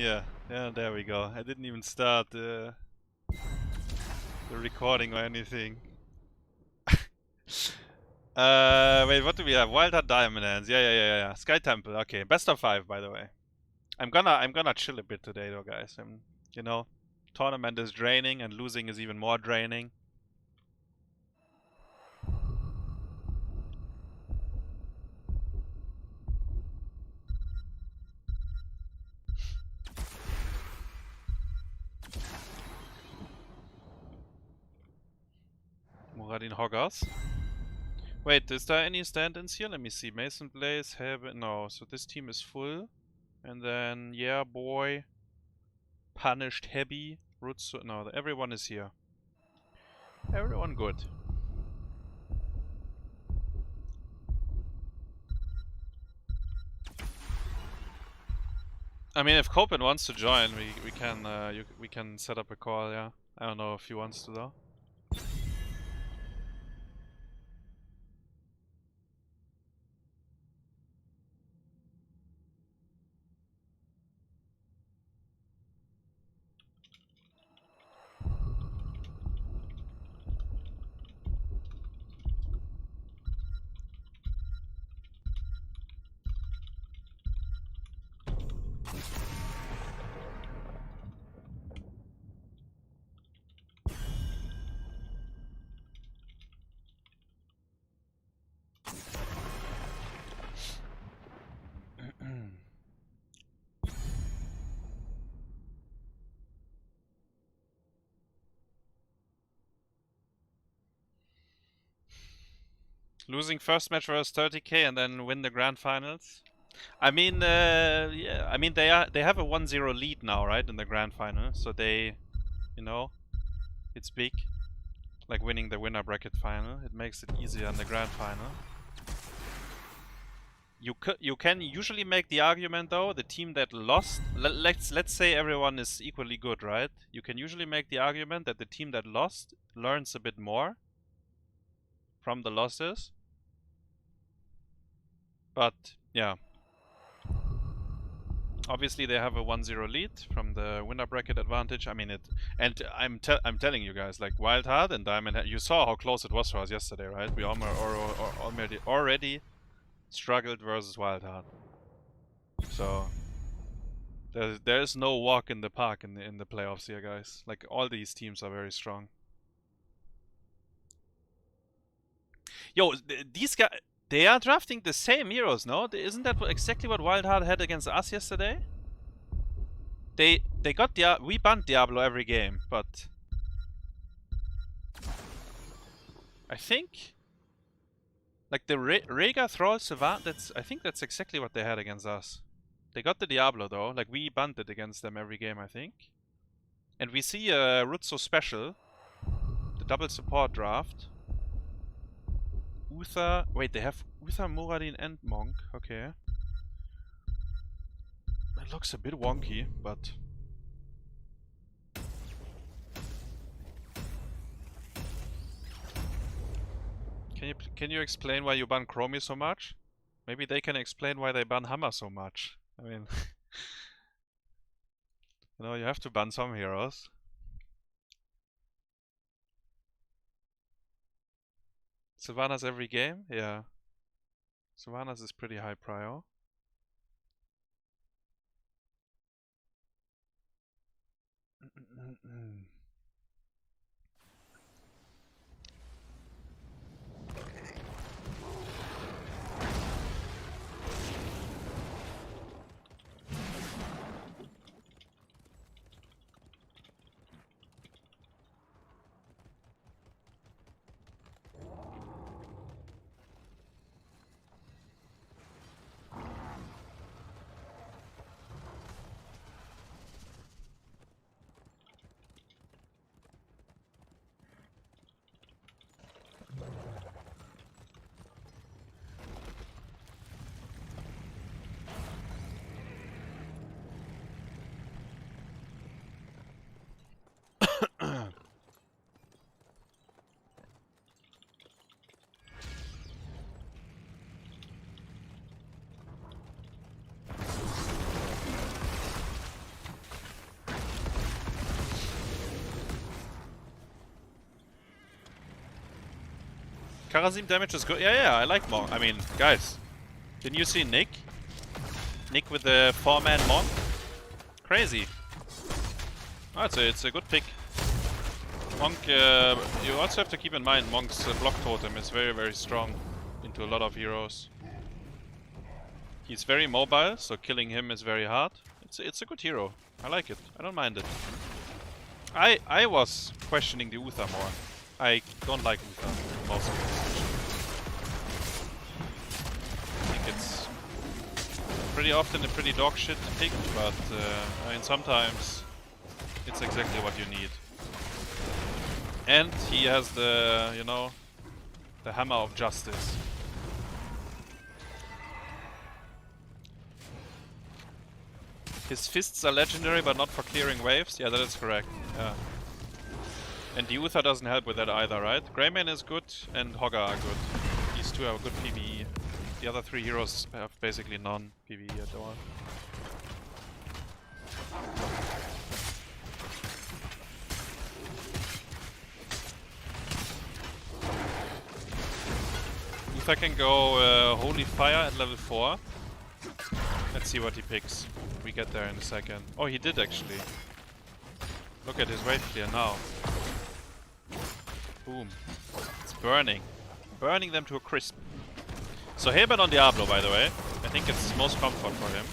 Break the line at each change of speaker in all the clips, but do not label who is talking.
Yeah, there we go. I didn't even start the recording or anything. Wait, what do we have? WildHeart Diamond Hands. Yeah. Sky Temple. Okay, best of 5, by the way. I'm gonna chill a bit today, though, guys. You know, tournament is draining, and losing is even more draining. Muradin Hoggers. Wait, is there any stand-ins here? Let me see. MasonBlaze, HaeBin. No, so this team is full. And then, yeah, boy. Punished Hebi. Rutzou. No, everyone is here. Everyone good. I mean, if Copen wants to join, we can set up a call. Yeah, I don't know if he wants to though. Losing first match versus 30k and then win the grand finals. I mean, yeah. I mean, they have a 1-0 lead now, right, in the grand final. So they, you know, it's big. Like winning the winner bracket final, it makes it easier in the grand final. You can usually make the argument though, the team that lost, let's say everyone is equally good, right? You can usually make the argument that the team that lost learns a bit more from the losses. But yeah, obviously they have a 1-0 lead from the winner bracket advantage. I mean it, and I'm telling you guys, like WildHeart and Diamond, you saw how close it was for us yesterday, right? We already struggled versus WildHeart. So there's no walk in the park in the playoffs here, guys. Like all these teams are very strong. Yo, these guys, they are drafting the same heroes, no? Isn't that exactly what WildHeart had against us yesterday? They got we banned Diablo every game, but I think like the Rhaegar Thrall Savant, I think that's exactly what they had against us. They got the Diablo though, like we banned it against them every game, I think. And we see a Rutzou special, the double support draft. Uther, wait, they have Uther, Muradin and Monk, okay. It looks a bit wonky, but... Can you explain why you ban Chromie so much? Maybe they can explain why they ban Hammer so much. I mean... you know, you have to ban some heroes. Sylvanas every game? Yeah. Sylvanas is pretty high prio. Karazim damage is good. Yeah, I like Monk. I mean, guys, didn't you see Nick? Nick with the 4-man Monk? Crazy. Oh, it's a good pick. Monk, you also have to keep in mind Monk's block totem is very, very strong into a lot of heroes. He's very mobile, so killing him is very hard. It's a good hero. I like it. I don't mind it. I was questioning the Uther more. I don't like Uther most of this. I think it's pretty often a pretty dog shit pick, but I mean sometimes it's exactly what you need. And he has the, you know, the hammer of justice. His fists are legendary, but not for clearing waves. Yeah, that is correct. Yeah. And the Uther doesn't help with that either, right? Greymane is good, and Hogger are good. These two have good PvE. The other three heroes have basically none PvE at all. Uther can go Holy Fire at level 4. Let's see what he picks. We get there in a second. Oh, he did actually. Look at his wave clear now. Boom. It's burning. Burning them to a crisp. So HaeBin on Diablo, by the way. I think it's most comfort for him.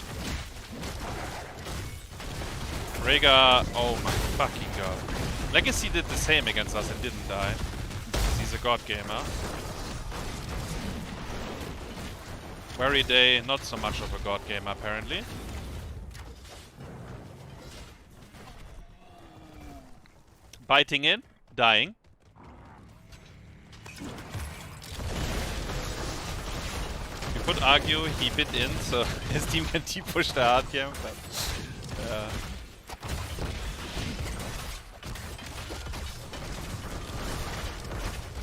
Rhaegar, oh my fucking god. Legacy did the same against us and didn't die. He's a god gamer. WearyDay, not so much of a god gamer apparently. Biting in, dying. You could argue he bit in, so his team can T-push the hard game, but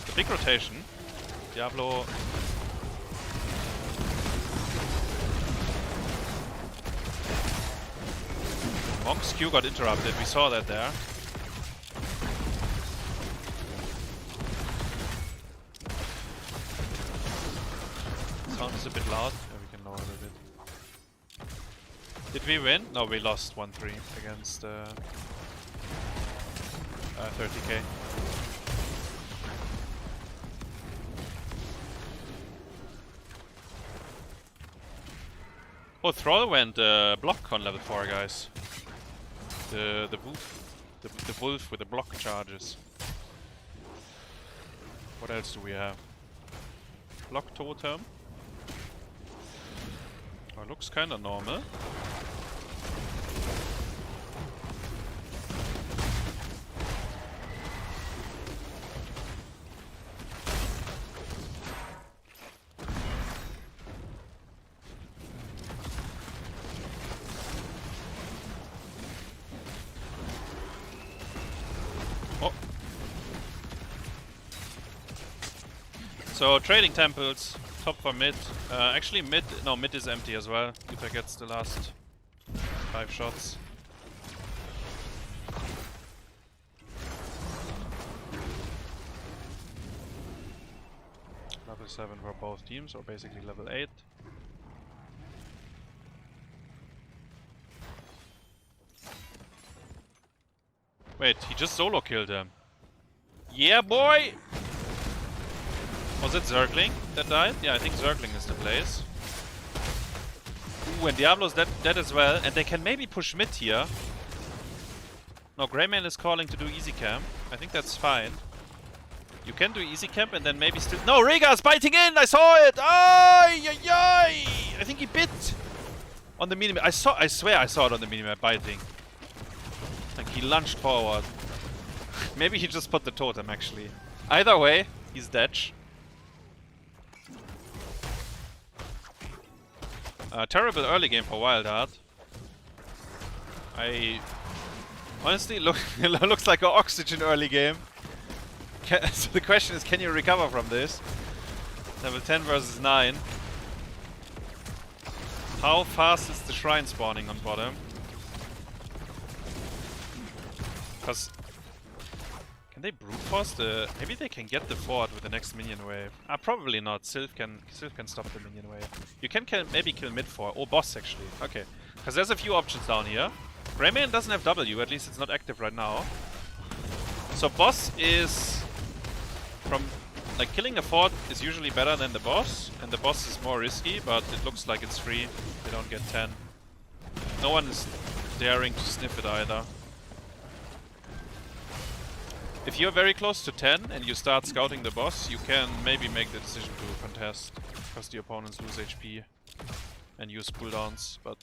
the big rotation. Diablo. Monk's Q got interrupted, we saw that there. Sound is a bit loud. Yeah, we can lower it a bit. Did we win? No, we lost 1-3 against 30k. Oh, Thrall went block on level 4, guys. The wolf with the block charges. What else do we have? Block totem. Oh, looks kinda normal. Oh. So trading temples. Top for mid. Actually mid is empty as well. Uther gets the last 5 shots. Level 7 for both teams, or basically level 8. Wait, he just solo killed him. Yeah, boy! Was it Zergling that died? Yeah, I think Zergling is the place. Ooh, and Diablo's dead as well. And they can maybe push mid here. No, Greymane is calling to do easy camp. I think that's fine. You can do easy camp and then maybe still... No, Rhaegar's biting in! I saw it! Ay, ay, ay! I think he bit on the minimap. I swear I saw it on the minimap biting. Like he lunged forward. Maybe he just put the totem actually. Either way, he's dead. Terrible early game for WildHeart. I honestly looks like an oxygen early game. So the question is, can you recover from this? Level 10 versus 9. How fast is the shrine spawning on bottom? Because Can they brute force the... Maybe they can get the fort with the next minion wave. Probably not. Sylph can stop the minion wave. You can maybe kill mid fort. Or boss actually. Okay. Because there's a few options down here. Rayman doesn't have W, at least it's not active right now. So boss is... From... Like killing a fort is usually better than the boss. And the boss is more risky, but it looks like it's free. They don't get 10. No one is daring to sniff it either. If you're very close to 10 and you start scouting the boss, you can maybe make the decision to contest, because the opponents lose HP and use cooldowns, but...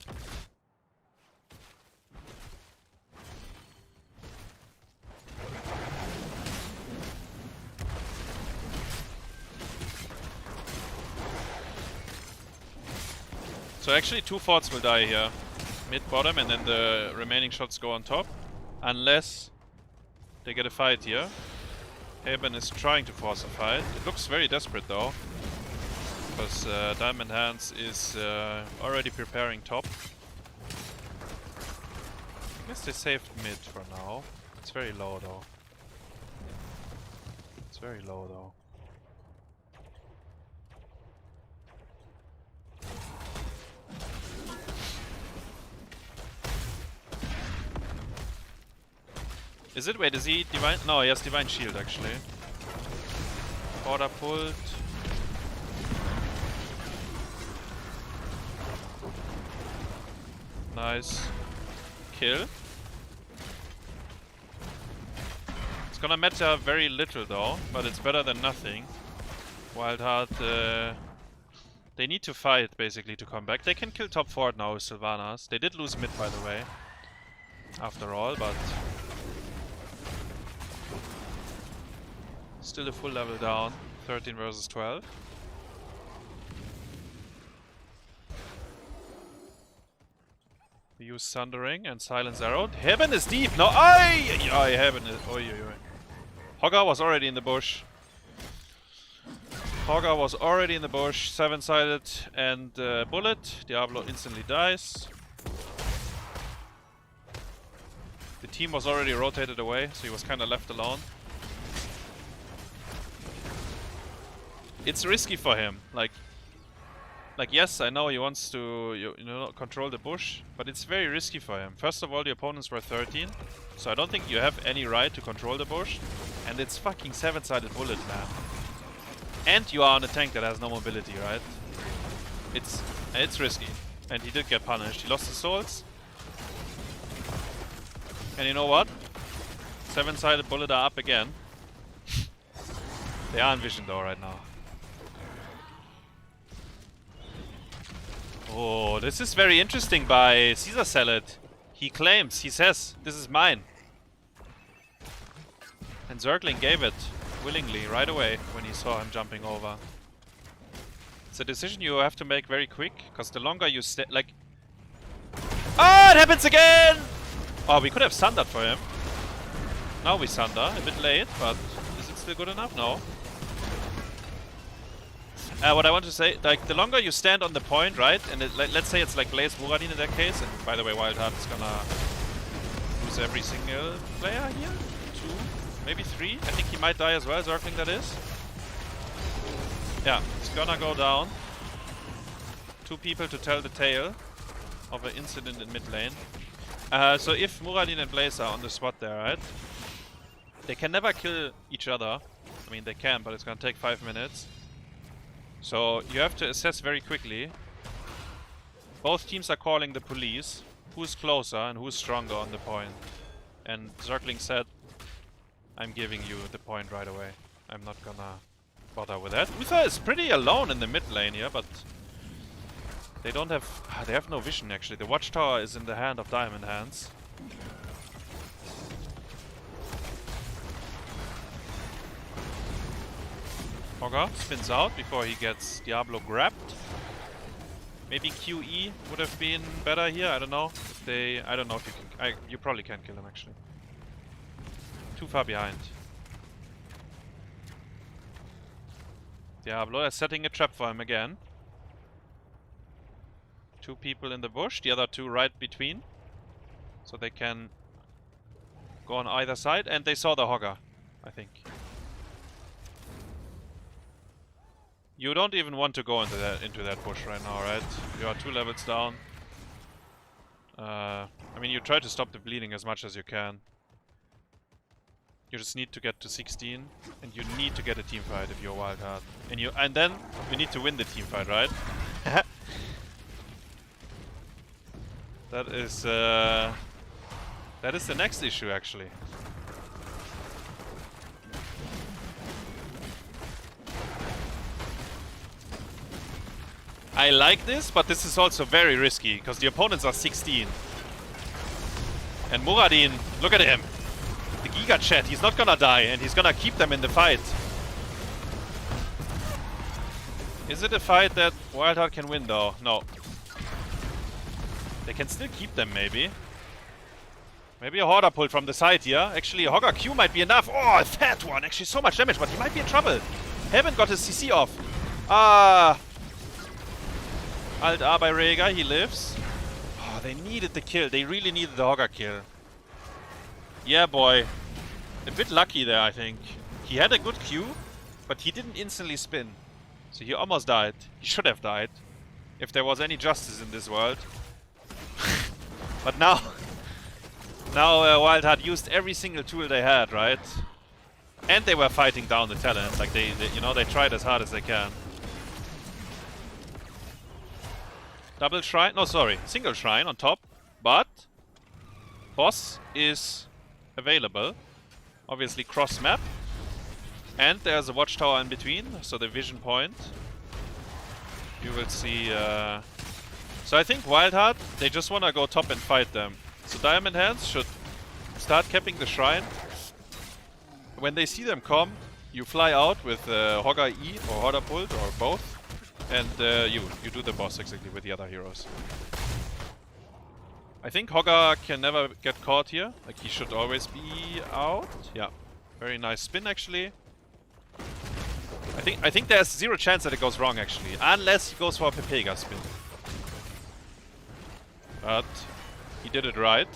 So actually 2 forts will die here. Mid, bottom, and then the remaining shots go on top. Unless... they get a fight here. HaeBin is trying to force a fight. It looks very desperate though. Because Diamond Hands is already preparing top. I guess they saved mid for now. It's very low though. It's very low though. Is it? Wait, is he Divine? No, he has Divine Shield actually. Order pulled. Nice. Kill. It's gonna matter very little though, but it's better than nothing. WildHeart, they need to fight basically to come back. They can kill top fort now with Sylvanas. They did lose mid by the way. After all, but... still a full level down, 13 versus 12. We use Sundering and Silence Arrow. HaeBin is deep! No! Ay! HaeBin is... Oi, oi, oi. Hogger was already in the bush. Hogger was already in the bush. 7-sided and bullet. Diablo instantly dies. The team was already rotated away, so he was kind of left alone. It's risky for him. Like yes, I know he wants to you know, control the bush, but it's very risky for him. First of all, the opponents were 13, so I don't think you have any right to control the bush. And it's fucking 7-sided bullet, man. And you are on a tank that has no mobility, right? It's risky. And he did get punished. He lost his souls. And you know what? 7-sided bullet are up again. They are in vision though right now. Oh, this is very interesting by cæsarsalad. He claims, he says, this is mine. And Zergling gave it willingly right away when he saw him jumping over. It's a decision you have to make very quick, because the longer you stay, like... Ah, it happens again! Oh, we could have sundered for him. Now we sunder, a bit late, but is it still good enough? No. What I want to say, like, the longer you stand on the point, right? And let's say it's like Blaze Muradin in that case, and by the way, WildHeart is gonna lose every single player here. 2, maybe 3. I think he might die as well, Zergling that is. Yeah, it's gonna go down. 2 people to tell the tale of an incident in mid lane. So if Muradin and Blaze are on the spot there, right? They can never kill each other. I mean, they can, but it's gonna take 5 minutes. So you have to assess very quickly. Both teams are calling the police. Who's closer and who's stronger on the point. And Zergling said, I'm giving you the point right away. I'm not gonna bother with that. Uther is pretty alone in the mid lane here, but they don't have... they have no vision actually. The watchtower is in the hand of Diamond Hands. Hogger spins out before he gets Diablo grabbed. Maybe QE would have been better here, I don't know. If they... I don't know if you can... you probably can't kill him actually. Too far behind. Diablo is setting a trap for him again. 2 people in the bush, the other 2 right between. So they can go on either side, and they saw the Hogger. I think. You don't even want to go into that push right now, right? You are 2 levels down. I mean, you try to stop the bleeding as much as you can. You just need to get to 16, and you need to get a team fight if you're WildHeart. And then you need to win the team fight, right? That is the next issue, actually. I like this, but this is also very risky, because the opponents are 16. And Muradin, look at him. The Giga Chat, he's not gonna die, and he's gonna keep them in the fight. Is it a fight that WildHeart can win, though? No. They can still keep them, maybe. Maybe a Horder pull from the side here. Actually, a Hogger Q might be enough. Oh, a fat one. Actually, so much damage, but he might be in trouble. HaeBin got his CC off. Ah. Alt A by Rhaegar, he lives. Oh, they needed the kill. They really needed the Hogger kill. Yeah, boy. A bit lucky there, I think. He had a good Q, but he didn't instantly spin. So he almost died. He should have died. If there was any justice in this world. But now WildHeart used every single tool they had, right? And they were fighting down the talent. Like they you know, they tried as hard as they can. Double shrine, no sorry, single shrine on top, but boss is available. Obviously cross map. And there's a watchtower in between, so the vision point. You will see so I think WildHeart, they just wanna go top and fight them. So Diamond Hands should start capping the shrine. When they see them come, you fly out with Hogger E or Horder Pulled or both. And you do the boss exactly with the other heroes. I think Hogger can never get caught here. Like, he should always be out. Yeah. Very nice spin, actually. I think there's 0 chance that it goes wrong, actually. Unless he goes for a Pepega spin. But he did it right.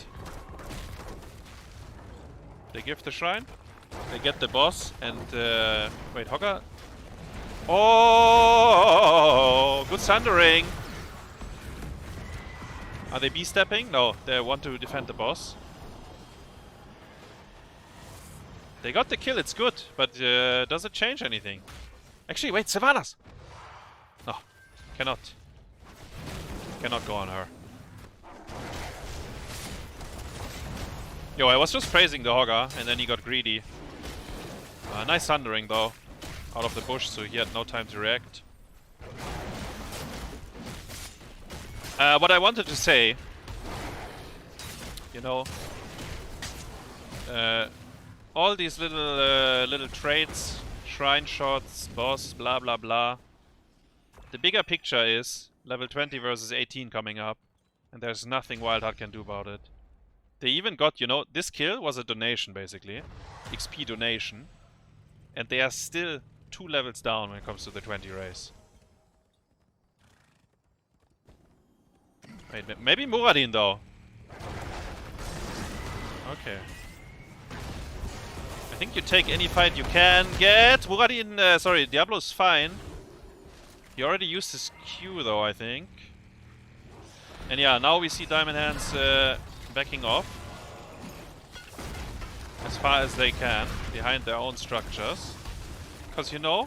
They give the shrine. They get the boss. And, wait, Hogger... Oh, good thundering. Are they B-stepping? No, they want to defend the boss. They got the kill, it's good, but does it change anything? Actually, wait, Sylvanas! No, cannot. Cannot go on her. Yo, I was just praising the Hogger, and then he got greedy. Nice thundering, though. Out of the bush, so he had no time to react. What I wanted to say, you know, all these little traits, shrine shots, boss, blah blah blah. The bigger picture is level 20 versus 18 coming up, and there's nothing WildHeart can do about it. They even got, you know, this kill was a donation basically, XP donation, and they are still 2 levels down when it comes to the 20 race. Wait, maybe Muradin though. Okay. I think you take any fight you can get. Muradin, sorry, Diablo's fine. He already used his Q though, I think. And yeah, now we see Diamond Hands backing off. As far as they can, behind their own structures. Because, you know,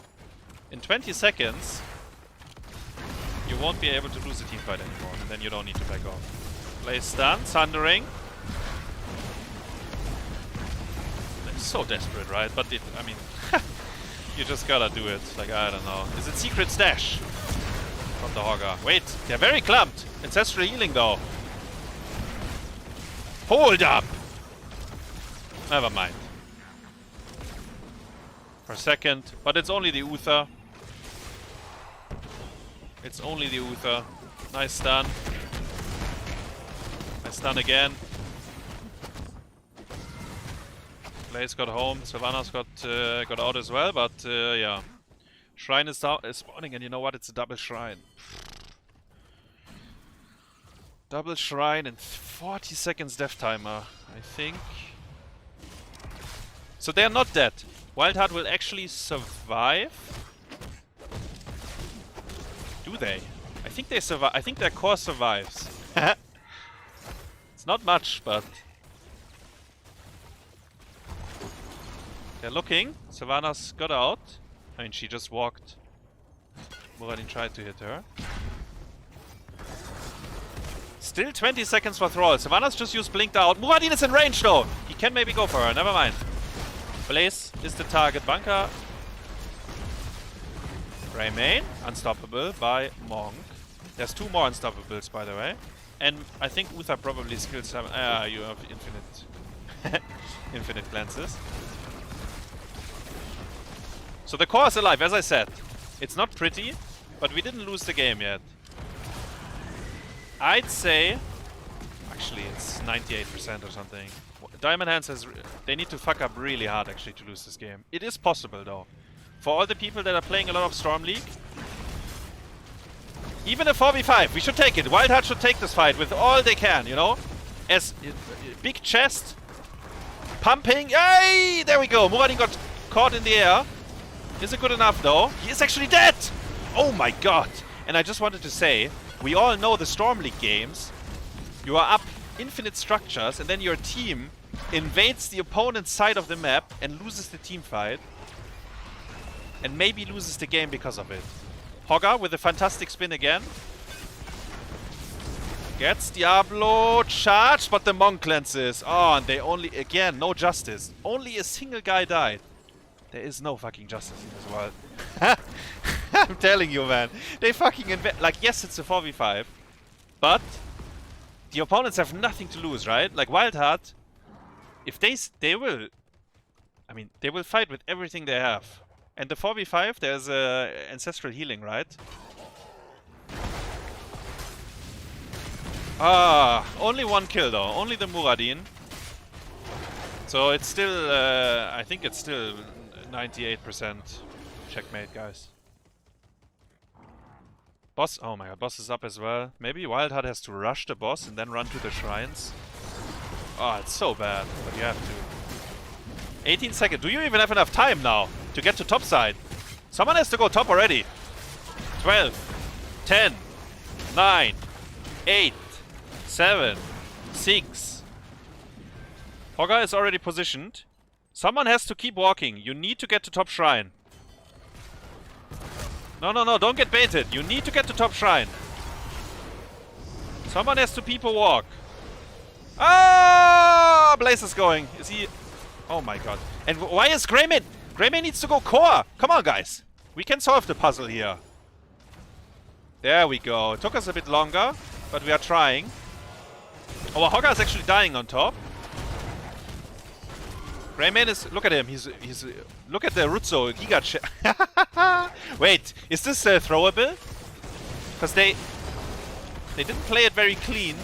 in 20 seconds, you won't be able to lose the team fight anymore, and then you don't need to back off. Blaze stun, thundering. They're so desperate, right? But I mean, you just gotta do it. Like, I don't know. Is it secret stash from the Hogger? Wait, they're very clumped. Ancestral healing, though. Hold up! Never mind. For a second, but it's only the Uther. It's only the Uther. Nice stun. Nice stun again. Blaze got home. Sylvanas got out as well, but yeah. Shrine is spawning, and you know what? It's a double shrine. Double shrine and 40 seconds death timer, I think. So they are not dead. WildHeart will actually survive. Do they? I think they survive. I think their core survives. It's not much, but they're looking. Savannah's got out. I mean, she just walked. Muradin tried to hit her. Still 20 seconds for Thrall. Savannah's just used blinked out. Muradin is in range though. He can maybe go for her. Never mind. Blaze is the target bunker. Remain unstoppable by Monk. There's 2 more unstoppables, by the way. And I think Uther probably skills some. You have infinite, infinite glances. So the core is alive, as I said. It's not pretty, but we didn't lose the game yet. I'd say, actually, it's 98% or something. Diamond Hands has. They need to fuck up really hard actually to lose this game. It is possible though. For all the people that are playing a lot of Storm League, even a 4v5, we should take it. WildHeart should take this fight with all they can, you know? As big chest, pumping. Hey, there we go. Muradin got caught in the air. Is it good enough though? He is actually dead. Oh my god. And I just wanted to say, we all know the Storm League games. You are up infinite structures and then your team invades the opponent's side of the map and loses the team fight. And maybe loses the game because of it. Hogger with a fantastic spin again. Gets Diablo charged, but the Monk cleanses. Oh, and they only, again, no justice. Only a single guy died. There is no fucking justice in this world. I'm telling you, man. They fucking like, yes, it's a 4v5. But the opponents have nothing to lose, right? Like, WildHeart, if they will, I mean, they will fight with everything they have. And the 4v5, there's ancestral healing, right? Ah, only 1 kill though. Only the Muradin. So it's still, I think it's still 98% checkmate, guys. Boss, oh my god, boss is up as well. Maybe WildHeart has to rush the boss and then run to the shrines. Oh, it's so bad, but you have to. 18 seconds. Do you even have enough time now to get to top side? Someone has to go top already. 12, 10, 9, 8, 7, 6. Hogger is already positioned. Someone has to keep walking. You need to get to top shrine. No, no, no, don't get baited. You need to get to top shrine. Someone has to people walk. Ah, Blaze is going. Is he... Oh my god. And why is Greymane? Greymane needs to go core. Come on, guys. We can solve the puzzle here. There we go. It took us a bit longer, but we are trying. Our Hogger is actually dying on top. Greymane is... Look at him. He's look at the Rutzou. He got shit. Wait. Is this throwable? Because they didn't play it very clean.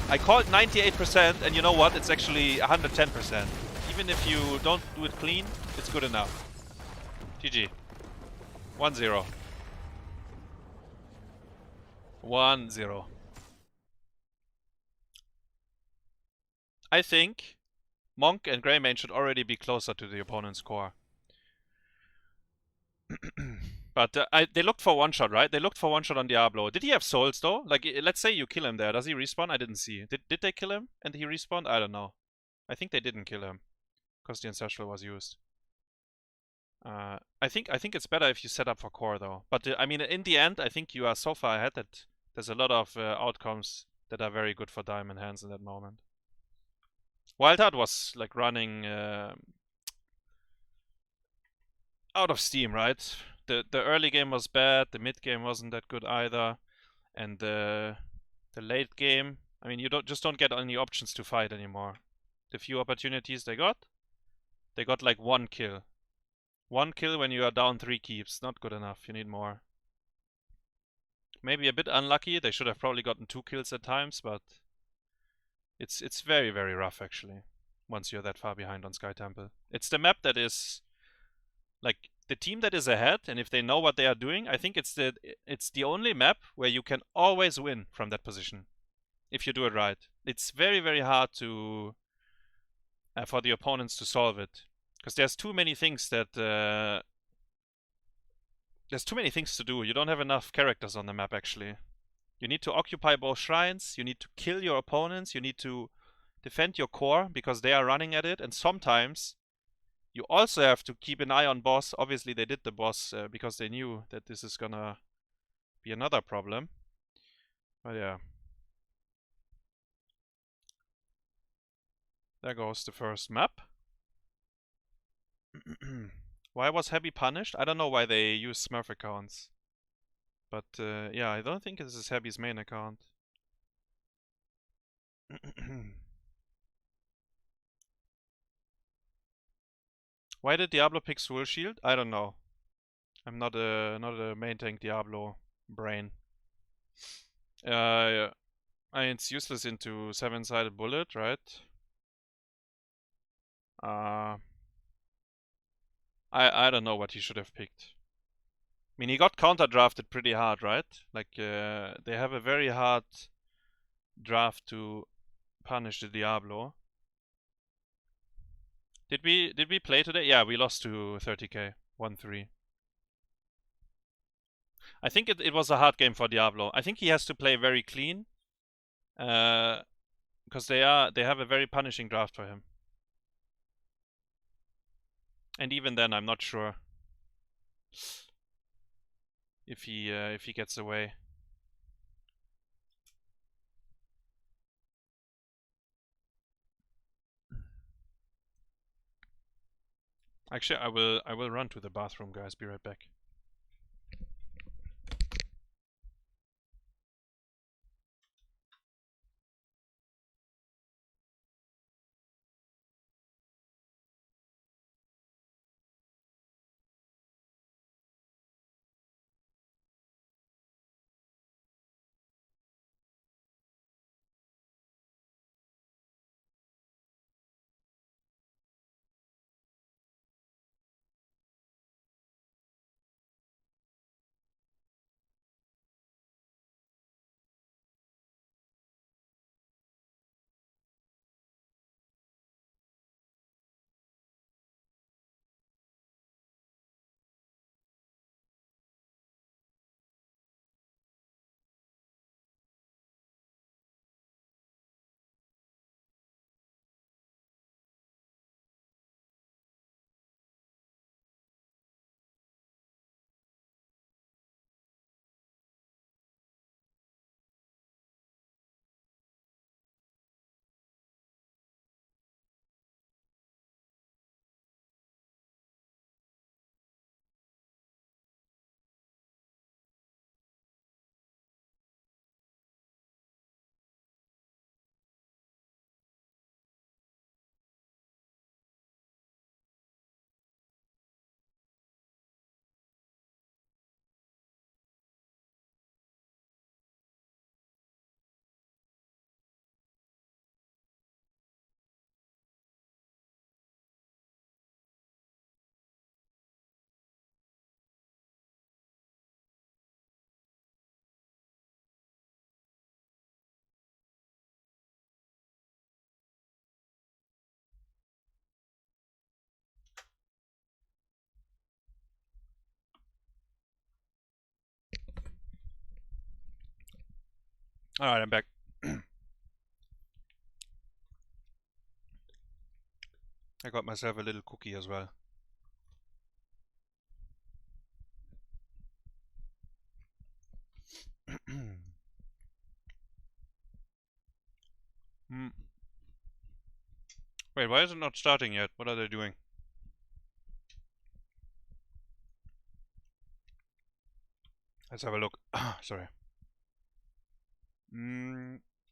I called 98%, and you know what? It's actually 110%. Even if you don't do it clean, it's good enough. GG. 1-0. 1-0. I think Monk and Greymane should already be closer to the opponent's core. But they looked for one shot, right? They looked for one shot on Diablo. Did he have souls though? Like, let's say you kill him there. Does he respawn? I didn't see. Did they kill him and he respawned? I don't know. I think they didn't kill him because the ancestral was used. I think it's better if you set up for core though. But I mean, in the end, I think you are so far ahead that there's a lot of outcomes that are very good for Diamond Hands in that moment. WildHeart was like running out of steam, right? The early game was bad, the mid game wasn't that good either, and the late game, I mean, you don't get any options to fight anymore. The few opportunities they got like 1 kill. 1 kill when you are down 3 keeps, not good enough, you need more. Maybe a bit unlucky, they should have probably gotten 2 kills at times, but it's very, very rough actually, once you're that far behind on Sky Temple. It's the map that is, like, the team that is ahead, and if they know what they are doing, I think it's the only map where you can always win from that position, if you do it right. It's very, very hard to for the opponents to solve it, Because there's too many things that there's too many things to do. You don't have enough characters on the map actually. You need to occupy both shrines, you need to kill your opponents, you need to defend your core because they are running at it, and sometimes you also have to keep an eye on boss. Obviously they did the boss because they knew that this is gonna be another problem. But yeah. There goes the first map. Why was Hebi punished? I don't know why they use Smurf accounts. But yeah, I don't think this is Hebi's main account. Why did Diablo pick Soul Shield? I don't know. I'm not a main tank Diablo brain. I mean, it's useless into 7-sided bullet, right? I don't know what he should have picked. I mean, he got counter drafted pretty hard, right? Like they have a very hard draft to punish the Diablo. Did we play today? Yeah, we lost to 30k, 1-3. I think it was a hard game for Diablo. I think he has to play very clean, because they have a very punishing draft for him. And even then, I'm not sure if he gets away. Actually, I will run to the bathroom, guys. Be right back. Alright, I'm back. I got myself a little cookie as well. Wait, why is it not starting yet? What are they doing? Let's have a look. Sorry.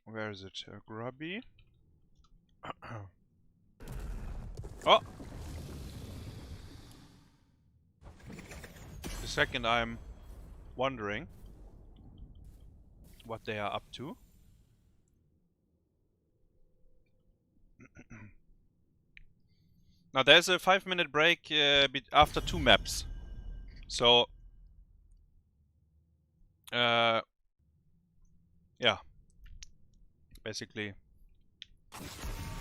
Where is it? Grubby? Oh! The second I'm wondering what they are up to. Now there's a 5-minute break after 2 maps. So yeah. Basically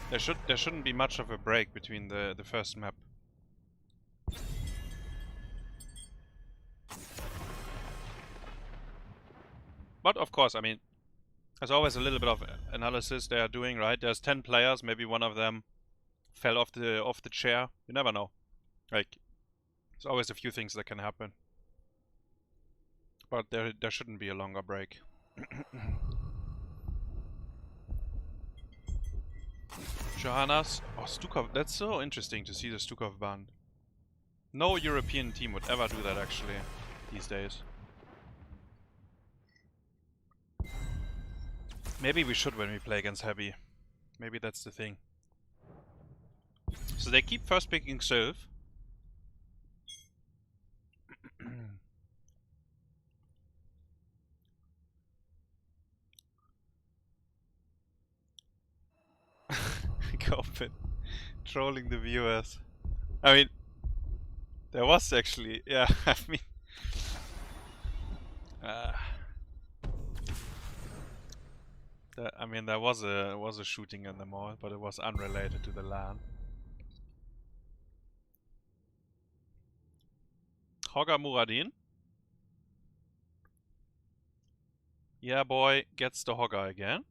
there shouldn't be much of a break between the first map. But of course, I mean, there's always a little bit of analysis they are doing, right? There's 10 players, maybe one of them fell off the chair. You never know. Like, there's always a few things that can happen. But there shouldn't be a longer break. Johannes. Oh, Stukov. That's so interesting to see the Stukov band. No European team would ever do that, actually, these days. Maybe we should when we play against Hebi. Maybe that's the thing. So they keep first picking Sylph. Open. Trolling the viewers. I mean, there was actually, yeah, I mean, there was a shooting in the mall, but it was unrelated to the LAN. Hogger Muradin. Yeah, boy, gets the Hogger again.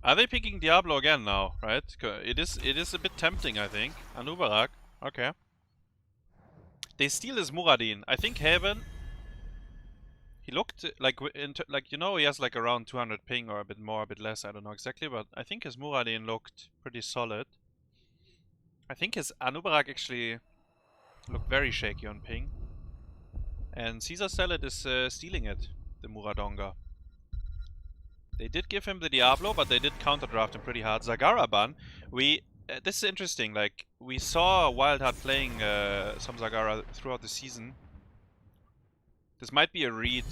Are they picking Diablo again now, right? It is a bit tempting, I think. Anubarak, okay. They steal his Muradin. I think HaeBin, he looked like, you know, he has like around 200 ping or a bit more, a bit less, I don't know exactly, but I think his Muradin looked pretty solid. I think his Anubarak actually looked very shaky on ping. And cæsarsalad is stealing it, the Muradonga. They did give him the Diablo, but they did counterdraft him pretty hard. Zagara ban. This is interesting. Like, we saw WildHeart playing some Zagara throughout the season. This might be a read.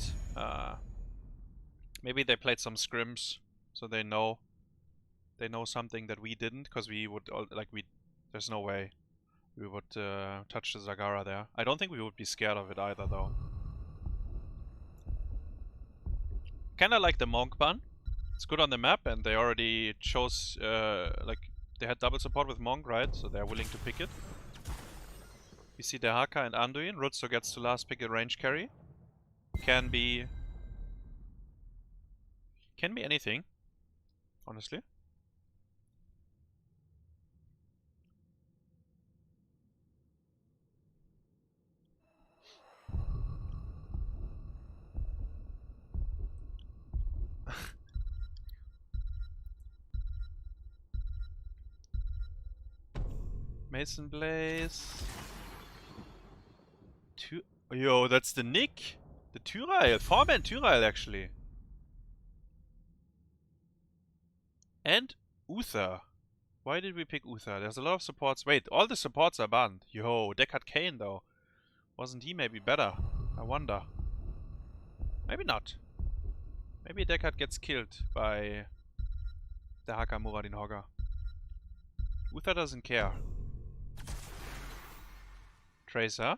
Maybe they played some scrims, so they know something that we didn't, because we would there's no way we would touch the Zagara there. I don't think we would be scared of it either, though. Kinda like the Monk ban. It's good on the map, and they already chose, they had double support with Monk, right? So they're willing to pick it. We see Dehaka and Anduin. Rutzou gets to last pick a range carry. Can be anything, honestly. MasonBlaze. Yo, that's the Nick. The Tyrael. 4-man Tyrael, actually. And Uther. Why did we pick Uther? There's a lot of supports. Wait, all the supports are banned. Yo, Deckard Kane, though. Wasn't he maybe better? I wonder. Maybe not. Maybe Deckard gets killed by the Haka Muradin Hogger. Uther doesn't care. Tracer.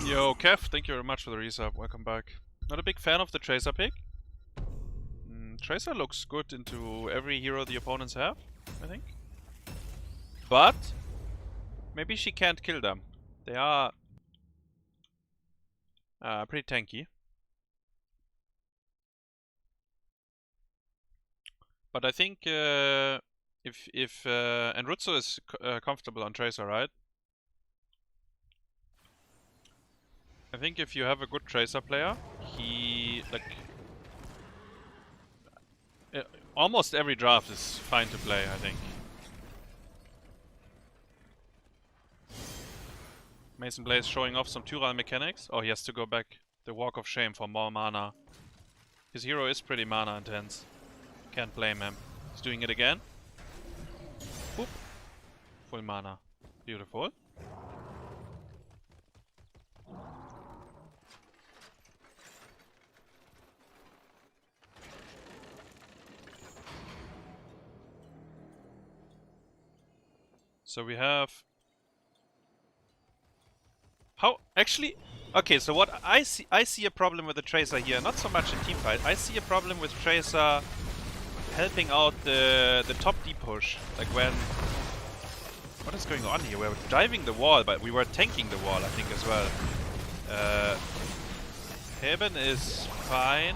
Yo, Kev, thank you very much for the resub. Welcome back. Not a big fan of the Tracer pick. Tracer looks good into every hero the opponents have, I think. But maybe she can't kill them. They are pretty tanky. But I think and Rutzou is comfortable on Tracer, right? I think if you have a good Tracer player, he almost every draft is fine to play, I think. MasonBlaze showing off some Tyrael mechanics. Oh, he has to go back the Walk of Shame for more mana. His hero is pretty mana intense. Can't blame him. He's doing it again. Boop. Full mana. Beautiful. So we have Actually, okay, so what I see a problem with the Tracer here, not so much in teamfight. I see a problem with Tracer helping out the top D push. Like when... What is going on here? We're diving the wall, but we were tanking the wall, I think, as well. HaeBin is fine.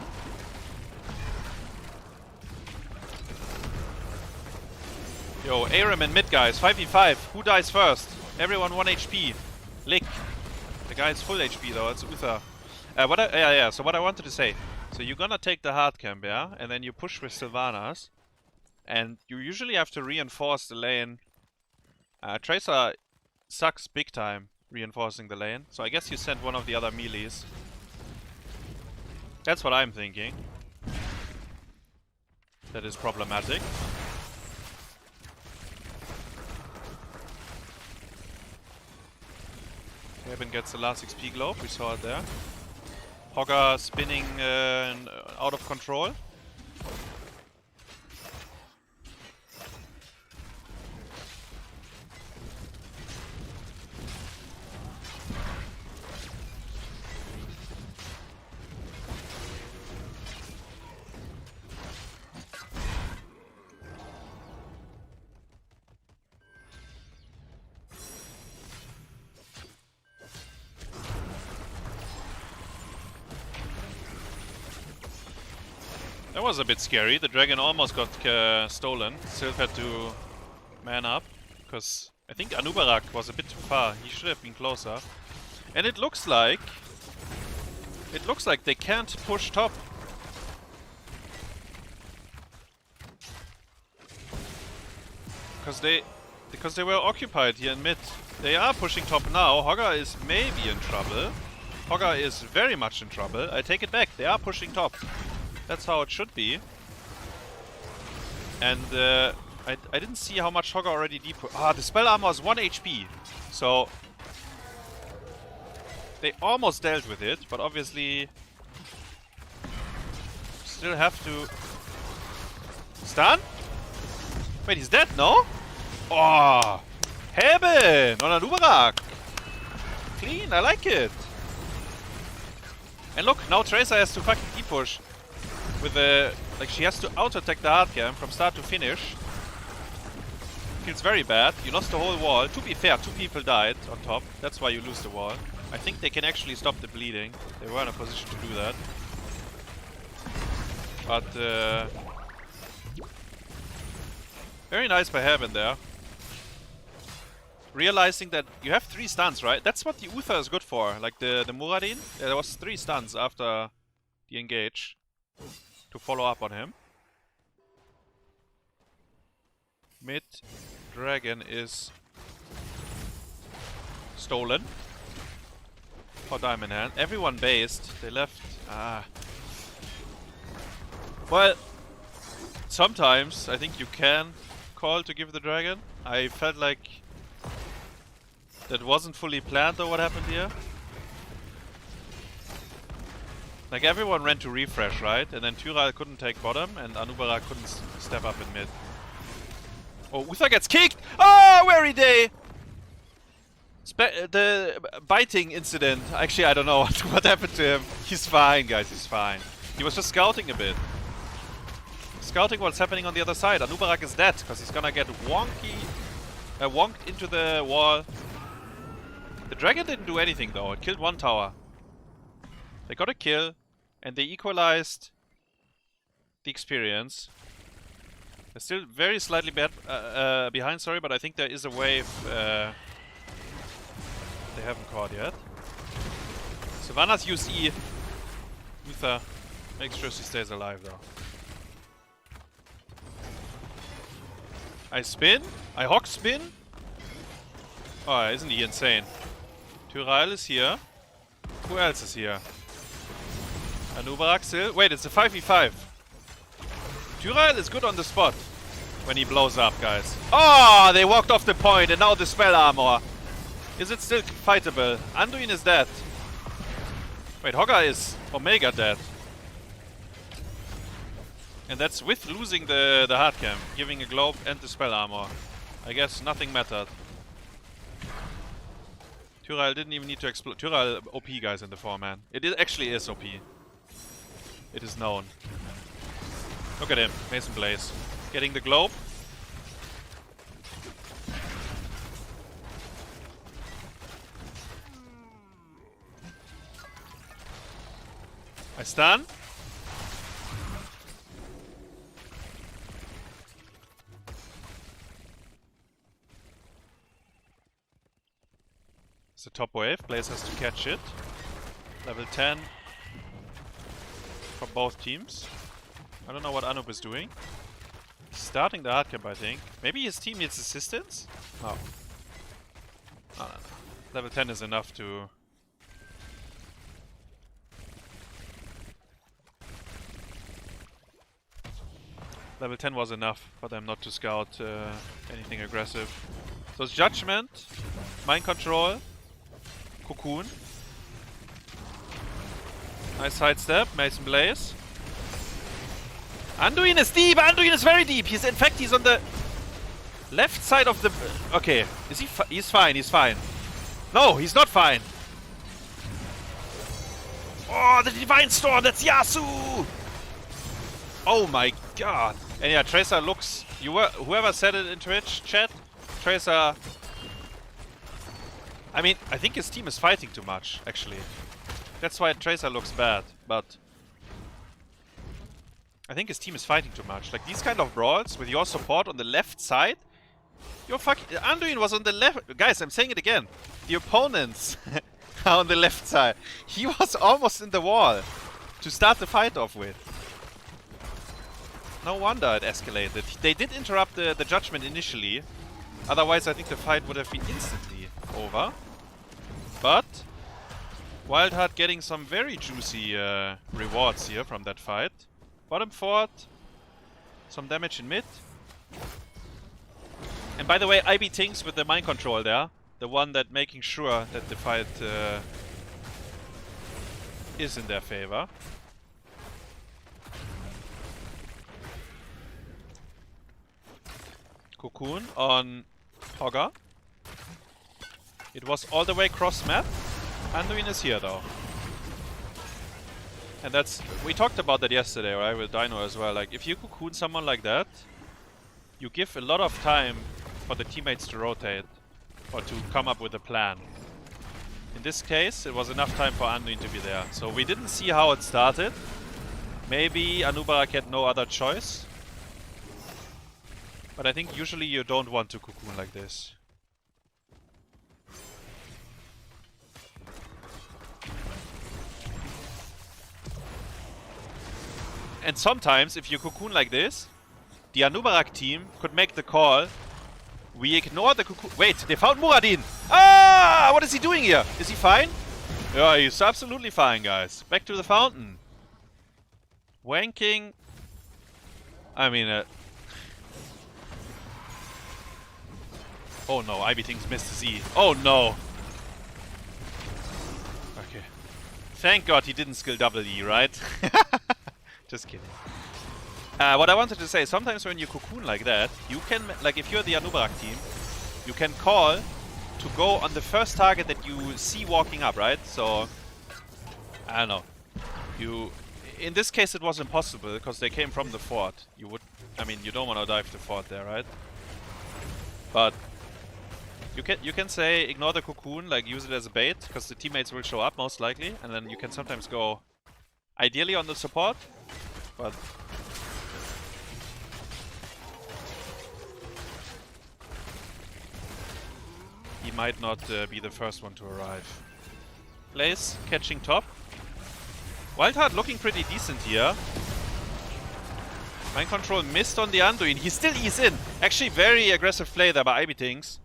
Yo, Aram and mid, guys. 5v5. Who dies first? Everyone 1 HP. Lick. The guy is full HP, though. It's Uther. So what I wanted to say. So you're gonna take the hard camp, yeah? And then you push with Sylvanas. And you usually have to reinforce the lane. Tracer sucks big time reinforcing the lane. So I guess you send one of the other melees. That's what I'm thinking. That is problematic. HaeBin gets the last XP globe, we saw it there. Hogger spinning out of control. That was a bit scary. The dragon almost got stolen. Sylph had to man up, because I think Anubarak was a bit too far. He should have been closer. And it looks like they can't push top. Because they were occupied here in mid. They are pushing top now. Hogger is maybe in trouble. Hogger is very much in trouble. I take it back. They are pushing top. That's how it should be. And I didn't see how much Hogger already deep. Ah, the spell armor is 1 HP. So they almost dealt with it, but obviously still have to stun. Wait, he's dead, no? Oh, HaeBin on Anubarak. Clean, I like it. And look, now Tracer has to fucking deep push. With the, like, she has to auto-attack the hard camp from start to finish. Feels very bad. You lost the whole wall. To be fair, 2 people died on top. That's why you lose the wall. I think they can actually stop the bleeding. They were in a position to do that. But, very nice by HaeBin there. Realizing that you have 3 stuns, right? That's what the Uther is good for. Like the Muradin, there was 3 stuns after the engage. To follow up on him. Mid dragon is stolen. For diamond hand. Everyone based. They left. Well, sometimes I think you can call to give the dragon. I felt like that wasn't fully planned or what happened here. Like everyone ran to refresh, right? And then Tyrael couldn't take bottom and Anubarak couldn't step up in mid. Oh, Uther gets kicked! Oh, WearyDay! The biting incident. Actually, I don't know what happened to him. He's fine, guys, he's fine. He was just scouting a bit. Scouting what's happening on the other side. Anubarak is dead, because he's gonna get wonked into the wall. The dragon didn't do anything though, it killed 1 tower. They got a kill. And they equalized the experience. They're still very slightly behind, sorry, but I think there is a wave they haven't caught yet. Sylvanas use E. Uther makes sure she stays alive though. I spin. I hog spin. Oh, isn't he insane? Tyrael is here. Who else is here? Anubarak still. Wait, it's a 5v5. Tyrael is good on the spot when he blows up, guys. Oh, they walked off the point and now the spell armor. Is it still fightable? Anduin is dead. Wait, Hogger is Omega dead. And that's with losing the hard cam, giving a globe and the spell armor. I guess nothing mattered. Tyrael didn't even need to explode. Tyrael OP, guys, in the 4-man. It actually is OP. It is known. Look at him, MasonBlaze. Getting the globe. I stun. It's a top wave. Blaze has to catch it. Level 10 for both teams. I don't know what Anub is doing. He's starting the hard camp, I think. Maybe his team needs assistance? No. No. Level 10 is enough to... Level 10 was enough for them not to scout anything aggressive. So it's Judgment, Mind Control, Cocoon. Nice sidestep, MasonBlaze. Anduin is deep! Anduin is very deep! In fact, he's on the left side of the... Okay, is he he's fine, he's fine. No, he's not fine! Oh, the Divine Storm, that's Yasu! Oh my god! And yeah, Tracer looks... whoever said it in Twitch chat, Tracer... I mean, I think his team is fighting too much, actually. That's why Tracer looks bad, but... I think his team is fighting too much. Like, these kind of brawls, with your support on the left side... Your fucking... Anduin was on the left... Guys, I'm saying it again. The opponents are on the left side. He was almost in the wall to start the fight off with. No wonder it escalated. They did interrupt the Judgment initially. Otherwise, I think the fight would have been instantly over. But WildHeart getting some very juicy rewards here from that fight. Bottom fort, some damage in mid. And by the way, ibtingz with the mind control there. The one that making sure that the fight is in their favor. Cocoon on Hogger. It was all the way cross map. Anduin is here though. And that's... We talked about that yesterday, right? With Dino as well. Like, if you cocoon someone like that, you give a lot of time for the teammates to rotate. Or to come up with a plan. In this case, it was enough time for Anduin to be there. So we didn't see how it started. Maybe Anubarak had no other choice. But I think usually you don't want to cocoon like this. And sometimes, if you cocoon like this, the Anubarak team could make the call. We ignore the cocoon. Wait, they found Muradin! Ah! What is he doing here? Is he fine? Yeah, he's absolutely fine, guys. Back to the fountain. Wanking. I mean, oh no, ibtingz missed his E. Oh no! Okay. Thank God he didn't skill double E, right? Just kidding. What I wanted to say, sometimes when you cocoon like that, you can, like if you're the Anubarak team, you can call to go on the first target that you see walking up, right? So, I don't know. In this case it was impossible, because they came from the fort. You would, I mean, you don't want to dive the fort there, right? But you can say ignore the cocoon, like use it as a bait, because the teammates will show up most likely, and then you can sometimes go ideally on the support, but he might not be the first one to arrive. Blaze catching top. WildHeart looking pretty decent here. Mind control missed on the Anduin. He still ease in. Actually, very aggressive play there by ibtingz.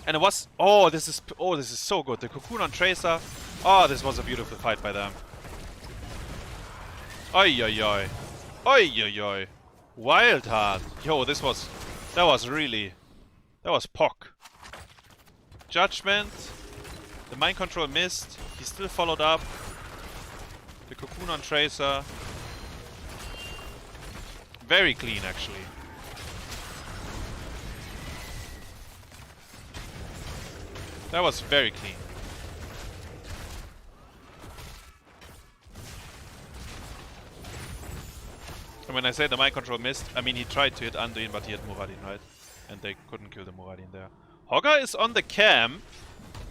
And it was... Oh, this is so good. The cocoon on Tracer. Oh, this was a beautiful fight by them. Oi, oi, oi. Oi, oi, oi. WildHeart. Yo, that was really... That was POC. Judgment. The mind control missed. He still followed up. The cocoon on Tracer. Very clean, actually. That was very clean. And when I say the mind control missed, I mean he tried to hit Anduin, but he had Muradin, right? And they couldn't kill the Muradin there. Hogger is on the cam.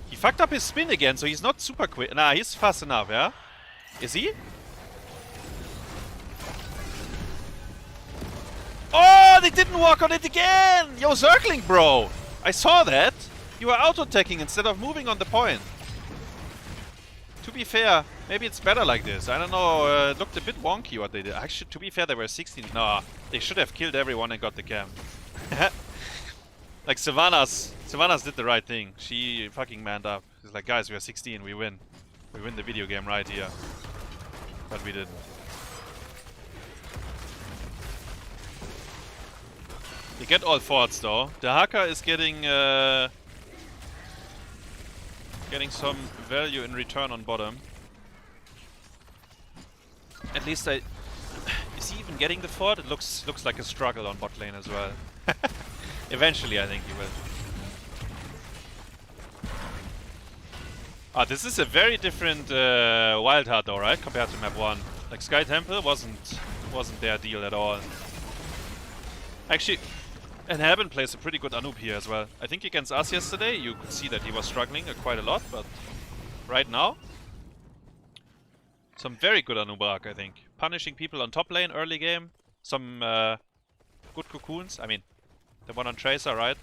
He fucked up his spin again, so he's not super quick. Nah, he's fast enough, yeah? Is he? Oh, they didn't walk on it again! Yo, Zergling, bro! I saw that! You were auto-attacking instead of moving on the point. To be fair, maybe it's better like this. I don't know, it looked a bit wonky what they did. Actually, to be fair, they were 16. Nah, they should have killed everyone and got the cam. Like Sylvanas did the right thing. She fucking manned up. She's like, guys, we are 16, we win. We win the video game right here. But we didn't. You get all forts though. The Haka is getting some value in return on bottom. At least is he even getting the fort? It looks like a struggle on bot lane as well. Eventually I think he will. Ah, this is a very different WildHeart though, right? Compared to map 1. Like Sky Temple wasn't their deal at all. Actually, and HaeBin plays a pretty good Anub here as well. I think against us yesterday, you could see that he was struggling quite a lot, but right now, some very good Anub arc, I think. Punishing people on top lane early game, some good cocoons. I mean, the one on Tracer, right?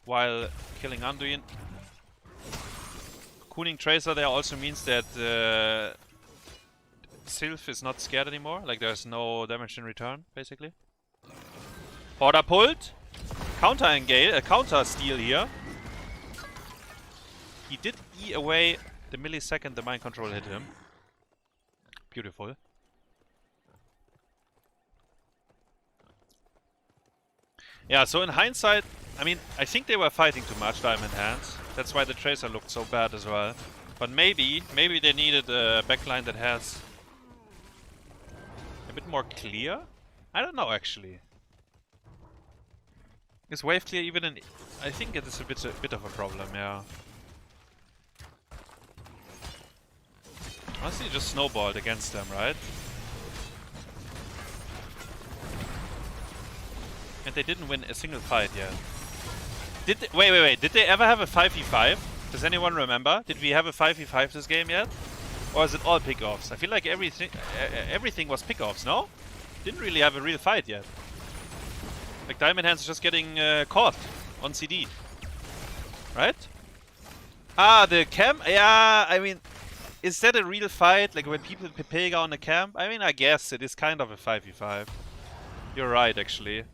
While killing Anduin. Cocooning Tracer there also means that Sylph is not scared anymore, like there's no damage in return, basically. Order pulled. Counter engage, counter steal here. He did E away the millisecond the mind control hit him. Beautiful. Yeah, so in hindsight, I mean, I think they were fighting too much, Diamond Hands. That's why the Tracer looked so bad as well. But maybe they needed a backline that has a bit more clear? I don't know, actually. Is wave clear even in... I think it is a bit of a problem, yeah. Honestly, just snowballed against them, right? And they didn't win a single fight yet. Did they, wait. Did they ever have a 5v5? Does anyone remember? Did we have a 5v5 this game yet? Or is it all pick-offs? I feel like everything was pick-offs, no? Didn't really have a real fight yet. Like Diamond Hands is just getting caught on CD. Right? Ah, the camp? Yeah, I mean, is that a real fight? Like when people Pepega on the camp? I mean, I guess it is kind of a 5v5. You're right, actually.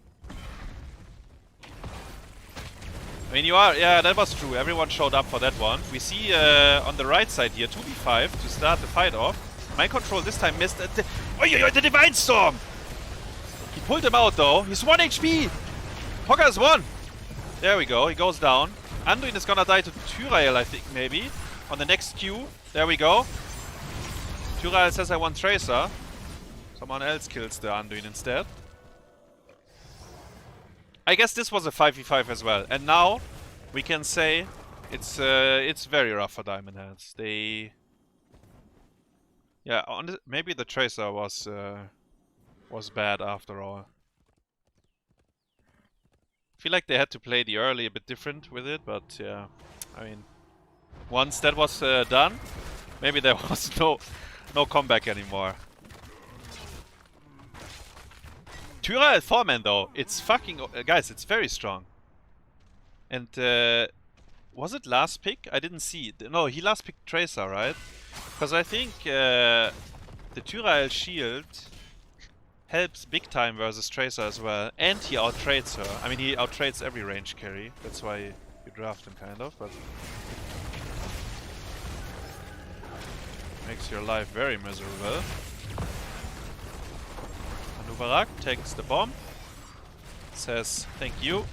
I mean, you are, yeah, that was true. Everyone showed up for that one. We see on the right side here, 2v5 to start the fight off. Mind control this time missed. The Divine Storm! He pulled him out though. He's 1 HP! Hogger is 1! There we go, he goes down. Anduin is gonna die to Tyrael, I think, maybe. On the next Q. There we go. Tyrael says I want Tracer. Someone else kills the Anduin instead. I guess this was a 5v5 as well. And now we can say it's very rough for Diamond Hands. They... Yeah, maybe the Tracer was bad after all. I feel like they had to play the early a bit different with it, but yeah, I mean, once that was done, maybe there was no comeback anymore. Tyrael 4-man though, it's fucking... guys, it's very strong. And was it last pick? I didn't see it. No, he last picked Tracer, right? Because I think the Tyrael shield helps big time versus Tracer as well. And he outtrades her. I mean, he outtrades every range carry. That's why you draft him, kind of, but... makes your life very miserable. Anubarak takes the bomb. Says, thank you.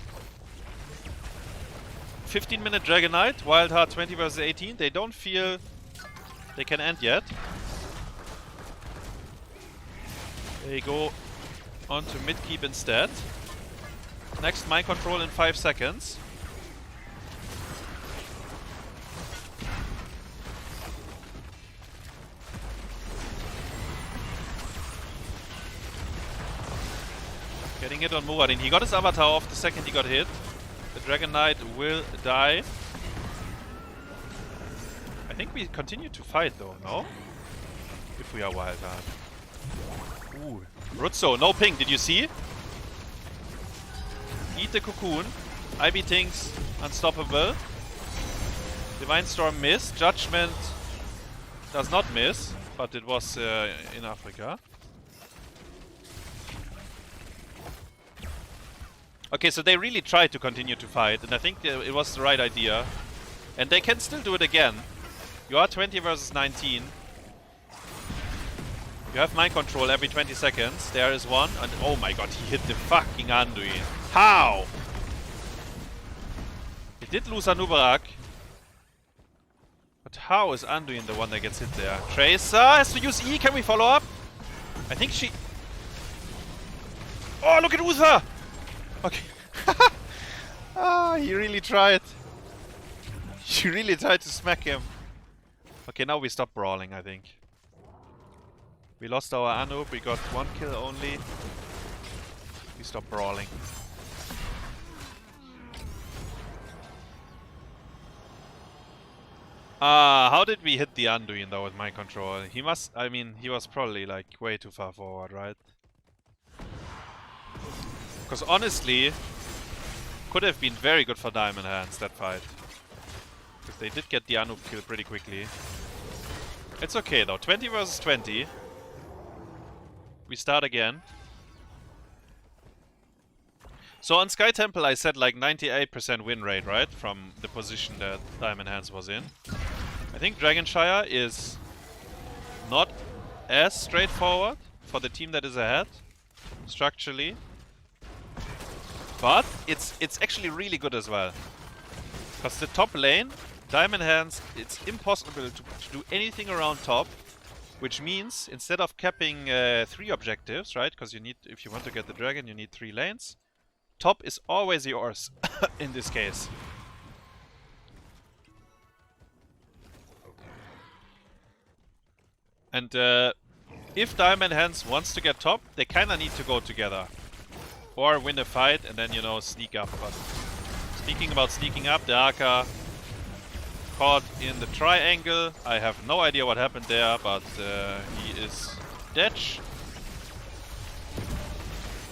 15-minute Dragon Knight. WildHeart 20 versus 18. They don't feel they can end yet. They go on to mid-keep instead. Next mind control in 5 seconds. Getting hit on Muradin. He got his avatar off the second he got hit. The Dragon Knight will die. I think we continue to fight though, no? If we are WildHeart. Ooh. Rutzou, no ping, did you see? Eat the cocoon. ibtingz, unstoppable. Divine Storm missed. Judgment does not miss, but it was in Africa. Okay, so they really tried to continue to fight, and I think it was the right idea. And they can still do it again. You are 20 versus 19. You have mind control every 20 seconds. There is one, and oh my god, he hit the fucking Anduin. How? He did lose Anubarak. But how is Anduin the one that gets hit there? Tracer has to use E. Can we follow up? I think she... Oh, look at Uther! Okay. Ah, he really tried. He really tried to smack him. Okay, now we stop brawling, I think. We lost our Anub, we got 1 kill only. We stop brawling. How did we hit the Anduin though with my control? He must, I mean, he was probably like way too far forward, right? Because honestly, could have been very good for Diamond Hands, that fight. Because they did get the Anub kill pretty quickly. It's okay though, 20 versus 20. We start again. So on Sky Temple I said like 98% win rate, right? From the position that Diamond Hands was in. I think Dragonshire is not as straightforward for the team that is ahead, structurally. But it's actually really good as well. Because the top lane, Diamond Hands, it's impossible to do anything around top. Which means, instead of capping 3 objectives, right? Because you need, if you want to get the dragon, you need 3 lanes. Top is always yours, in this case. And if Diamond Hands wants to get top, they kinda need to go together. Or win a fight and then, you know, sneak up. But speaking about sneaking up, the Aka caught in the triangle. I have no idea what happened there, but he is dead.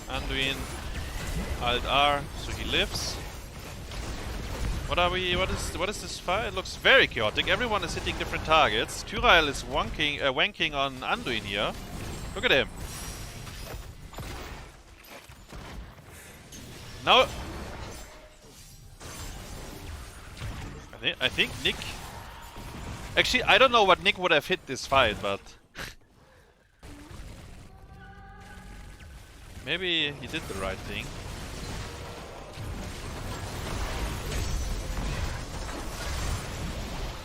Anduin, Alt R, so he lives. What are we? What is this fight? It looks very chaotic. Everyone is hitting different targets. Tyrael is wanking on Anduin here. Look at him. Now I think Nick... Actually, I don't know what Nick would have hit this fight, but... maybe he did the right thing.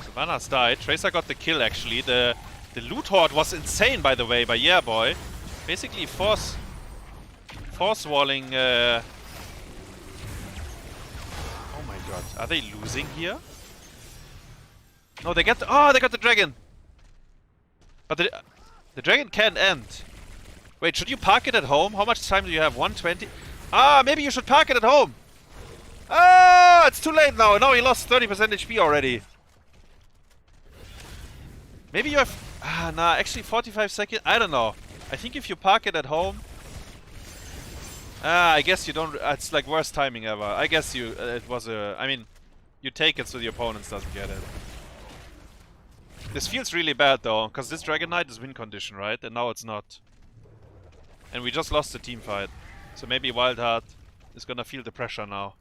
Savannah's died. Tracer got the kill, actually. The loot horde was insane, by the way, by Yeah Boy. Basically force walling... Oh my god. Are they losing here? No, they got the dragon. But the dragon can't end. Wait, should you park it at home? How much time do you have? 120? Ah, maybe you should park it at home. Ah, it's too late now. No, he lost 30% HP already. Maybe you have... Ah, nah, actually 45 seconds. I don't know. I think if you park it at home... Ah, I guess you don't... it's like worst timing ever. I guess you... it was a... I mean, you take it so the opponent doesn't get it. This feels really bad though, because this Dragon Knight is win condition, right? And now it's not. And we just lost the team fight. So maybe WildHeart is gonna feel the pressure now.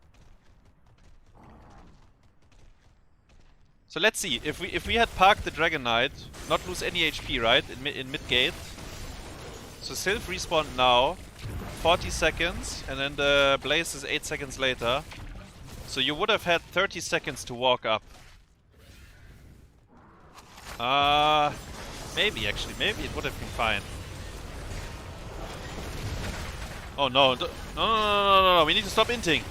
So let's see, if we had parked the Dragon Knight, not lose any HP, right? In mid gate. So Sylph respawn now, 40 seconds, and then the Blaze is 8 seconds later. So you would have had 30 seconds to walk up. Maybe actually, maybe it would have been fine. Oh no, no, we need to stop inting.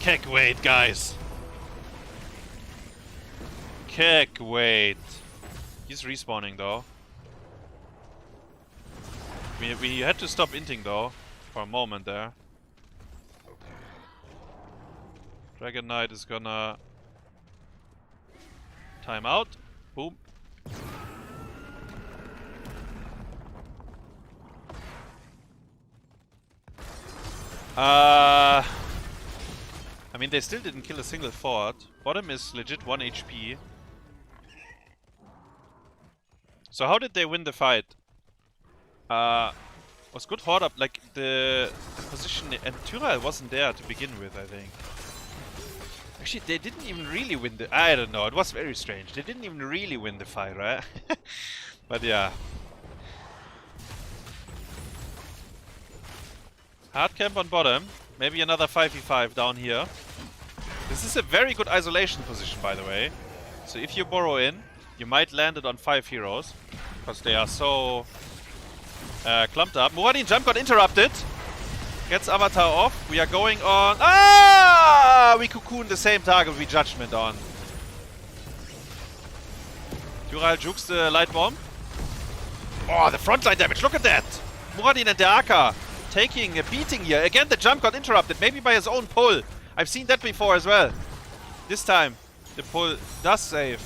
Kek, wait, guys. Kek, wait. He's respawning though. We had to stop inting though. for a moment there. Dragon Knight is gonna time out. Boom. I mean, they still didn't kill a single fort. Bottom is legit 1 HP. So how did they win the fight? Was good horde up, like the position, and Tyrael wasn't there to begin with, I think. Actually, they didn't even really win the... I don't know, it was very strange. They didn't even really win the fight, right? But yeah. Hard camp on bottom. Maybe another 5v5 down here. This is a very good isolation position, by the way. So if you burrow in, you might land it on 5 heroes. Because they are so clumped up. Muradin jump got interrupted. Gets Avatar off. We are going on... Ah! We cocoon the same target we Judgment on. Tyrael jukes the light bomb. Oh, the frontline damage. Look at that. Muradin and the Aka taking a beating here. Again, the jump got interrupted. Maybe by his own pull. I've seen that before as well. This time, the pull does save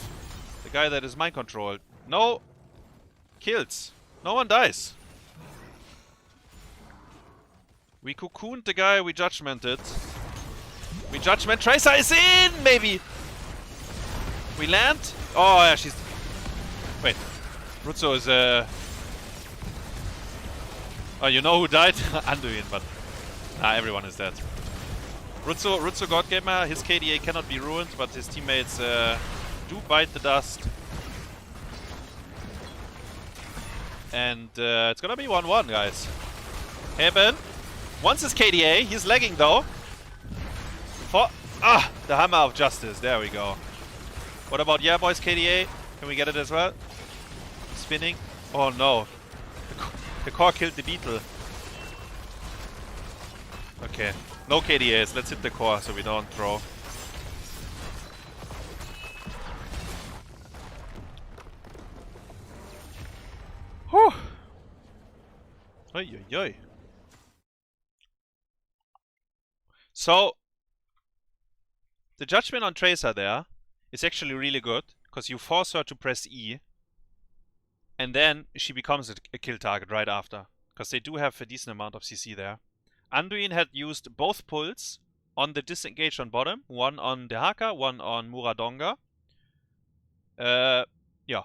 the guy that is mind controlled. No kills. No one dies. We cocooned the guy we judgmented. We judgment. Tracer is in! Maybe! We land? Oh, yeah, she's... Wait. Rutzou is Oh, you know who died? Anduin, but... Nah, everyone is dead. Rutzou God Gamer, his KDA cannot be ruined, but his teammates do bite the dust. And it's gonna be 1-1, guys. HaeBin wants his KDA. He's lagging though. The Hammer of Justice. There we go. What about Yeah Boys KDA? Can we get it as well? Spinning. Oh no. The core killed the beetle. Okay. No KDAs. Let's hit the core so we don't throw. Whew. Oi, oi, oi. So, the judgment on Tracer there is actually really good, because you force her to press E, and then she becomes a kill target right after, because they do have a decent amount of CC there. Anduin had used both pulls on the disengaged on bottom, one on Dehaka, one on Muradonga. Yeah.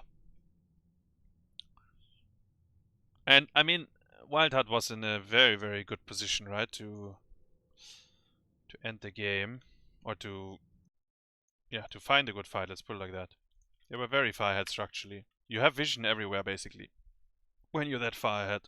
And, I mean, WildHeart was in a very, very good position, right, to end the game, or to find a good fight, let's put it like that. They were very far ahead structurally. You have vision everywhere, basically, when you're that far ahead.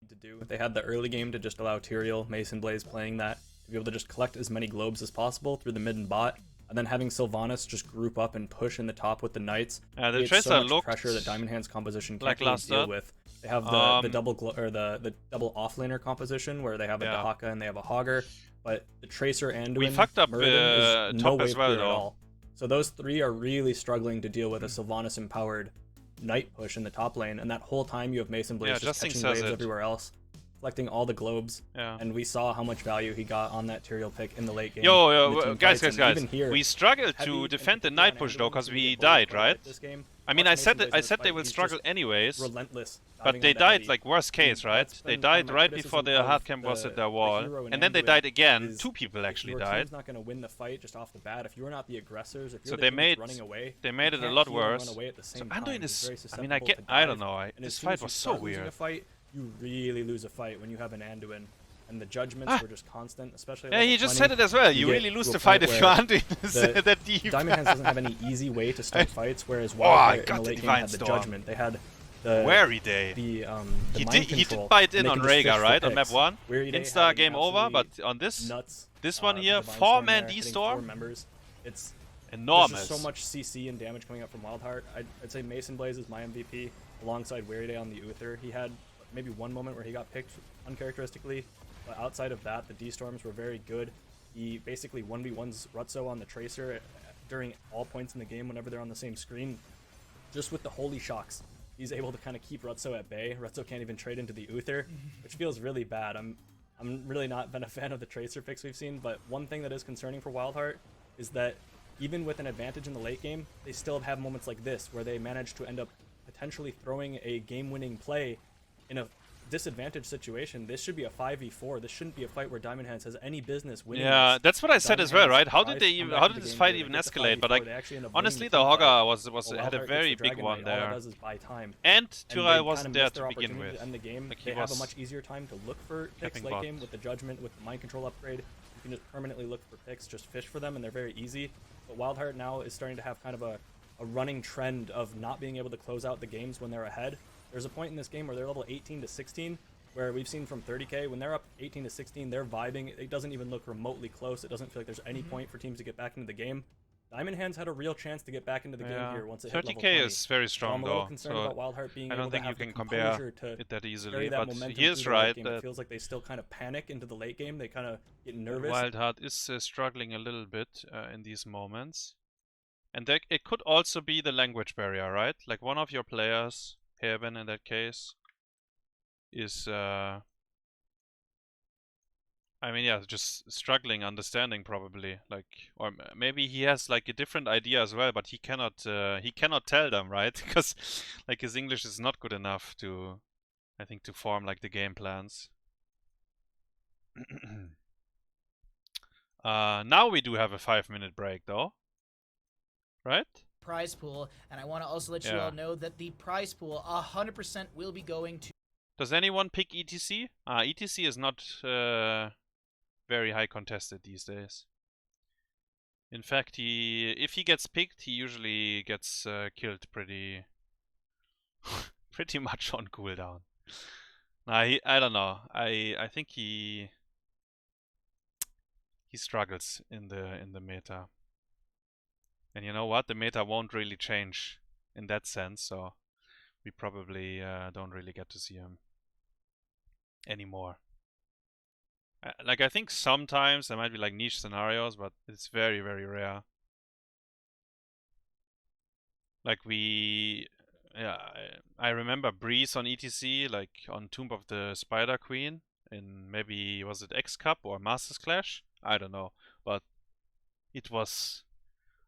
To do. They had the early game to just allow Tyrael, MasonBlaze playing that, to be able to just collect as many globes as possible through the mid and bot, and then having Sylvanas just group up and push in the top with the Knights.
The Tracer
so much
looked
pressure that Diamond Hand's composition can't
like
really deal with. They have the double the double offlaner composition where they have a Dehaka and they have a Hogger, but the Tracer and
we fucked up
is
top
no
as well,
at all. So those three are really struggling to deal with a Sylvanas empowered Knight push in the top lane, and that whole time you have MasonBlaze just catching waves everywhere else, collecting all the globes, and we saw how much value he got on that Tyrael pick in the late game.
Guys, we struggled to defend the Knight push though, because we died, right? I mean, I said they will struggle anyways, but they died like worst case, right? They died right before the hard camp was at their wall, and then they died again. 2 people actually died.
Your not going to win the fight just off the bat if you're not the aggressors. If you're
so
the team running away,
they made it a lot worse. So Anduin is, I mean, I don't know. This fight was so weird.
You really lose a fight when you have an Anduin. And the judgments were just constant, especially.
Yeah, he just said it as well. You really lose the fight if you Anduin is that deep.
Diamond Hands doesn't have any easy way to start fights, whereas WildHeart in the late game had the judgment. They had the
WearyDay. He did bite in on Rhaegar, right? On map 1. Insta game over, but on this one here, 4-man D-Storm.
It's
enormous.
There's so much CC and damage coming up from WildHeart. I'd say MasonBlaze is my MVP alongside WearyDay on the Uther. He had maybe one moment where he got picked uncharacteristically. But outside of that, the D-Storms were very good. He basically 1v1s Rutzou on the Tracer during all points in the game whenever they're on the same screen. Just with the Holy Shocks, he's able to kind of keep Rutzou at bay. Rutzou can't even trade into the Uther, which feels really bad. I'm really not been a fan of the Tracer picks we've seen, but one thing that is concerning for WildHeart is that even with an advantage in the late game, they still have moments like this where they manage to end up potentially throwing a game-winning play in a disadvantaged situation. This should be a 5v4. This shouldn't be a fight where Diamond Hands has any business winning.
Yeah, that's what I said as well, right? How did they
even?
how did this fight even escalate? But like, honestly, the Hogger had a very big one there.
All that does is buy time.
And Turai wasn't there
to
begin with.
To end the game.
Like,
they have a much easier time to look for picks late game with the Judgment, with the Mind Control upgrade. You can just permanently look for picks, just fish for them, and they're very easy. But WildHeart now is starting to have kind of a running trend of not being able to close out the games when they're ahead. There's a point in this game where they're level 18 to 16, where we've seen from 30k, when they're up 18 to 16, they're vibing. It doesn't even look remotely close. It doesn't feel like there's any point for teams to get back into the game. Diamond Hands had a real chance to get back into the game here once it hit level 20.
30k is very strong,
so I'm a little concerned about WildHeart being
I don't
able
think
to have
you can
the
compare
to
it that easily.
that
But
momentum
he is right.
It feels like they still kind of panic into the late game. They kind of get nervous.
WildHeart is struggling a little bit in these moments. And it could also be the language barrier, right? Like one of your players, HaeBin in that case, is I mean, yeah, just struggling understanding probably. Like, or maybe he has like a different idea as well, but he cannot tell them, right? Because like his English is not good enough to, I think, to form like the game plans. Now we do have a 5-minute break though. Right?
Prize pool, and I want to also let you all know that the prize pool 100% will be going to.
Does anyone pick ETC? ETC is not very high contested these days. In fact, if he gets picked, he usually gets killed pretty much on cooldown. I don't know. I think he struggles in the meta. And you know what? The meta won't really change in that sense, so we probably don't really get to see him anymore. Like, I think sometimes there might be like niche scenarios, but it's very, very rare. Like I remember Breeze on ETC, like on Tomb of the Spider Queen, in maybe, was it X Cup or Masters Clash? I don't know, but it was,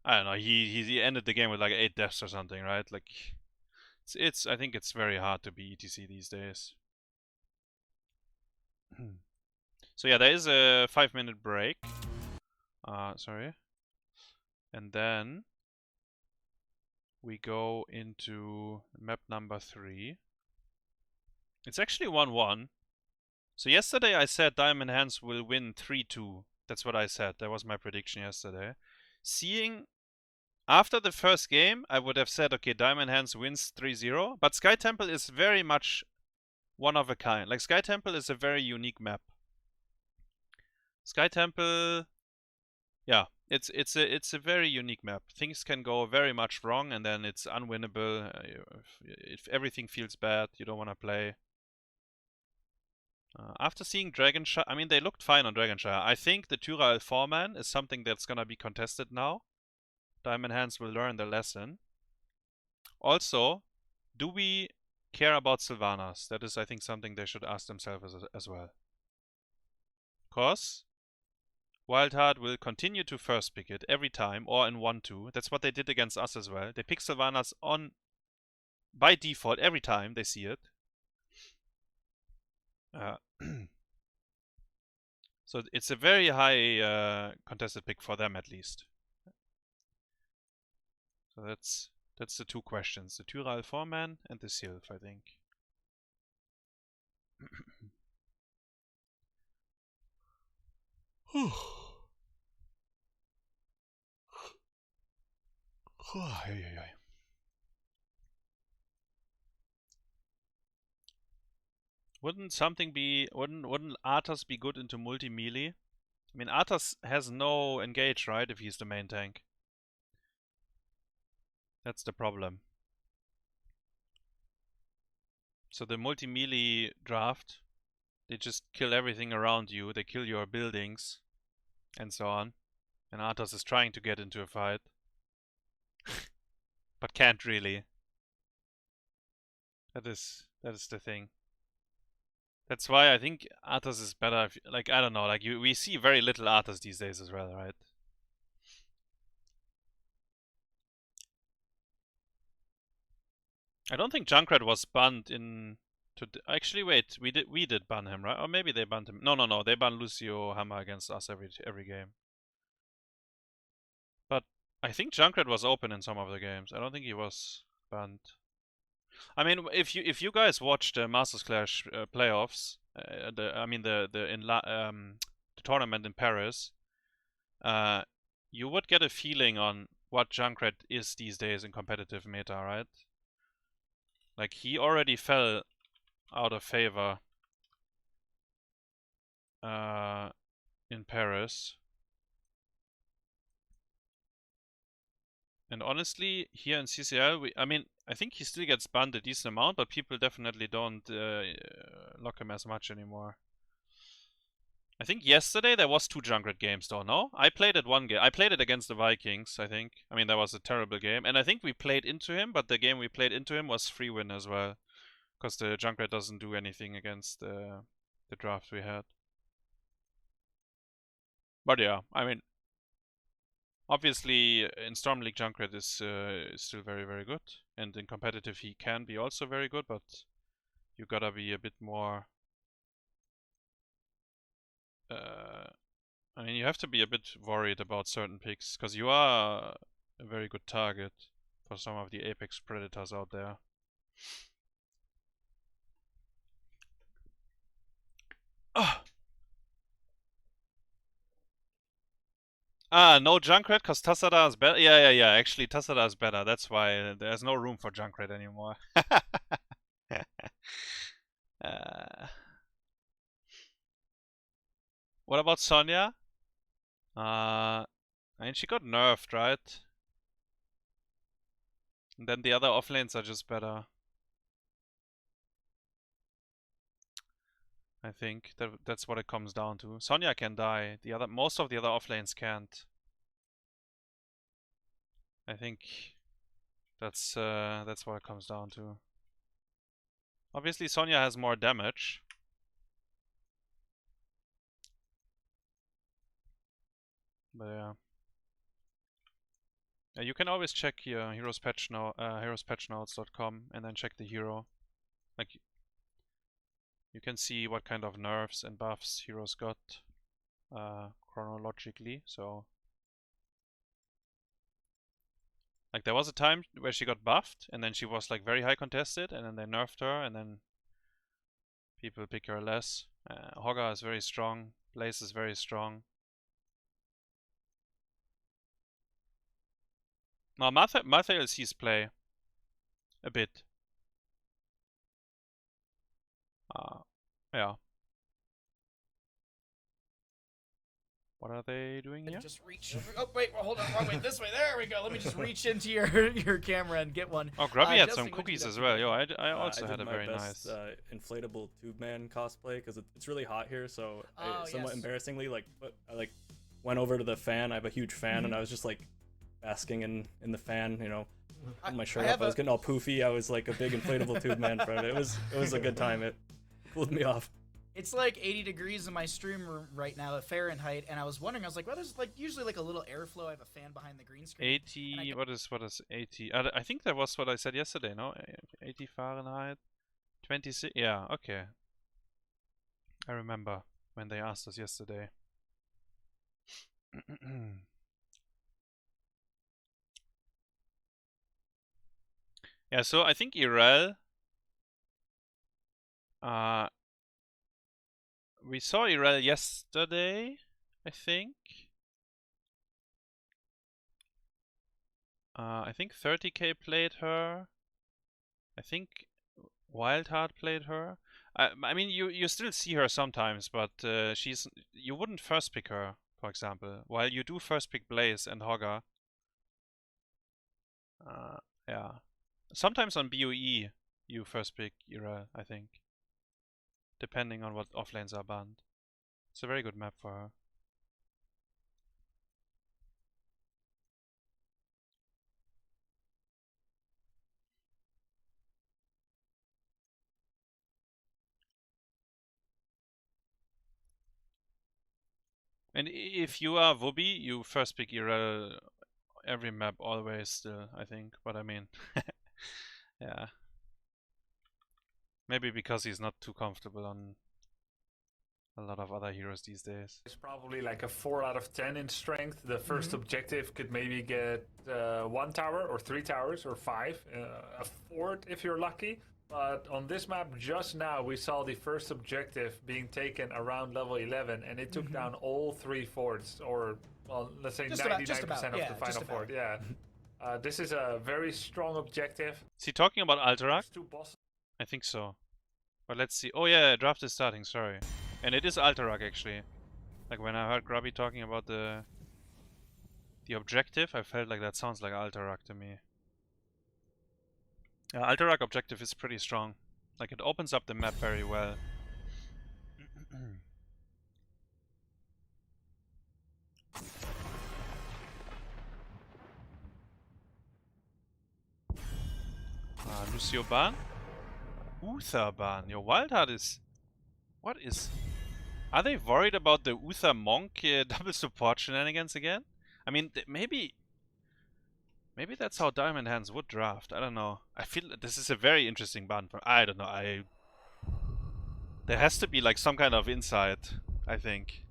I don't know, he ended the game with like 8 deaths or something, right? Like, I think it's very hard to be ETC these days. So yeah, there is a 5-minute break. Sorry. And then we go into map number 3. It's actually 1-1. So yesterday I said Diamond Hands will win 3-2. That's what I said. That was my prediction yesterday. Seeing after the first game, I would have said, okay, Diamond Hands wins 3-0. But Sky Temple is very much one of a kind. Like, Sky Temple is a very unique map. Sky Temple, yeah, it's a very unique map. Things can go very much wrong, and then it's unwinnable. If everything feels bad, you don't want to play. After seeing Dragonshire, I mean, they looked fine on Dragonshire. I think the Tural 4-man is something that's gonna be contested now. Diamond Hands will learn the lesson. Also, do we care about Sylvanas? That is, I think, something they should ask themselves as well. Because WildHeart will continue to first pick it every time, or in 1-2. That's what they did against us as well. They pick Sylvanas on by default every time they see it. So it's a very high contested pick for them, at least. So that's the two questions: the Tural 4-man and the Sylph, I think. Wouldn't Arthas be good into multi-melee? I mean, Arthas has no engage, right, if he's the main tank. That's the problem. So the multi-melee draft, they just kill everything around you, they kill your buildings, and so on. And Arthas is trying to get into a fight. But can't really. That is the thing. That's why I think Arthas is better. If, like, I don't know, like we see very little Arthas these days as well, right? I don't think Junkrat was banned in. Actually, wait, we did ban him, right? Or maybe they banned him. No, they banned Lucio Hammer against us every game. But I think Junkrat was open in some of the games. I don't think he was banned. I mean, if you guys watched the Masters Clash playoffs, the tournament in Paris, you would get a feeling on what Junkrat is these days in competitive meta, right? Like, he already fell out of favor in Paris. And honestly, here in CCL, I mean, I think he still gets banned a decent amount, but people definitely don't lock him as much anymore. I think yesterday there was 2 Junkrat games though, no? I played it one game. I played it against the Vikings, I think. I mean, that was a terrible game. And I think we played into him, but the game we played into him was free win as well. Because the Junkrat doesn't do anything against the draft we had. But yeah, I mean, obviously in Storm League Junkrat is still very, very good. And in competitive he can be also very good, but you gotta be a bit more... I mean, you have to be a bit worried about certain picks, because you are a very good target for some of the Apex Predators out there. Oh. Ah, no Junkrat, because Tassada is better. Yeah. Actually, Tassada is better. That's why there's no room for Junkrat anymore. What about Sonya? I mean, she got nerfed, right? And then the other offlanes are just better. I think that's what it comes down to. Sonya can die. Most of the other offlanes can't. I think that's what it comes down to. Obviously, Sonya has more damage. But yeah. You can always check here heroespatchnotes.com and then check the hero. Like, you can see what kind of nerfs and buffs heroes got chronologically. So, like, there was a time where she got buffed and then she was like very high contested, and then they nerfed her, and then people pick her less. Hogger is very strong. Blaze is very strong. Now, Mathael sees play a bit. Yeah. What are they doing here?
Just reach. Oh wait, well, hold on. Wrong way. This way. There we go. Let me just reach into your camera and get one.
Oh, Grubby had some cookies as well. Yo, I also
I
had a very
best,
nice
inflatable tube man cosplay, because it's really hot here. So I somewhat embarrassingly I went over to the fan. I have a huge fan, and I was just like basking in the fan. You know, putting my shirt up. I was getting all poofy. I was like a big inflatable tube man for it. It was a good time. It cooled me off.
It's like 80 degrees in my stream room right now at Fahrenheit, and I was wondering, I was like, well, there's like usually like a little airflow. I have a fan behind the green screen.
80, what is 80? I think that was what I said yesterday, no? 80 Fahrenheit, 26, yeah, okay. I remember when they asked us yesterday. Yeah, so I think Irel, we saw Irel yesterday, I think. I think 30k played her. I think WildHeart played her. I mean, you still see her sometimes, but you wouldn't first pick her, for example. While you do first pick Blaze and Hogger. Yeah. Sometimes on BOE you first pick Irel, I think. Depending on what offlanes are banned. It's a very good map for her. And if you are Wubby, you first pick Irel every map always still, I think. But I mean, yeah. Maybe because he's not too comfortable on a lot of other heroes these days.
It's probably like a 4 out of 10 in strength. The first objective could maybe get 1 tower or 3 towers or 5, a fort if you're lucky. But on this map just now we saw the first objective being taken around level 11 and it took down all 3 forts, or well, let's say 99% of the final fort. Yeah. This is a very strong objective.
Is he talking about Alterac?
There's 2 bosses.
I think so. But let's see. Oh yeah, draft is starting, sorry. And it is Alterac actually. Like when I heard Grubby talking about the objective, I felt like that sounds like Alterac to me. Alterac objective is pretty strong. Like it opens up the map very well. Lucio ban? Uther ban. Your WildHeart is... What is... Are they worried about the Uther Monk double support shenanigans again? I mean, maybe that's how Diamond Hands would draft. I don't know. I feel this is a very interesting ban. I don't know. There has to be like some kind of insight, I think.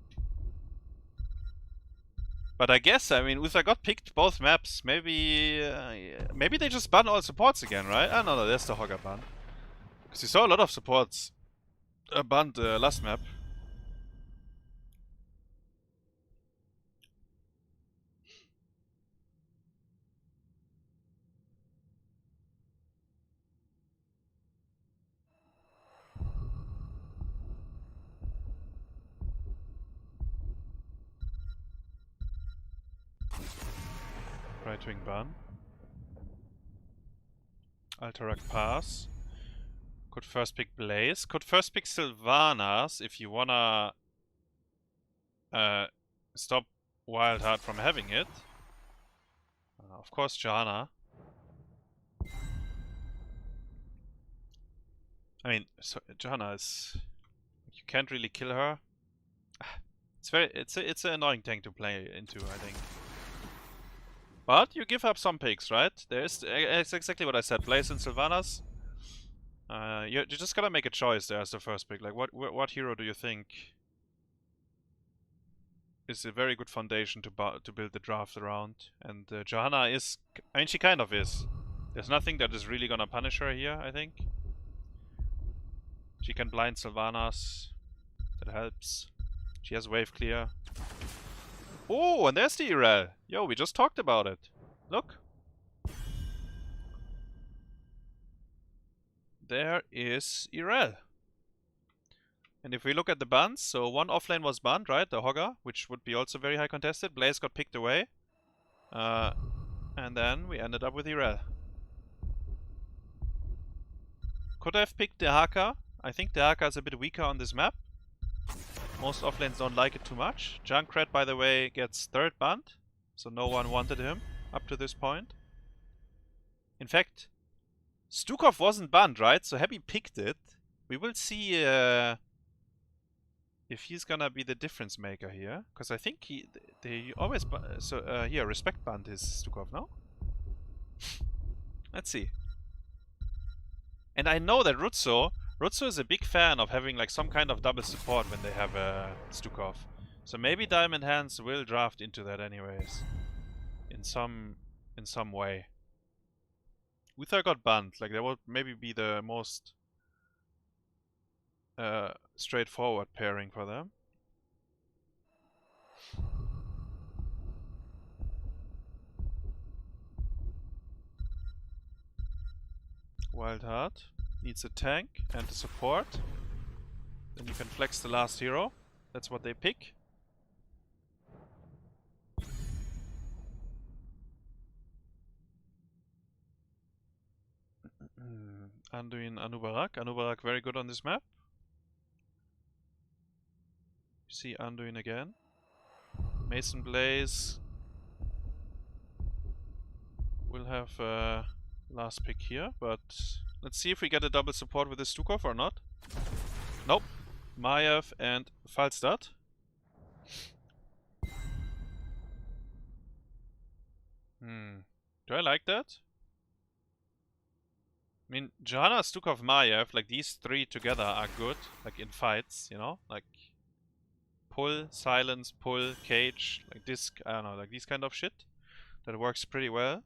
But I guess, I mean, Uther got picked both maps. Maybe they just ban all supports again, right? I don't know. There's the Hogger ban. Because you saw a lot of supports banned the last map. Right wing ban. Alterac pass. Could first pick Blaze. Could first pick Sylvanas if you wanna stop WildHeart from having it. Of course, Johanna. I mean, so Johanna is... You can't really kill her. It's an annoying tank to play into, I think. But you give up some picks, right? It's exactly what I said. Blaze and Sylvanas. You just gotta make a choice there as the first pick. Like, what hero do you think is a very good foundation to build the draft around? And Johanna is... I mean, she kind of is. There's nothing that is really gonna punish her here, I think. She can blind Sylvanas. That helps. She has wave clear. Oh, and there's the Irel. Yo, we just talked about it. Look. There is Irel. And if we look at the bans, so one offlane was banned, right? The Hogger, which would be also very high contested. Blaze got picked away. And then we ended up with Irel. Could I have picked the Haka? I think the Haka is a bit weaker on this map. Most offlanes don't like it too much. Junkrat, by the way, gets 3rd banned, so no one wanted him up to this point. In fact, Stukov wasn't banned, right? So Hebi picked it. We will see if he's gonna be the difference maker here, because I think they always here respect banned is Stukov, no? Let's see. And I know that Rutzou is a big fan of having like some kind of double support when they have Stukov. So maybe Diamond Hands will draft into that anyways. In some way. Uther got banned. Like that would maybe be the most straightforward pairing for them. WildHeart needs a tank and a support. Then you can flex the last hero. That's what they pick. Anduin Anubarak. Anubarak very good on this map. See Anduin again. MasonBlaze will have last pick here, but let's see if we get a double support with the Stukov or not. Nope. Maiev and Falstad. Do I like that? I mean, Johanna, Stukov, Maiev, like these three together are good, like in fights, you know? Like pull, silence, pull, cage, like this, I don't know, like these kind of shit. That works pretty well.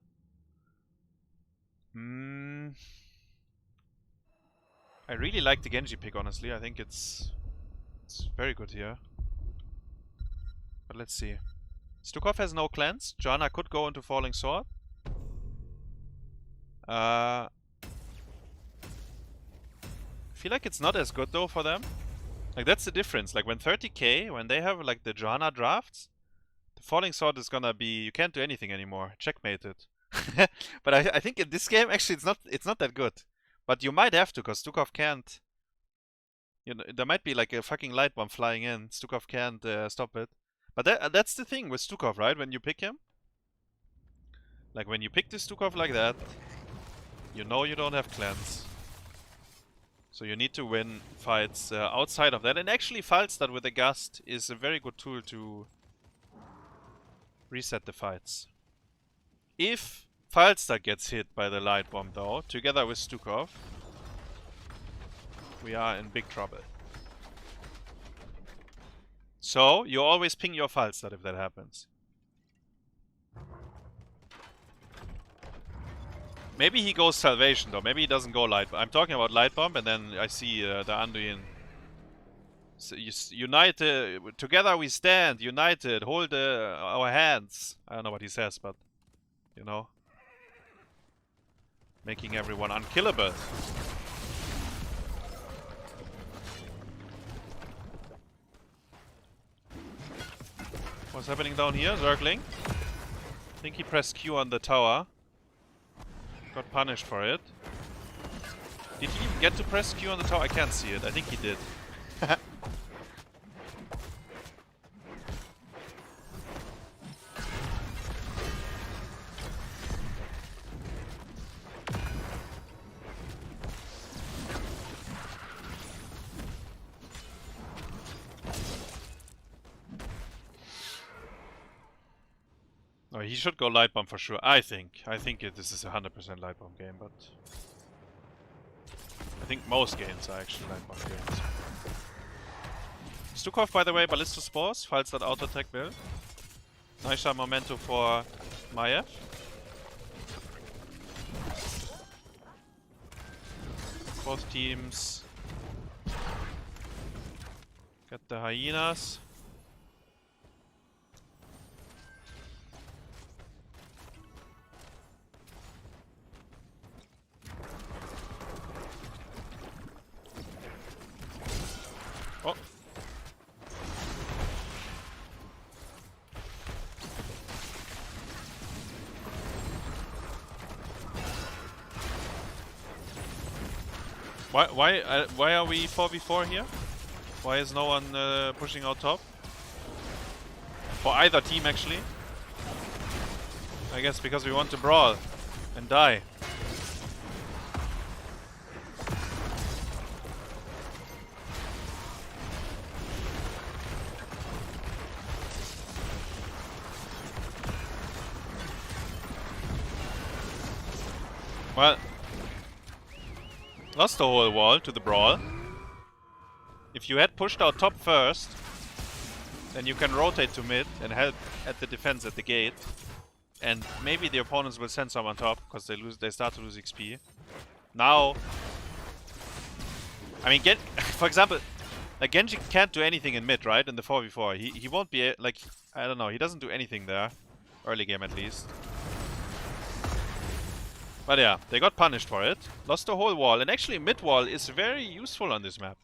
I really like the Genji pick, honestly. I think it's very good here. But let's see. Stukov has no cleanse. Johanna could go into Falling Sword. I feel like it's not as good though for them. Like that's the difference. Like when 30k, when they have like the Johanna drafts, the Falling Sword is gonna be, you can't do anything anymore. Checkmated. But I think in this game actually it's not that good. But you might have to, because Stukov can't. You know, there might be like a fucking light bomb flying in. Stukov can't stop it. But that's the thing with Stukov, right? When you pick him, like when you pick this Stukov like that, you know you don't have cleanse. So you need to win fights outside of that. And actually Falstad with a Gust is a very good tool to reset the fights. If Falstad gets hit by the light bomb though, together with Stukov, we are in big trouble. So you always ping your Falstad if that happens. Maybe he goes Salvation though, maybe he doesn't go Light Bomb. I'm talking about Light Bomb and then I see the Anduin. So united, together we stand, united, hold our hands. I don't know what he says, but you know. Making everyone unkillable. What's happening down here? Zergling. I think he pressed Q on the tower. Got punished for it. Did he even get to press Q on the tower? I can't see it. I think he did. No, he should go light bomb for sure. I think this is a 100% light bomb game, but I think most games are actually light bomb games. Stukov, by the way, Ballisto Spores, files that auto attack build. Nice momento for Maiev. Both teams get the hyenas. Oh. Why are we 4v4 here? Why is no one pushing out top? For either team actually. I guess because we want to brawl and die. Well, lost the whole wall to the brawl. If you had pushed out top first, then you can rotate to mid and help at the defense at the gate. And maybe the opponents will send some on top because they start to lose XP. Now, I mean, for example, like Genji can't do anything in mid, right? In the 4v4, he won't be like, I don't know, he doesn't do anything there, early game at least. But yeah, they got punished for it. Lost the whole wall. And actually mid wall is very useful on this map.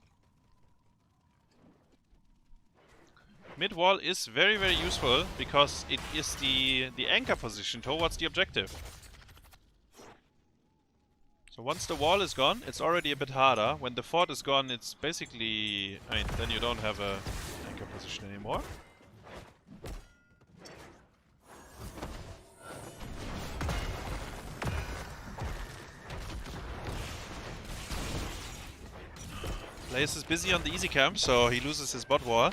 Mid wall is very, very useful because it is the anchor position towards the objective. So once the wall is gone, it's already a bit harder. When the fort is gone, it's basically, I mean, then you don't have a anchor position anymore. Blaze is busy on the easy camp, so he loses his bot wall.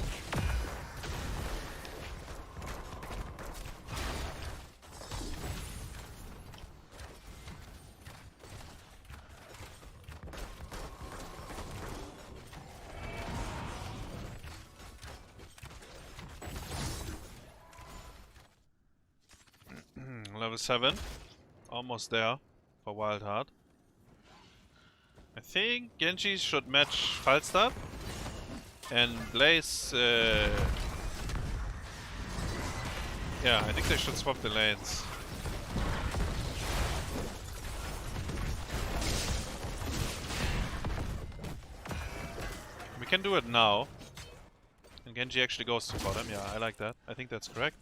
level 7. Almost there for WildHeart. I think Genji should match Falstad. And Blaze... yeah, I think they should swap the lanes. We can do it now. And Genji actually goes to bottom. Yeah, I like that. I think that's correct.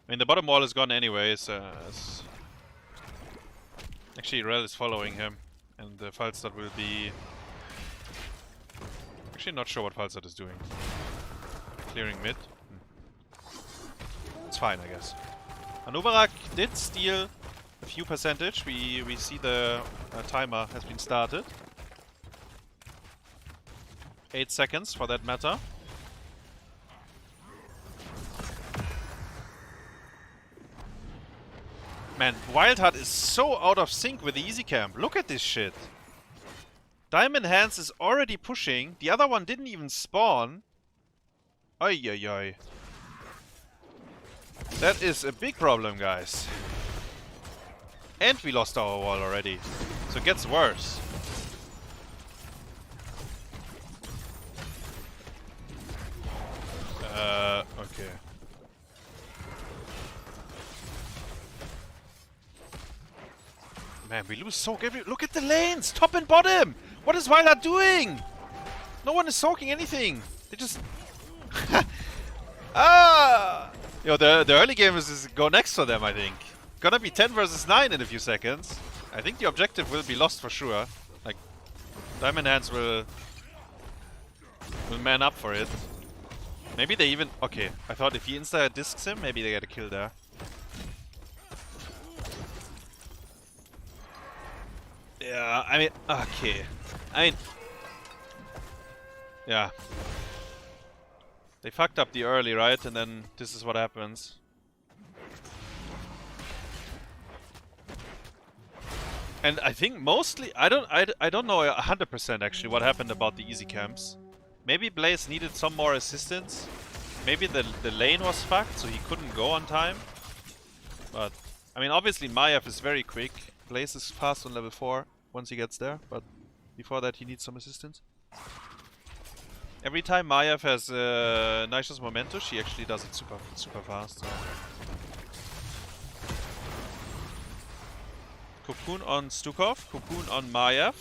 I mean, the bottom wall is gone anyways. Actually, Rel is following him. And the Falstad will be... Actually, not sure what Falstad is doing. Clearing mid. It's fine, I guess. Anubarak did steal a few percentage. We see the timer has been started. 8 seconds for that matter. Man, WildHeart is so out of sync with the easy camp. Look at this shit. Diamond Hands is already pushing. The other one didn't even spawn. Ay ay ay. That is a big problem, guys. And we lost our wall already. So it gets worse. Okay. Man, we lose soak every... Look at the lanes! Top and bottom! What is WildHeart doing? No one is soaking anything. They just... ah! Yo, the early game is go next for them, I think. Gonna be 10 versus 9 in a few seconds. I think the objective will be lost for sure. Like, Diamond Hands will man up for it. Maybe they even... Okay, I thought if he insta-discs him, maybe they get a kill there. Yeah, I mean... Okay. I mean... Yeah. They fucked up the early, right? And then this is what happens. And I think mostly... I don't know 100% actually what happened about the easy camps. Maybe Blaze needed some more assistance. Maybe the lane was fucked, so he couldn't go on time. But, I mean, obviously Maiev is very quick. Blaze is fast on level 4 once he gets there, but before that he needs some assistance. Every time Maiev has Nish's Memento, she actually does it super fast. So. Cocoon on Stukov, Cocoon on Maiev.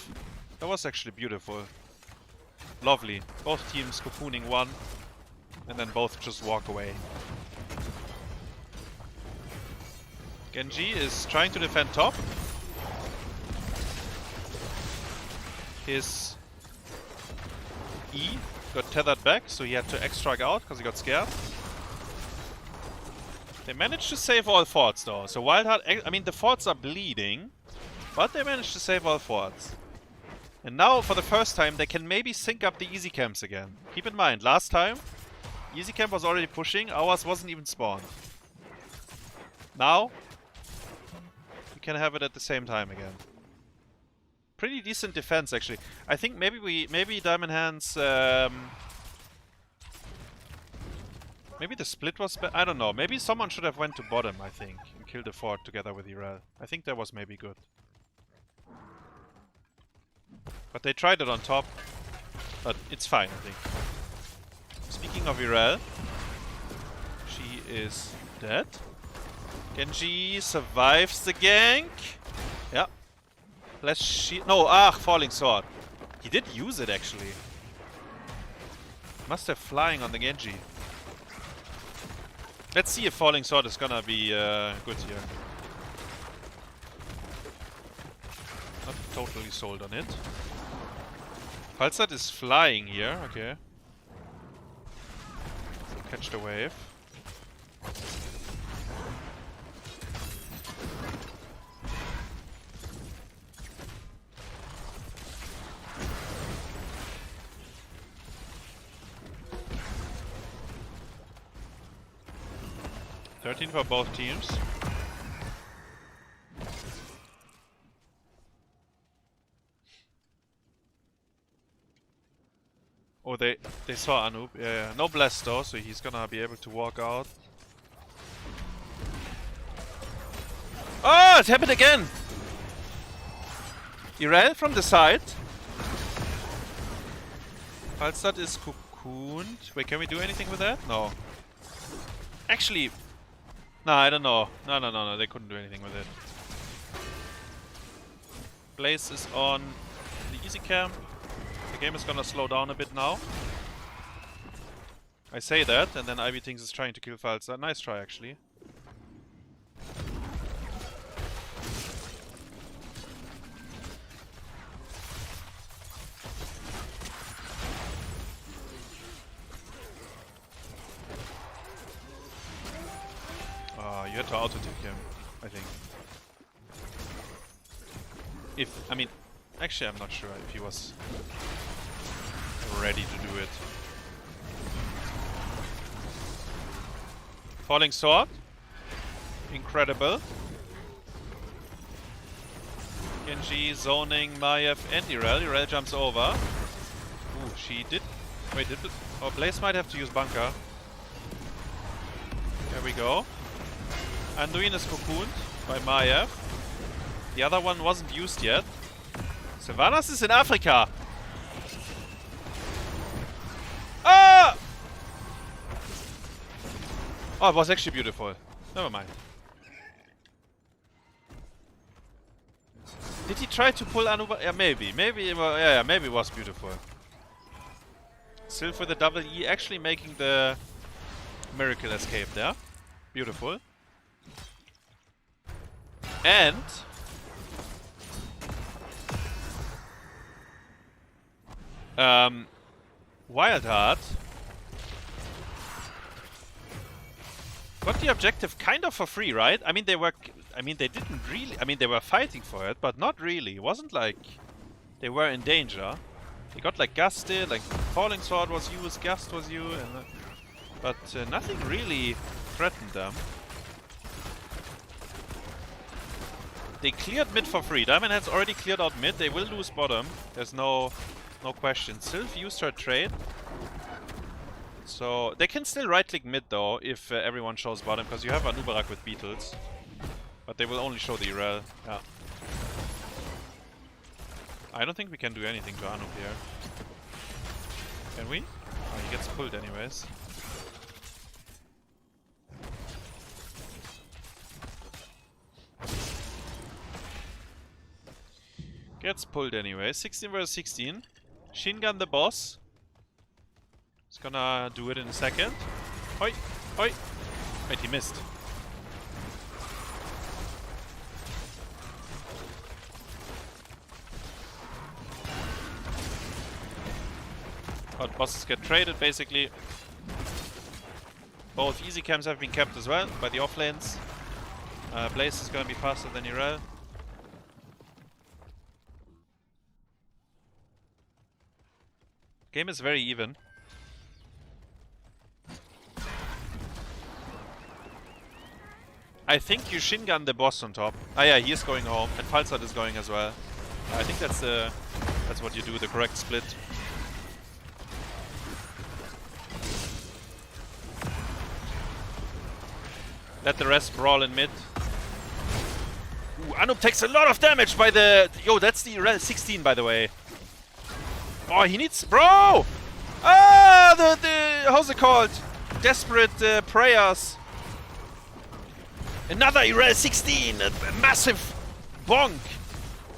That was actually beautiful. Lovely. Both teams cocooning one, and then both just walk away. Genji is trying to defend top. His E got tethered back, so he had to extract out because he got scared. They managed to save all forts though, so WildHeart, I mean the forts are bleeding, but they managed to save all forts. And now, for the first time, they can maybe sync up the easy camps again. Keep in mind, last time, easy camp was already pushing, ours wasn't even spawned. Now, we can have it at the same time again. Pretty decent defense, actually. I think maybe Diamond Hands, maybe the split was I don't know. Maybe someone should have went to bottom, I think, and killed the fort together with Irel. I think that was maybe good. But they tried it on top, but it's fine, I think. Speaking of Irel, she is dead. Genji survives the gank. Yeah. Less shield. No, falling sword. He did use it, actually. Must have flying on the Genji. Let's see if falling sword is gonna be good here. Not totally sold on it. Falstad is flying here, okay. Catch the wave. $13 for both teams. Oh, they saw Anub. Yeah. No blast though, so he's gonna be able to walk out. Oh, it happened again! Irel from the side. Falstad is cocooned. Wait, can we do anything with that? No. Actually... No, I don't know. No, they couldn't do anything with it. Blaze is on the easy cam. The game is gonna slow down a bit now. I say that, and then ibtingz is trying to kill Falstad. Nice try, actually. You had to auto-tick him, I think. I mean, actually I'm not sure if he was ready to do it. Falling sword. Incredible. Genji zoning Maiev and Irel. Irel jumps over. Ooh, she did... Wait, did... Oh, Blaze might have to use bunker. There we go. Anduin is cocooned by Maiev. The other one wasn't used yet. Sylvanas is in Africa! Ah! Oh, it was actually beautiful. Never mind. Did he try to pull Anuba? Yeah, maybe. Maybe it was, yeah, maybe it was beautiful. Sylph with the double E actually making the miracle escape there. Beautiful. And WildHeart got the objective kind of for free, right? I mean, they didn't really. I mean, they were fighting for it, but not really. It wasn't like they were in danger. They got like gusted, like falling sword was used, gust was used, and, but nothing really threatened them. They cleared mid for free. Diamond has already cleared out mid. They will lose bottom. There's no question. Sylph used her trade. So they can still right click mid though if everyone shows bottom, because you have Anubarak with beetles. But they will only show the Irel. Yeah. I don't think we can do anything to Anub here. Can we? Oh, he gets pulled anyways. Gets pulled anyway. 16 vs 16. Shingun the boss. He's gonna do it in a second. Oi! Oi! Wait, he missed. But bosses get traded basically. Both easy cams have been kept as well by the off lanes. Blaze is gonna be faster than Irel. Game is very even. I think you Shingun the boss on top. Ah yeah, he is going home, and Falstad is going as well. I think that's what you do, the correct split. Let the rest brawl in mid. Ooh, Anub takes a lot of damage by the... Yo, that's the Irel 16 by the way. Oh, he needs... Bro! Ah, the how's it called? Desperate prayers. Another Irel 16! A massive bonk!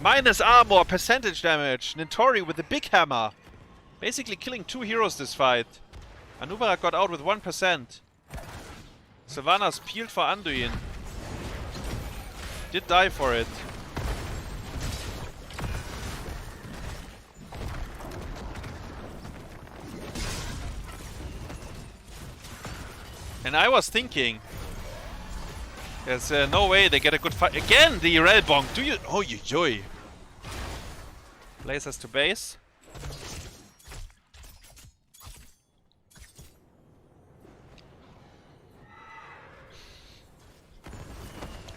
Minus armor, percentage damage. Nintorii with the big hammer. Basically killing 2 heroes this fight. Anubarak got out with 1%. Sylvanas peeled for Anduin. Did die for it. And I was thinking, there's no way they get a good fight. Again, the Irel bonk. Do you? Oh, you joy. Blaze has to base.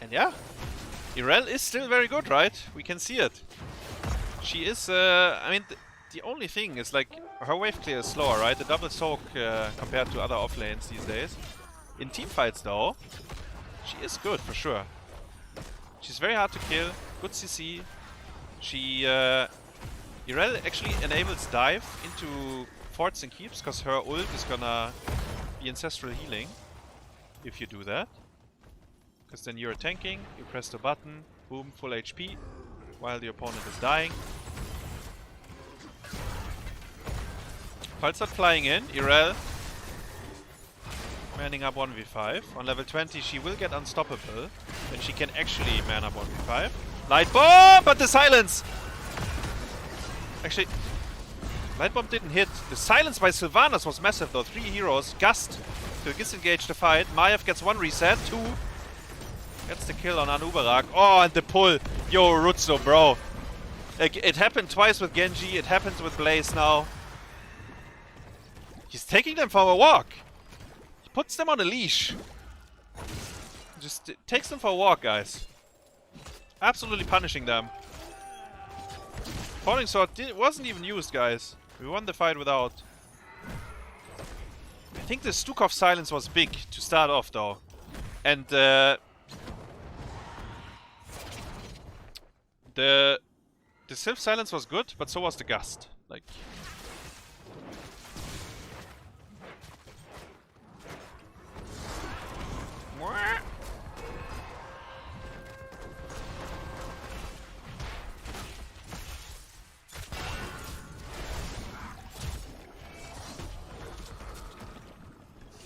And yeah, Irel is still very good, right? We can see it. She is, I mean, the only thing is like, her wave clear is slower, right? The double soak compared to other off lanes these days. In team fights though, she is good for sure. She's very hard to kill. Good CC. She Irel actually enables dive into forts and keeps because her ult is gonna be ancestral healing if you do that. Because then you're tanking, you press the button, boom, full HP, while the opponent is dying. Pulsar flying in, Irel manning up 1v5. On level 20 she will get unstoppable, and she can actually man up 1v5. Light bomb, but the silence! Actually, light bomb didn't hit. The silence by Sylvanas was massive though. 3 heroes, Gust to disengage the fight. Maiev gets 1 reset, 2 gets the kill on Anubarak. Oh, and the pull. Yo, Rutzou, bro. It happened twice with Genji, it happens with Blaze now. He's taking them for a walk. He puts them on a leash. Just takes them for a walk, guys. Absolutely punishing them. Falling Sword wasn't even used, guys. We won the fight without. I think the Stukov silence was big to start off, though. And the Sylph silence was good, but so was the Gust. Like,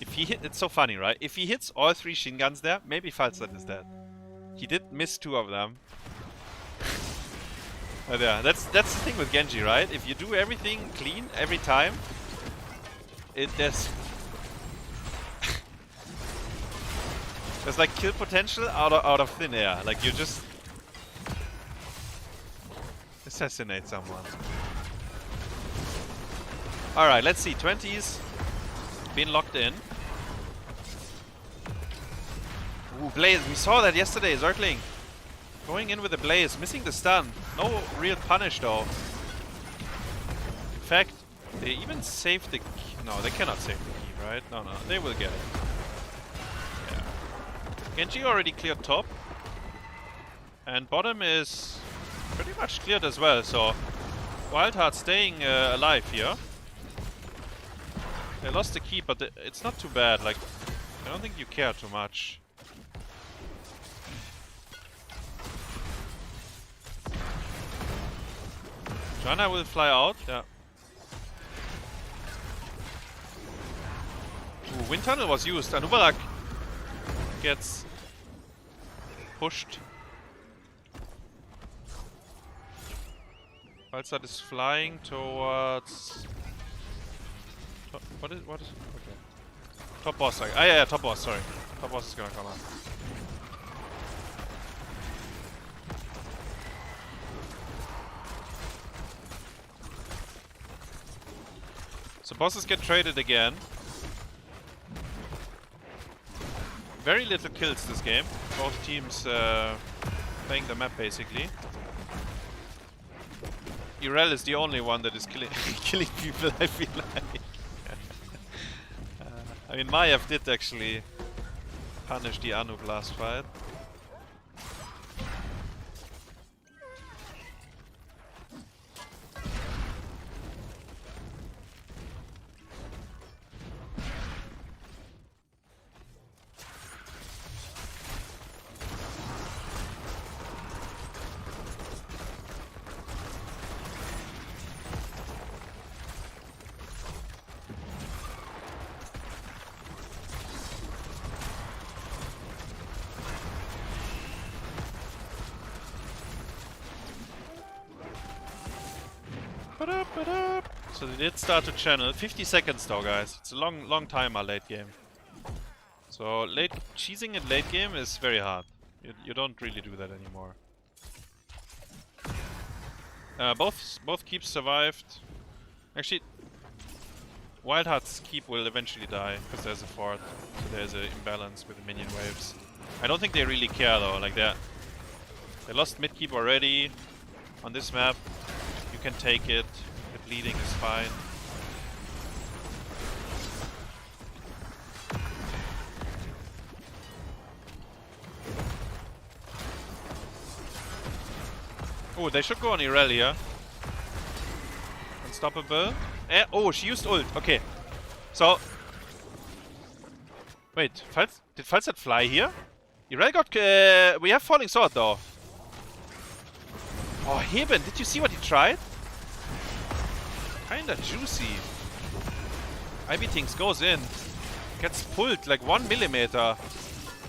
if he hit, it's so funny, right? If he hits all 3 shin guns there, maybe Falstad is dead. He did miss 2 of them. But yeah, that's the thing with Genji, right? If you do everything clean every time, there's like kill potential out of thin air. Like you just assassinate someone. All right, let's see. 20s been locked in. Ooh, Blaze. We saw that yesterday. Zergling going in with the Blaze, missing the stun. No real punish though. In fact, they even saved the key. No, they cannot save the key, right? No, they will get it. Yeah. Genji already cleared top. And bottom is pretty much cleared as well, so WildHeart staying alive here. They lost the key, but it's not too bad. Like, I don't think you care too much. Janna will fly out, yeah. Ooh, Wind Tunnel was used. Anubarak gets pushed. Falstad is flying towards... What is... Okay. Top boss, like... Ah, yeah, top boss, sorry. Top boss is gonna come out. So bosses get traded again. Very little kills this game. Both teams playing the map basically. Irel is the only one that is killing people, I feel like. I mean, Maiev did actually punish the Anub last fight. So they did start to channel. 50 seconds though, guys. It's a long timer late game. So cheesing in late game is very hard. You don't really do that anymore. Both keeps survived. Actually, WildHeart's keep will eventually die because there's a fort. So there's an imbalance with the minion waves. I don't think they really care though. Like that, they lost mid keep already on this map. You can take it. The bleeding is fine. Oh, they should go on Irel here. Unstoppable. Oh, she used ult. Okay. So... Wait, did Falstad fly here? Irel got... we have Falling Sword though. Oh, HaeBin, did you see what he tried? Kinda juicy. ibtingz goes in. Gets pulled like 1 millimeter.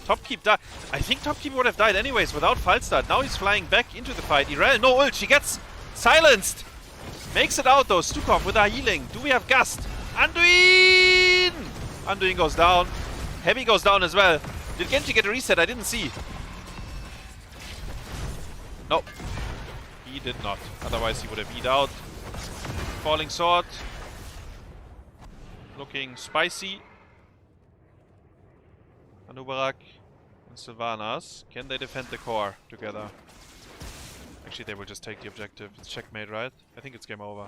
Topkeep died. I think Topkeep would have died anyways without Falstad. Now he's flying back into the fight. Irel, no ult. She gets silenced. Makes it out though. Stukov with our healing. Do we have Gust? Anduin! Anduin goes down. Hebi goes down as well. Did Genji get a reset? I didn't see. No. He did not. Otherwise he would have E'd out. Falling Sword. Looking spicy. Anubarak and Sylvanas. Can they defend the core together? Actually, they will just take the objective. It's checkmate, right? I think it's game over.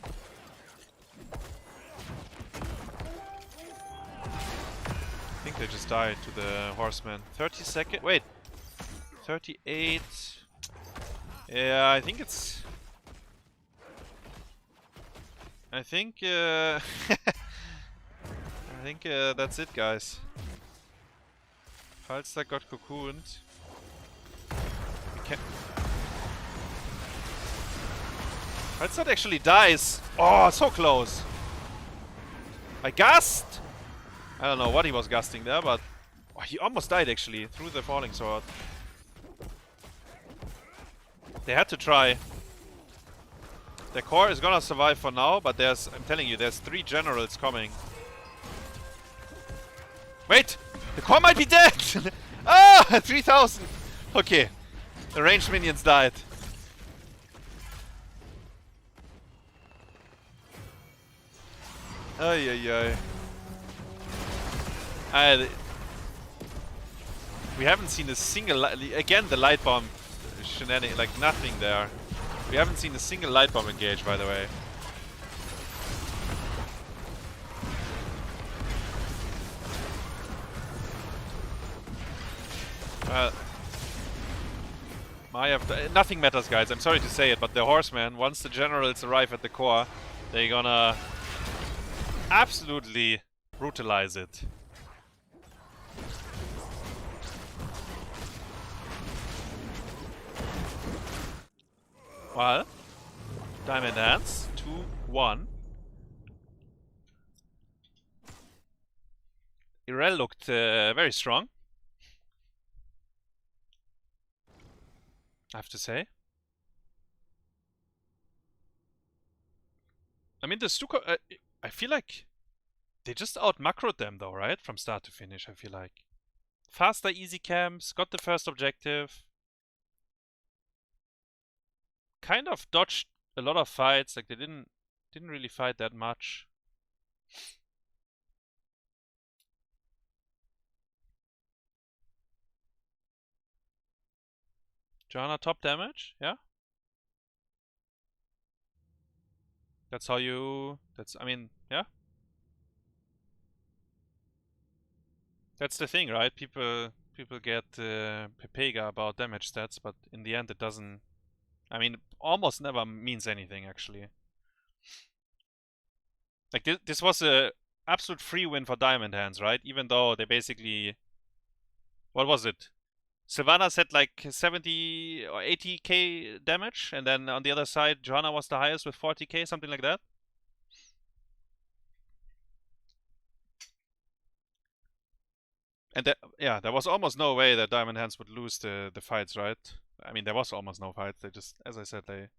I think they just died to the horseman. 30 seconds. Wait. 38. Yeah, I think it's... I think... I think that's it, guys. Falstad got cocooned. We can't... Falstad actually dies. Oh, so close. I Gust! I don't know what he was gusting there, but... Oh, he almost died actually, through the Falling Sword. They had to try. The core is gonna survive for now, but there's... I'm telling you, there's 3 generals coming. Wait! The core might be dead! Ah! 3000! Okay. The ranged minions died. Ay ay ay. We haven't seen a single... Again, the light bomb shenanigans, like nothing there. We haven't seen a single light bomb engage, by the way. Well, nothing matters, guys. I'm sorry to say it, but the horseman, once the generals arrive at the core, they're gonna absolutely brutalize it. Well, Diamond Hands, 2-1. Irel looked very strong, I have to say. I mean, the Stuka, I feel like they just out-macroed them though, right? From start to finish, I feel like. Faster, easy camps, got the first objective. Kind of dodged a lot of fights, like they didn't really fight that much. Johanna top damage, yeah? That's how you... I mean, yeah? That's the thing, right? People get Pepega about damage stats, but in the end it doesn't... I mean, almost never means anything, actually. Like, this was a absolute free win for Diamond Hands, right? Even though they basically... What was it? Sylvanas had like 70 or 80k damage, and then on the other side, Johanna was the highest with 40k, something like that. And yeah, there was almost no way that Diamond Hands would lose the fights, right? I mean, there was almost no fights. They just, as I said, they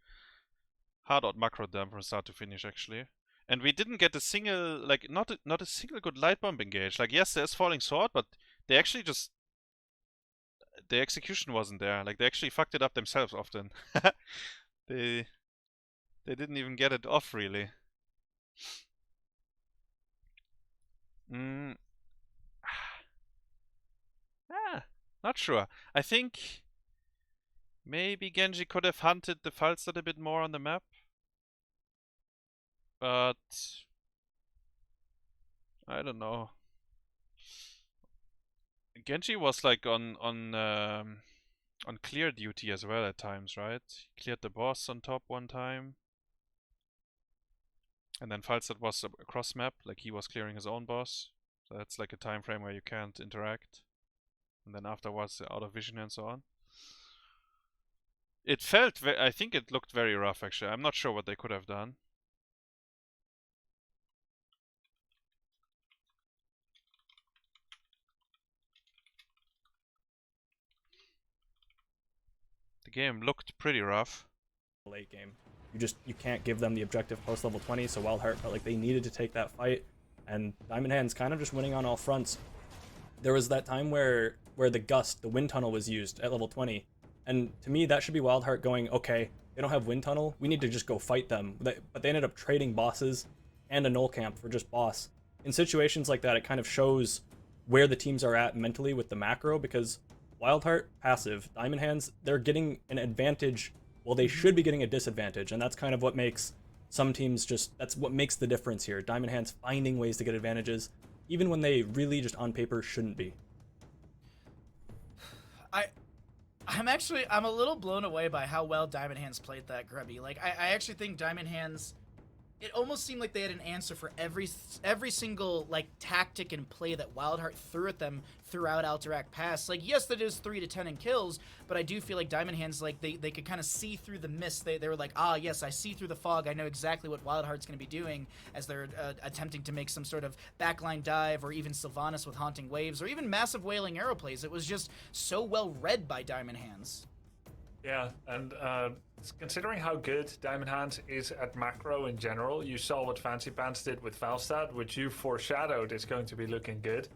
hard out macroed them from start to finish, actually. And we didn't get a single, like, not a single good light bomb engage. Like, yes, there's Falling Sword, but they actually just... The execution wasn't there. Like, they actually fucked it up themselves often. They didn't even get it off, really. Not sure. I think maybe Genji could have hunted the Falstad a bit more on the map. But I don't know. Genji was like on on clear duty as well at times, right? He cleared the boss on top one time. And then Falstad was across map, like he was clearing his own boss. So that's like a time frame where you can't interact. And then afterwards out of vision and so on. It felt, I think it looked very rough actually. I'm not sure what they could have done. The game looked pretty rough.
Late game. You can't give them the objective post level 20, so WildHeart felt like they needed to take that fight, and Diamond Hands kind of just winning on all fronts. There was that time where the Gust, the wind tunnel, was used at level 20, and to me that should be WildHeart going, okay, they don't have wind tunnel, we need to just go fight them. But they ended up trading bosses and a null camp for just boss. In situations like that, it kind of shows where the teams are at mentally with the macro, because WildHeart, passive, Diamond Hands, they're getting an advantage. Well, they should be getting a disadvantage, and that's kind of what makes some teams that's what makes the difference here. Diamond Hands finding ways to get advantages, even when they really just on paper shouldn't be.
I'm a little blown away by how well Diamond Hands played that, Grubby. Like, I actually think Diamond Hands, it almost seemed like they had an answer for every single like tactic and play that WildHeart threw at them throughout Alterac Pass. Like, yes, that is 3 to 10 in kills, but I do feel like Diamond Hands, like they could kind of see through the mist. They were like, ah, yes, I see through the fog. I know exactly what WildHeart's going to be doing as they're attempting to make some sort of backline dive, or even Sylvanas with Haunting Waves, or even massive Wailing Arrow plays. It was just so well read by Diamond Hands.
Yeah, and considering how good Diamond Hands is at macro in general, you saw what fancypants did with Falstad, which you foreshadowed is going to be looking good.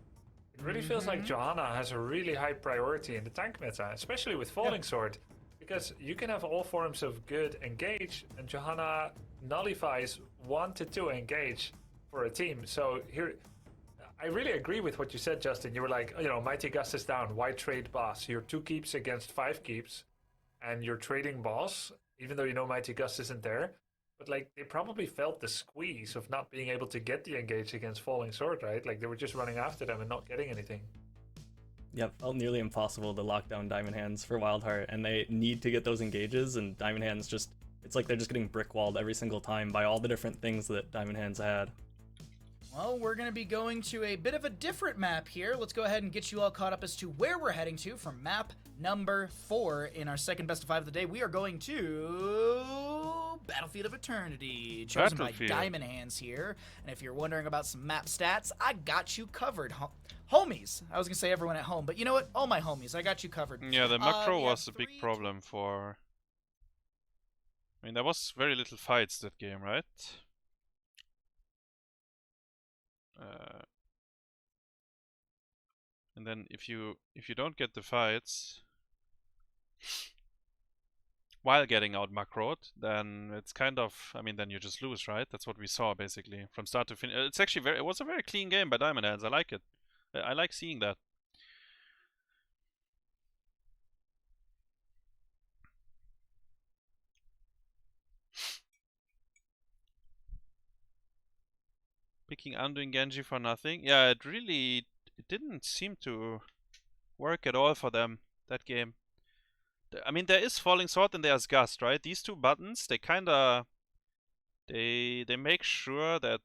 It really feels like Johanna has a really high priority in the tank meta, especially with Falling Sword, because you can have all forms of good engage, and Johanna nullifies 1 to 2 engage for a team. So here, I really agree with what you said, Justin. You were like, you know, Mighty Gust is down, why trade boss? You're 2 keeps against 5 keeps, and you're trading boss, even though you know Mighty Gust isn't there. But like, they probably felt the squeeze of not being able to get the engage against Falling Sword, right? Like, they were just running after them and not getting anything.
Yep, felt nearly impossible to lock down Diamond Hands for WildHeart, and they need to get those engages, and Diamond Hands just, it's like they're just getting brick-walled every single time by all the different things that Diamond Hands had.
Well, we're going to be going to a bit of a different map here. Let's go ahead and get you all caught up as to where we're heading to from map number 4 in our second best of 5 of the day. We are going to Battlefield of Eternity, chosen by Diamond Hands here. And if you're wondering about some map stats, I got you covered. Homies. I was going to say everyone at home, but you know what? All my homies, I got you covered.
Yeah, the macro was a big problem for... I mean, there was very little fights that game, right? And then if you don't get the fights while getting out macroed, then it's kind of, I mean, then you just lose, right? That's what we saw basically from start to finish. It's actually it was a very clean game by Diamond Hands. I like it. I like seeing that. Picking Undoing Genji for nothing. Yeah, it didn't seem to work at all for them, that game. I mean, there is Falling Sword and there's Gust, right? These 2 buttons, they kinda... They make sure that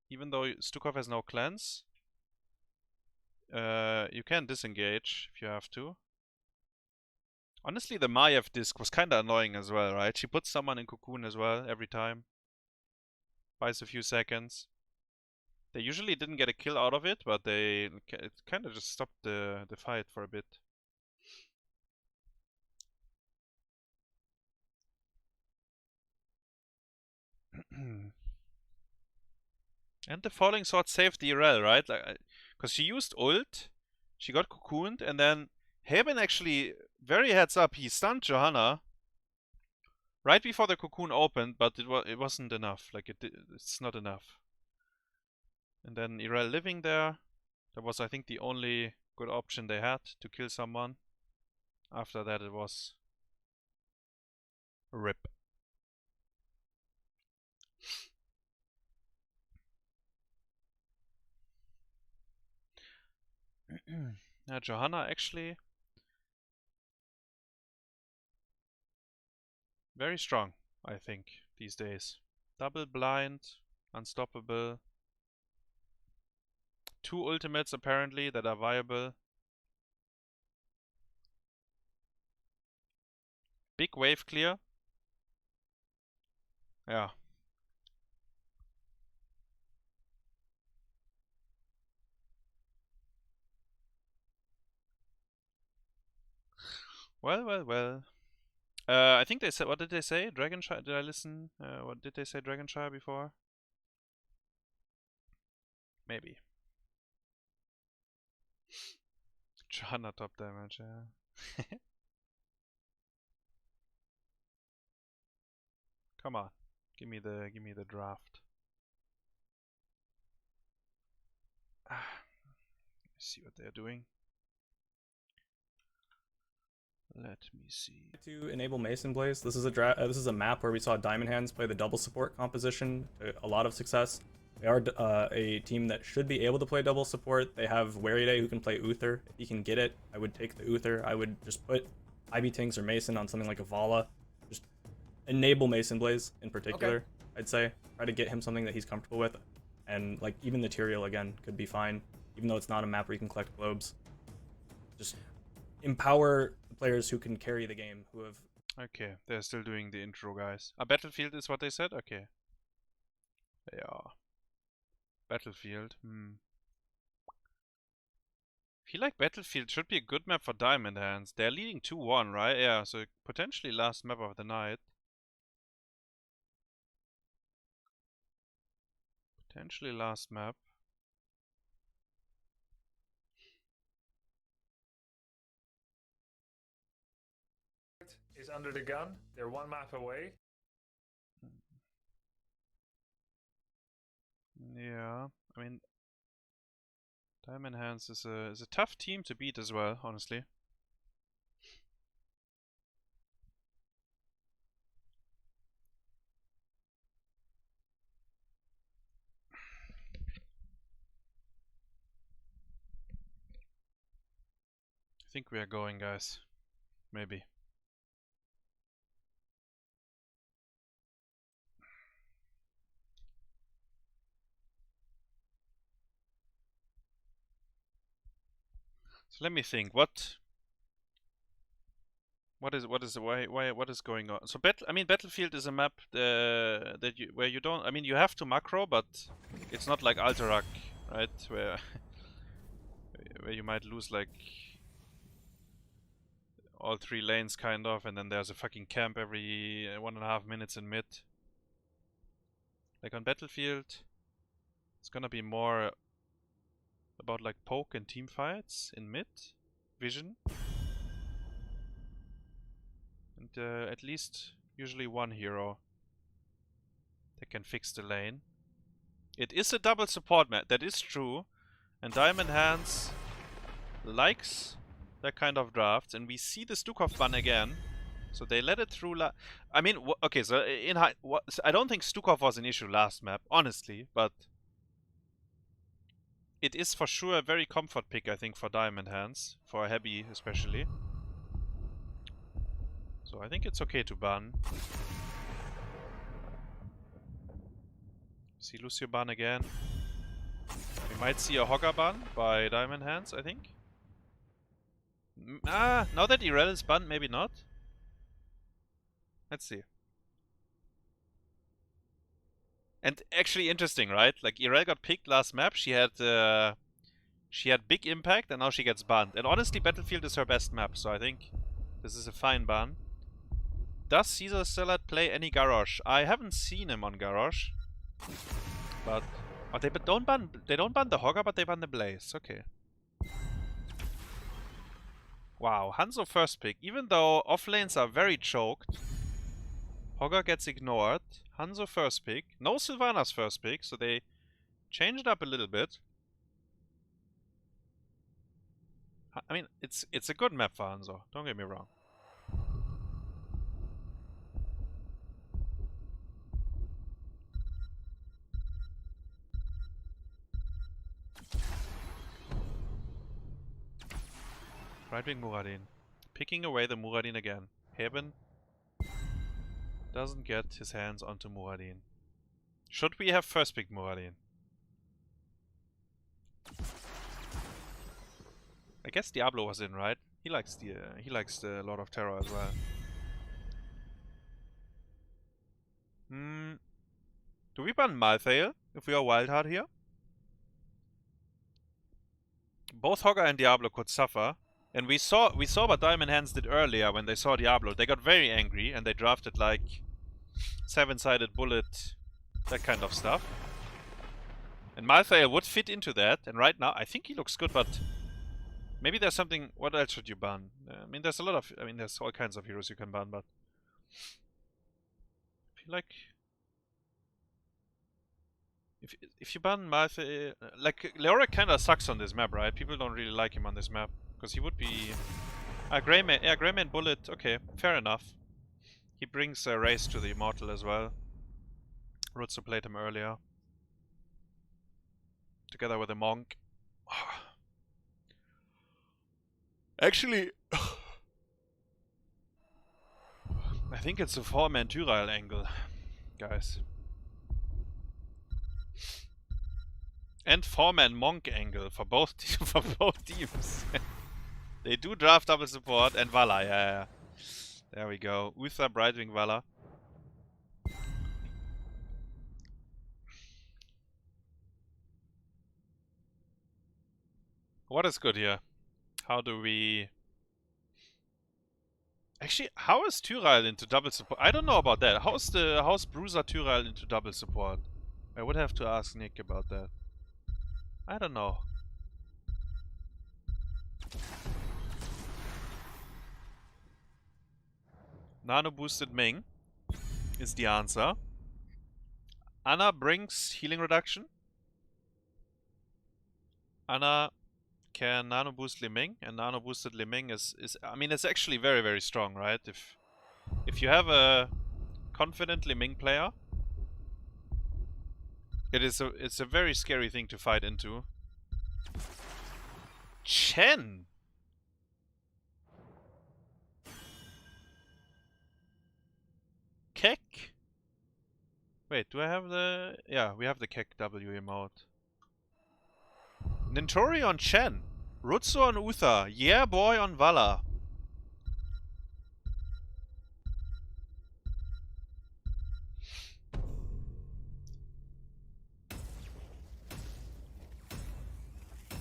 even though Stukov has no cleanse, you can disengage if you have to. Honestly, the Maiev disc was kinda annoying as well, right? She puts someone in Cocoon as well every time. Buys a few seconds. They usually didn't get a kill out of it, but it kind of just stopped the fight for a bit. And the Falling Sword saved the Irel, right? Because she used ult, she got cocooned, and then HaeBin actually, very heads up, he stunned Johanna right before the cocoon opened, but it wasn't enough. Like, it's not enough. And then Irel living there, that was, I think, the only good option they had to kill someone. After that, it was RIP. Yeah, Johanna actually Very strong, I think, these days. Double blind, unstoppable. 2 ultimates apparently that are viable. Big wave clear. Yeah. Well, well, well. I think they said, what did they say? Dragonshire, did I listen? What did they say, Dragonshire before? Maybe. Jana top damage, yeah. Come on, give me the draft. Let's see what they're doing. Let me see.
To enable MasonBlaze, this is a map where we saw Diamond Hands play the double support composition to a lot of success. They are a team that should be able to play double support. They have WearyDay who can play Uther. If he can get it, I would take the Uther. I would just put ibtingz or Mason on something like a Vala. Just enable MasonBlaze in particular, okay. I'd say. Try to get him something that he's comfortable with. And like even the Tyrael again could be fine, even though it's not a map where you can collect globes. Just empower the players who can carry the game, who have...
Okay, they're still doing the intro, guys. Battlefield is what they said? Okay. They are. Battlefield, I feel like Battlefield should be a good map for Diamond Hands. They're leading 2-1, right? Yeah, so potentially last map of the night. Potentially last map.
Is under the gun. They're 1 map away.
Yeah, I mean, Diamond Hands is a tough team to beat as well, honestly. I think we are going, guys. Maybe. So let me think. What is going on? So Battlefield is a map where you don't. I mean, you have to macro, but it's not like Alterac, right? Where you might lose like all 3 lanes kind of, and then there's a fucking camp every 1.5 minutes in mid. Like on Battlefield, it's gonna be more about like poke and team fights in mid, vision, and at least usually 1 hero that can fix the lane. It is a double support map, that is true, and Diamond Hands likes that kind of drafts, and we see the Stukov ban again. So they let it through. I mean, okay, so I don't think Stukov was an issue last map, honestly, but it is for sure a very comfort pick, I think, for Diamond Hands, for Hebi especially. So I think it's okay to ban. See Lucio ban again. We might see a Hogger ban by Diamond Hands, I think. Now that Irel is banned, maybe not. Let's see. And actually interesting, right? Like Irel got picked last map. She had big impact, and now she gets banned. And honestly, Battlefield is her best map, so I think this is a fine ban. Does cæsarsalad play any Garrosh? I haven't seen him on Garrosh, but they don't ban the Hogger, but they ban the Blaze. Okay. Wow, Hanzo first pick. Even though off lanes are very choked, Hogger gets ignored. Hanzo first pick. No Sylvanas first pick, so they changed up a little bit. I mean, it's a good map for Hanzo, don't get me wrong. Right wing Muradin. Picking away the Muradin again. HaeBin. doesn't get his hands onto Muradin. Should we have first pick Muradin? I guess Diablo was in, right? He likes the Lord of Terror as well. Do we ban Malthael if we are WildHeart here? Both Hogger and Diablo could suffer. And we saw what Diamond Hands did earlier when they saw Diablo. They got very angry and they drafted like 7-sided bullet, that kind of stuff. And Malthael would fit into that. And right now, I think he looks good, but maybe there's something. What else should you ban? I mean, there's a lot of. I mean, there's all kinds of heroes you can ban, but I feel like if you ban Malthael, like Leoric kind of sucks on this map, right? People don't really like him on this map. Because he would be a Greyman. Yeah, Greyman Bullet. Okay, fair enough. He brings a race to the Immortal as well. Rutzou played him earlier. Together with a Monk. Actually, I think it's a 4-man Tyrael angle, guys. And 4-man Monk angle for both teams. They do draft double support and Vala, yeah. There we go. Uther, Brightwing, Vala. What is good here? How do we... Actually, how is Tyrael into double support? I don't know about that. How's Bruiser Tyrael into double support? I would have to ask Nick about that. I don't know. Nano boosted Ming is the answer. Ana brings healing reduction. Ana can nano boost Liming, and nano boosted Liming is I mean, it's actually very, very strong, right? If you have a confident Liming player, it's a very scary thing to fight into. Chen. Kek? Wait, do I have the... Yeah, we have the KEKW emote. Nintorii on Chen. Rutzou on Uther. Yeah boy on Vala.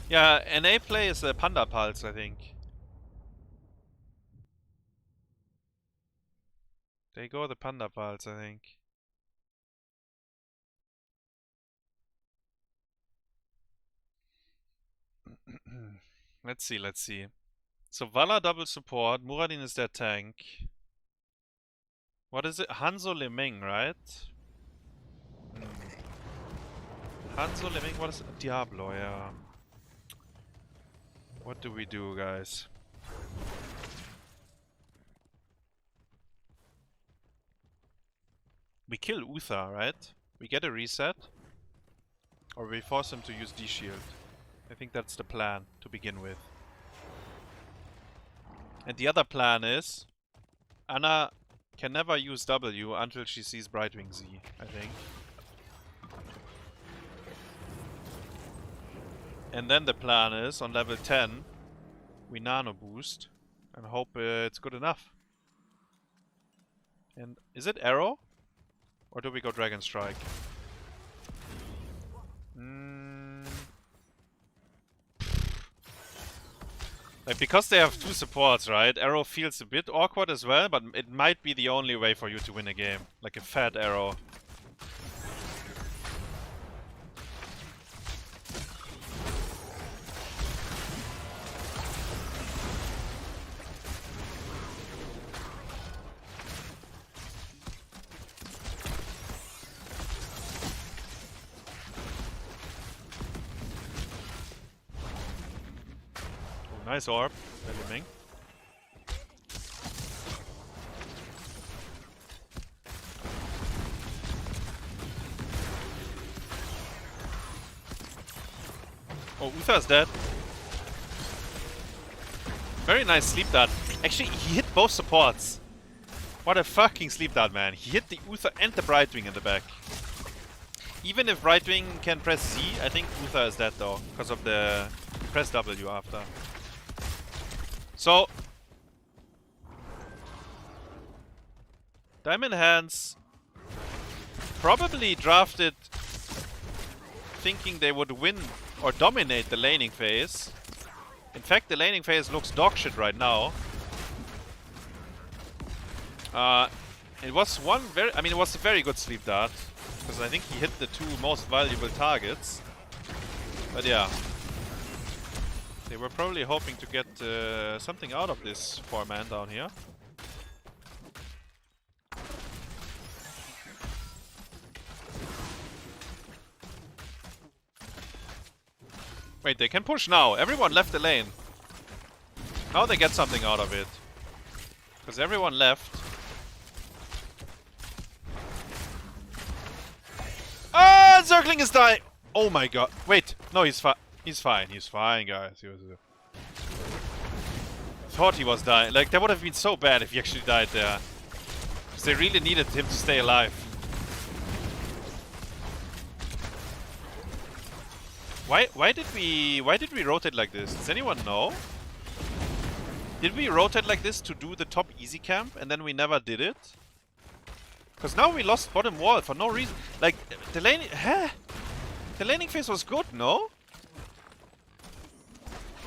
Yeah, NA play is a Panda Pulse, I think. They go the Panda Pulse, I think. Let's see. So Vala double support, Muradin is their tank. What is it? Hanzo Liming, right? Hanzo Liming, what is it? Diablo, yeah. What do we do, guys? We kill Uther, right? We get a reset. Or we force him to use D-Shield. I think that's the plan to begin with. And the other plan is Ana can never use W until she sees Brightwing Z, I think. And then the plan is on level 10 we nano boost and hope it's good enough. And is it Arrow? Or do we go Dragon Strike? Like, because they have two supports, right? Arrow feels a bit awkward as well, but it might be the only way for you to win a game. Like a fat Arrow. Nice orb, Ming. Oh, Uther's dead. Very nice sleep dart. Actually, he hit both supports. What a fucking sleep dart, man. He hit the Uther and the Brightwing in the back. Even if Brightwing can press Z, I think Uther is dead though, because of the press W after. So, Diamond Hands probably drafted thinking they would win or dominate the laning phase. In fact, the laning phase looks dog shit right now. It was it was a very good sleep dart, because I think he hit the 2 most valuable targets. But yeah, they were probably hoping to get something out of this 4-man down here. Wait, they can push now. Everyone left the lane. Now they get something out of it. Because everyone left. Ah, Zergling is dying! Oh my god. Wait, no, he's fine. He's fine. He's fine, guys. Thought he was dying. Like, that would have been so bad if he actually died there. Because they really needed him to stay alive. Why did we rotate like this? Does anyone know? Did we rotate like this to do the top easy camp and then we never did it? Because now we lost bottom wall for no reason. Like, the laning... Huh? The laning phase was good, no?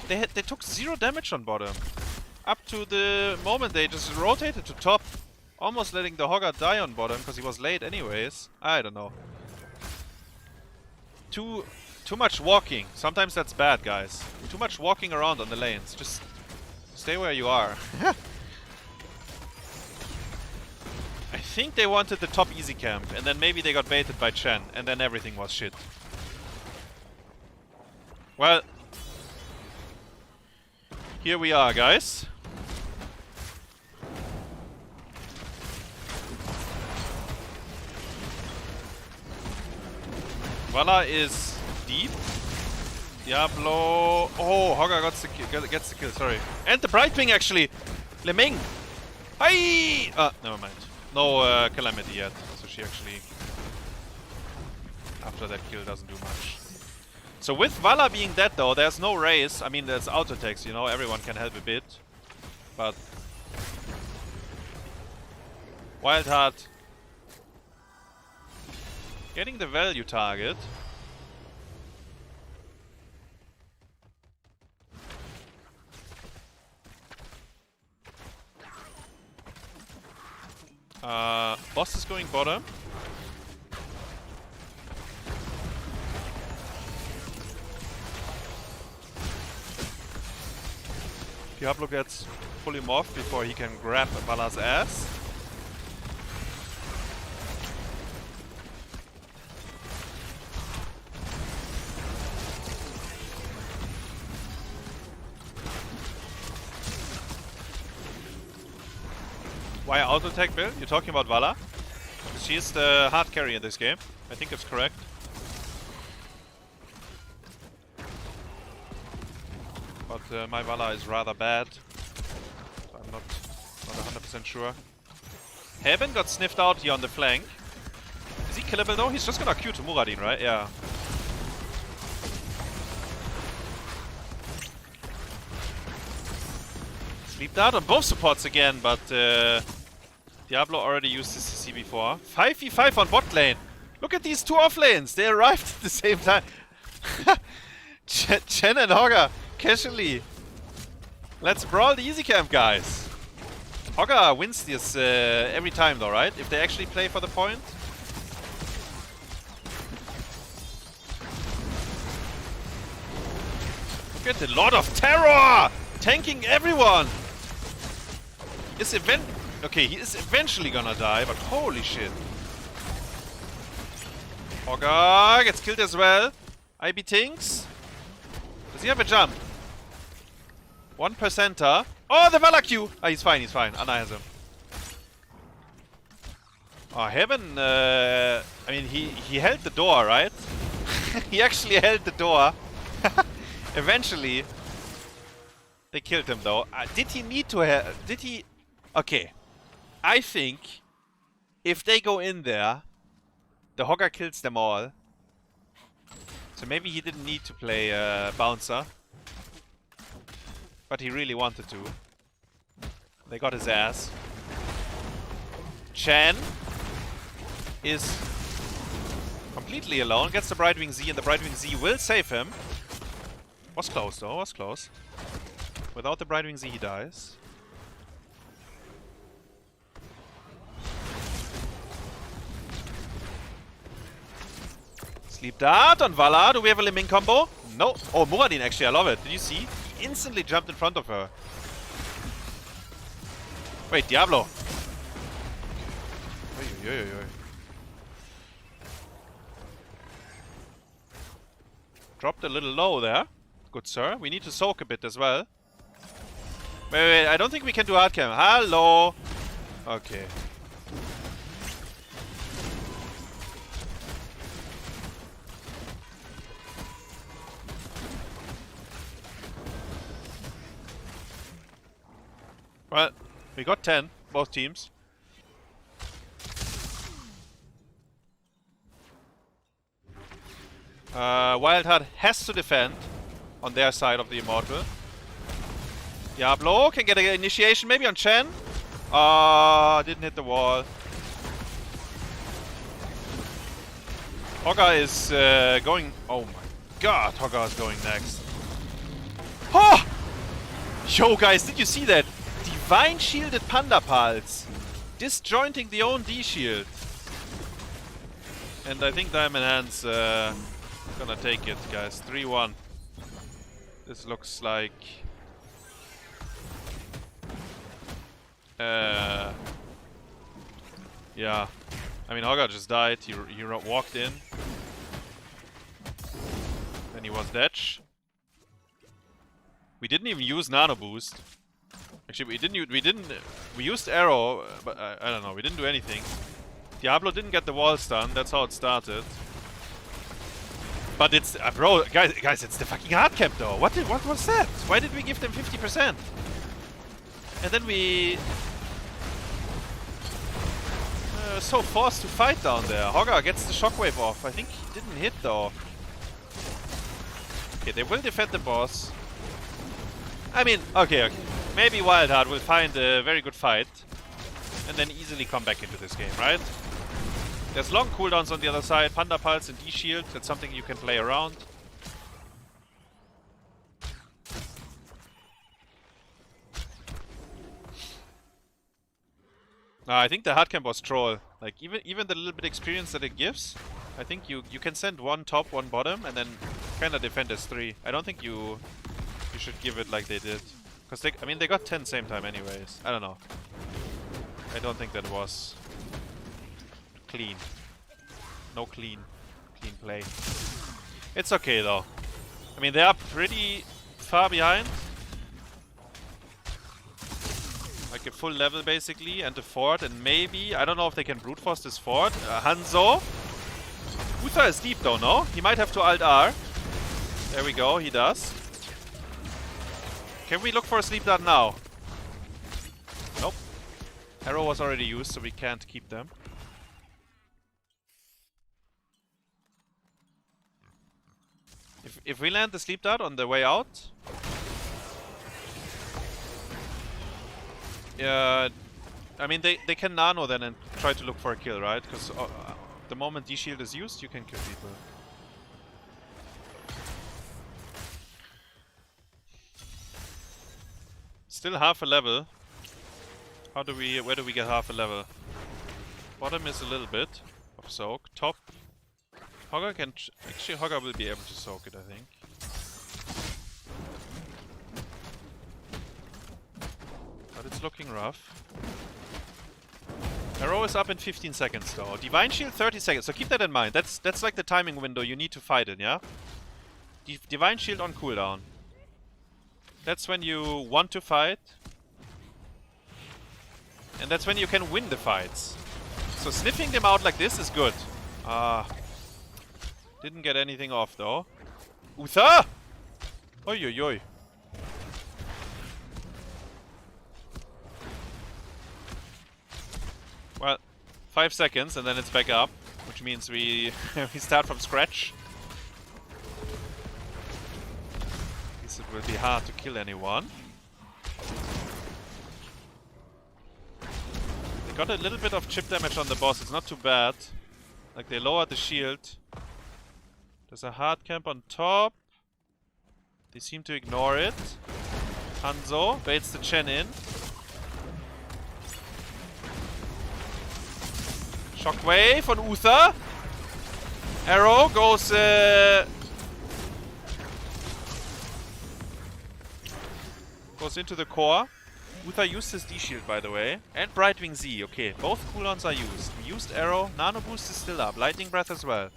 They took 0 damage on bottom. Up to the moment they just rotated to top. Almost letting the Hogger die on bottom because he was late anyways. I don't know. Too much walking. Sometimes that's bad, guys. Too much walking around on the lanes. Just stay where you are. I think they wanted the top easy camp, and then maybe they got baited by Chen, and then everything was shit. Well, here we are, guys. Vala is deep. Diablo. Oh, Hogger gets the kill, sorry. And the Brightwing actually. Leming. Hi! Never mind. No Calamity yet. So she actually, after that kill, doesn't do much. So with Vala being dead though, there's no race. I mean, there's auto attacks, you know, everyone can help a bit. But WildHeart getting the value target. Boss is going bottom. Diablo gets fully morphed before he can grab Vala's ass. Why auto attack build? You're talking about Vala? She is the hard carry in this game. I think it's correct. But my Vala is rather bad. So I'm not 100% sure. HaeBin got sniffed out here on the flank. Is he killable though? He's just gonna Q to Muradin, right? Yeah. Sleep dart on both supports again, but Diablo already used his CC before. 5v5 on bot lane. Look at these 2 off lanes. They arrived at the same time. Chen and Hogger, casually. Let's brawl the easy camp, guys. Hogger wins this every time though, right? If they actually play for the point. Look at the Lord of Terror! Tanking everyone! Okay, he is eventually gonna die, but holy shit. Hogger gets killed as well. ibtingz. Does he have a jump? 1%er. Oh, the Vala Q! Ah, he's fine, he's fine. Anna has him. Oh, HaeBin, I mean, he held the door, right? He actually held the door. Eventually. They killed him though. Did he need to did he... Okay. I think if they go in there, the Hogger kills them all. So maybe he didn't need to play Bouncer. But he really wanted to. They got his ass. Chen is completely alone. Gets the Brightwing Z, and the Brightwing Z will save him. Was close though, was close. Without the Brightwing Z, he dies. Sleep Dart on Vala. Do we have a Limbing combo? No. Oh, Muradin actually, I love it. Did you see? He instantly jumped in front of her. Wait, Diablo. Oy, oy, oy, oy. Dropped a little low there. Good sir. We need to soak a bit as well. Wait, I don't think we can do hard cam. Hello. Okay. Well, we got 10, both teams. WildHeart has to defend on their side of the Immortal. Diablo can get an initiation maybe on Chen. Didn't hit the wall. Hogger is going... Oh my god, Hogger is going next. Oh! Yo guys, did you see that? Divine Shielded Panda Pulse. Disjointing the own D shield. And I think Diamond Hands gonna take it, guys. 3-1. This looks like... yeah. I mean, Hogger just died. He walked in. Then he was dead. We didn't even use Nano Boost. Actually, we used Arrow, but I don't know, we didn't do anything. Diablo didn't get the wall stun, that's how it started. But it's, bro, guys, it's the fucking hard camp though. What was that? Why did we give them 50%? And then we... so forced to fight down there. Hogger gets the shockwave off. I think he didn't hit though. Okay, they will defend the boss. I mean, okay. Maybe WildHeart will find a very good fight and then easily come back into this game, right? There's long cooldowns on the other side, Panda Pulse and D-Shield, that's something you can play around. I think the hard camp was troll. Like even the little bit experience that it gives, I think you can send one top, one bottom, and then kind of defend as 3. I don't think you should give it like they did. Because they got 10 same time anyways. I don't know. I don't think that was clean. No clean play. It's okay though. I mean, they are pretty far behind. Like a full level basically, and a fort, and maybe, I don't know if they can brute force this fort. Hanzo. Uther is deep though, no? He might have to Alt R. There we go, he does. Can we look for a sleep dart now? Nope. Arrow was already used, so we can't keep them. If we land the sleep dart on the way out... I mean, they can nano then and try to look for a kill, right? Because the moment D-Shield is used, you can kill people. Still half a level. Where do we get half a level? Bottom is a little bit of soak. Top. Hogger can... Actually, Hogger will be able to soak it, I think. But it's looking rough. Arrow is up in 15 seconds though. Divine Shield 30 seconds, so keep that in mind. That's like the timing window you need to fight in, yeah? Divine Shield on cooldown. That's when you want to fight. And that's when you can win the fights. So sniffing them out like this is good. Didn't get anything off though. Uther! Oi oi oi. 5 seconds and then it's back up, which means we we start from scratch. Guess it will be hard to kill anyone. They got a little bit of chip damage on the boss, it's not too bad. Like they lowered the shield. There's a hard camp on top. They seem to ignore it. Hanzo baits the Chen in. Shockwave von Uther. Arrow goes goes into the core. Uther used his D-shield, by the way. And Brightwing Z. Okay, both cooldowns are used. We used Arrow. Nano Boost is still up. Lightning Breath as well.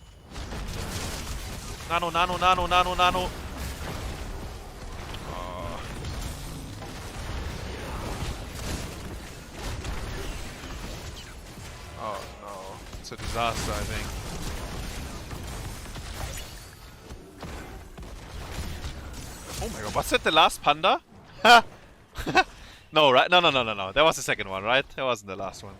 Nano, Nano, Nano, Nano, Nano. Oh. Oh no. It's a disaster, I think. Oh my god, was that the last panda? Ha! No, right? No. That was the second one, right? That wasn't the last one.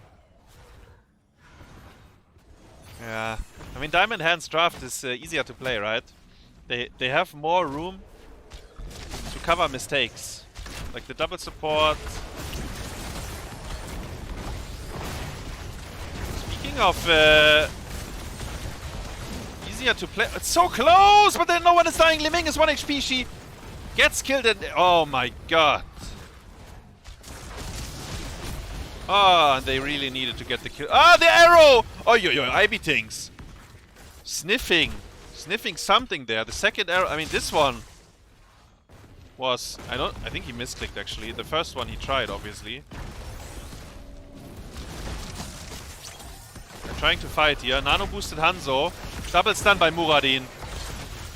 Yeah. I mean, Diamond Hands draft is easier to play, right? They have more room to cover mistakes. Like the double support. Speaking of easier to play. It's so close, but then no one is dying. Liming is 1 HP. She gets killed and oh my god. Ah, and they really needed to get the kill. Ah, the arrow! Oh, yo, ibtingz. Sniffing something there. The second arrow, I mean, this one was, I think he misclicked actually. The first one he tried, obviously. They're trying to fight here. Nano boosted Hanzo. Double stun by Muradin.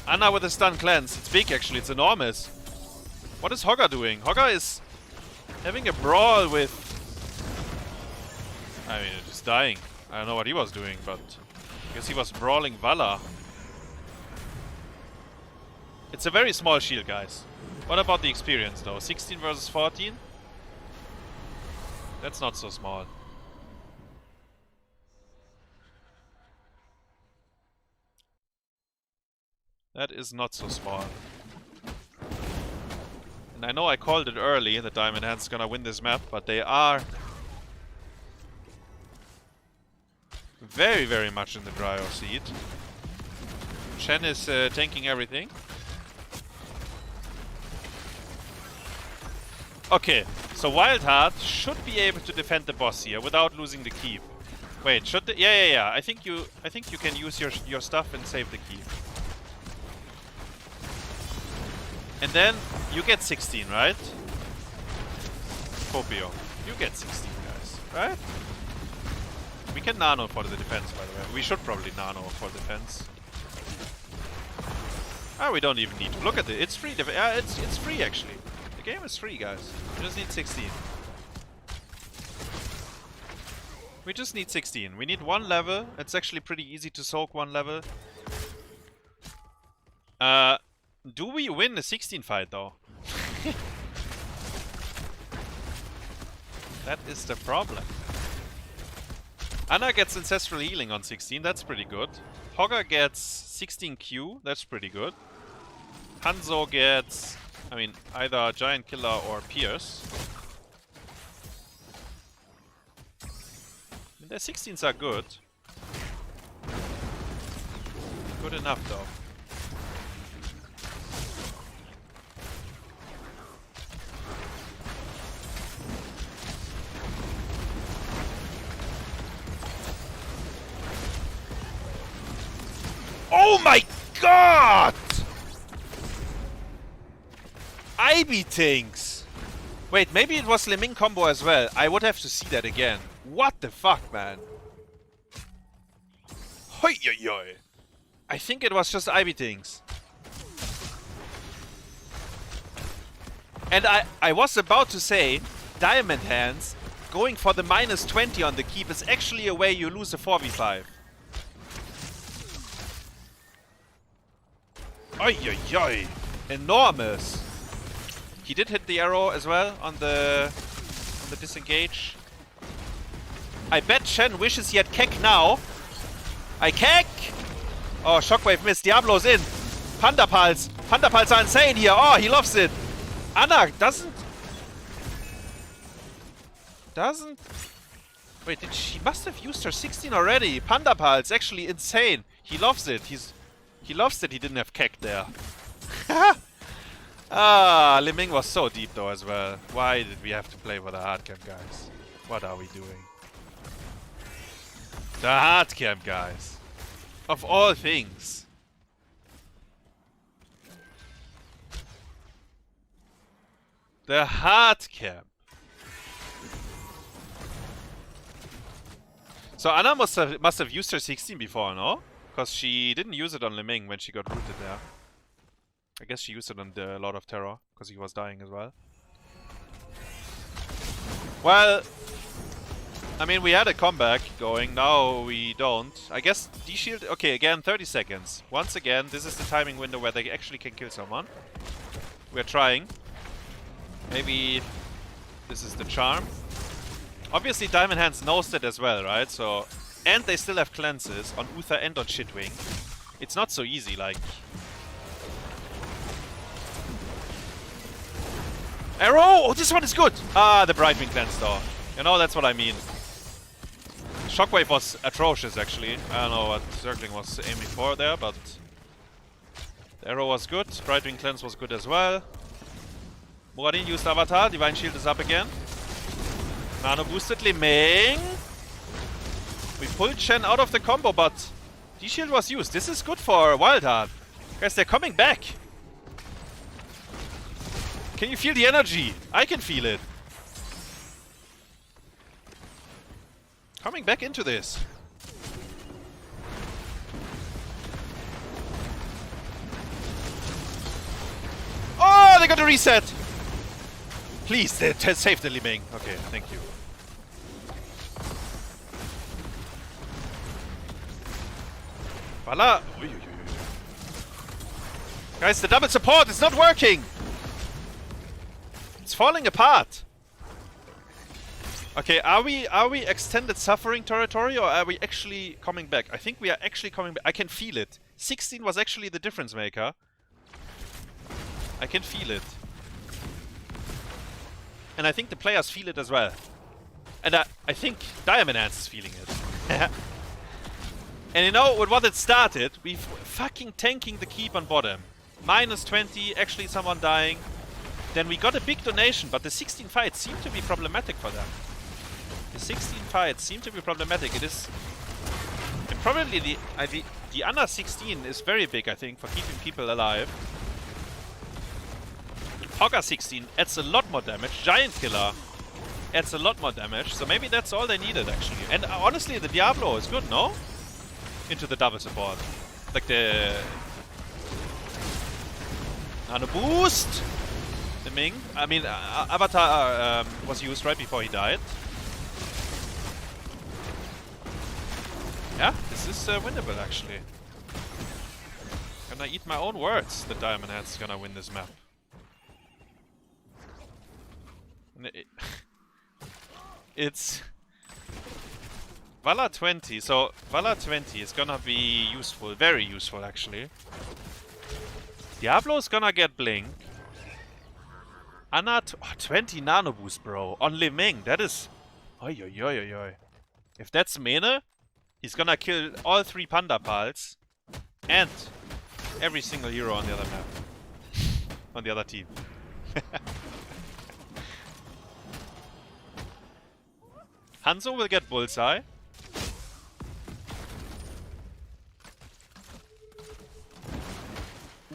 Anna with a stun cleanse. It's big actually, it's enormous. What is Hogger doing? Hogger is having a brawl with... I mean, just dying. I don't know what he was doing, but I guess he was brawling Vala. It's a very small shield, guys. What about the experience, though? 16 versus 14? That's not so small. That is not so small. And I know I called it early that Diamond Hand's gonna win this map, but they are very, very much in the driver's seat. Chen is tanking everything. Okay, so WildHeart should be able to defend the boss here without losing the keep. Wait, should the... Yeah. I think you can use your stuff and save the keep. And then you get 16, right? Popio, you get 16, guys, right? We can nano for the defense, by the way. We should probably nano for defense. Ah, we don't even need to. Look at it. It's free. Yeah, it's free actually. The game is free, guys. We just need 16. We just need 16. We need 1 level. It's actually pretty easy to soak 1 level. Do we win the 16 fight though? That is the problem. Anna gets Ancestral Healing on 16, that's pretty good. Hogger gets 16 Q, that's pretty good. Hanzo gets, I mean, either Giant Killer or Pierce. I mean, their 16s are good. Good enough though. Oh my god! ibtingz! Wait, maybe it was Liming combo as well. I would have to see that again. What the fuck, man? Hoi yoi yoi. I think it was just ibtingz. And I was about to say, Diamond Hands going for the -20 on the keep is actually a way you lose a 4v5. Oi, oi, oi. Enormous. He did hit the arrow as well on the disengage. I bet Shen wishes he had Kek now. I Kek! Oh, Shockwave missed. Diablo's in. Panda Pals. Panda Pals are insane here. Oh, he loves it. Anna doesn't... Wait, she must have used her 16 already. Panda Pals, actually insane. He loves it. He loves that he didn't have Kek there. Ah, Liming was so deep though as well. Why did we have to play for the hard camp, guys? What are we doing? The hard camp, guys. Of all things. The hard camp. So Anna must have used her 16 before, no? Because she didn't use it on Liming when she got rooted there. I guess she used it on the Lord of Terror, because he was dying as well. Well, I mean, we had a comeback going, now we don't. I guess D-Shield... Okay, again, 30 seconds. Once again, this is the timing window where they actually can kill someone. We're trying. Maybe this is the charm. Obviously, Diamond Hands knows that as well, right? So, and they still have cleanses on Uther and on Shitwing. It's not so easy, like... Arrow! Oh, this one is good! Ah, the Brightwing cleanse though. You know, that's what I mean. Shockwave was atrocious, actually. I don't know what Zergling was aiming for there, but... The arrow was good. Brightwing cleanse was good as well. Muradin used Avatar. Divine Shield is up again. Nano boosted Liming. We pulled Shen out of the combo, but... D-Shield was used. This is good for WildHeart. Guys, they're coming back. Can you feel the energy? I can feel it. Coming back into this. Oh, they got a reset. Please, save the Liming. Okay, thank you. Voila. Guys, the double support is not working. It's falling apart. Okay, are we extended suffering territory, or are we actually coming back? I think we are actually coming back. I can feel it. 16 was actually the difference maker. I can feel it. And I think the players feel it as well. And I think Diamond Hands is feeling it. And you know, with what it started, we fucking tanking the keep on bottom. Minus 20, actually someone dying. Then we got a big donation, but the 16 fights seem to be problematic for them. The 16 fights seem to be problematic. It is... And probably the Anna 16 is very big, I think, for keeping people alive. Hogger 16 adds a lot more damage. Giant Killer adds a lot more damage. So maybe that's all they needed, actually. And honestly, the Diablo is good, no? Into the double support. Like the... Nano boost! The Ming. I mean, Avatar was used right before he died. Yeah, this is winnable, actually. Gonna eat my own words that Diamond Hands is gonna win this map. It's... Vala 20, so Vala 20 is gonna be useful, very useful actually. Diablo is gonna get Blink. Anna 20 nano boost, bro, on Liming, that is... Oi, oi, oi, oi, oi. If that's Mene, he's gonna kill all 3 Panda Pals and every single hero on the other map. On the other team. Hanzo will get Bullseye.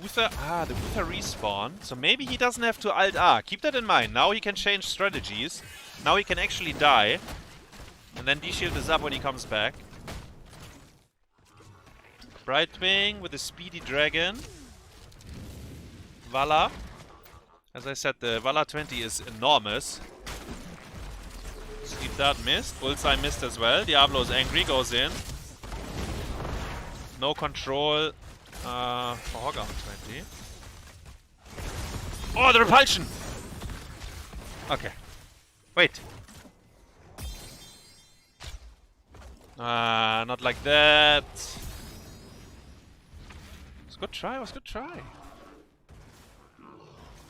Uther, the Uther respawn. So maybe he doesn't have to Alt-R. Keep that in mind. Now he can change strategies. Now he can actually die. And then D-Shield is up when he comes back. Brightwing with a speedy dragon. Vala. As I said, the Vala 20 is enormous. Sleep Dart missed. Bullseye missed as well. Diablo's angry, goes in. No control for Hogger on 20. Oh, the repulsion! Okay. Wait. Not like that. Was a good try, was a good try.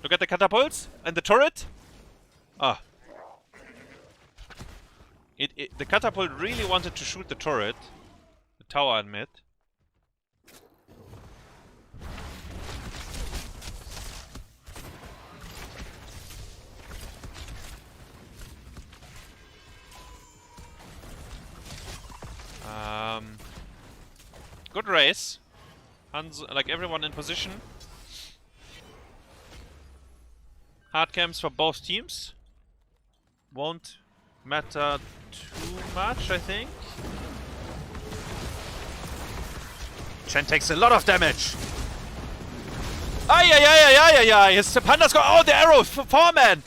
Look at the catapults and the turret. Ah. The catapult really wanted to shoot the turret. The tower in mid. Good race. Hans, like everyone in position. Hard camps for both teams. Won't matter too much, I think. Chen takes a lot of damage. Ay, ay, ay, ay, ay, ay. His panda's got. Oh, the arrow! 4-man!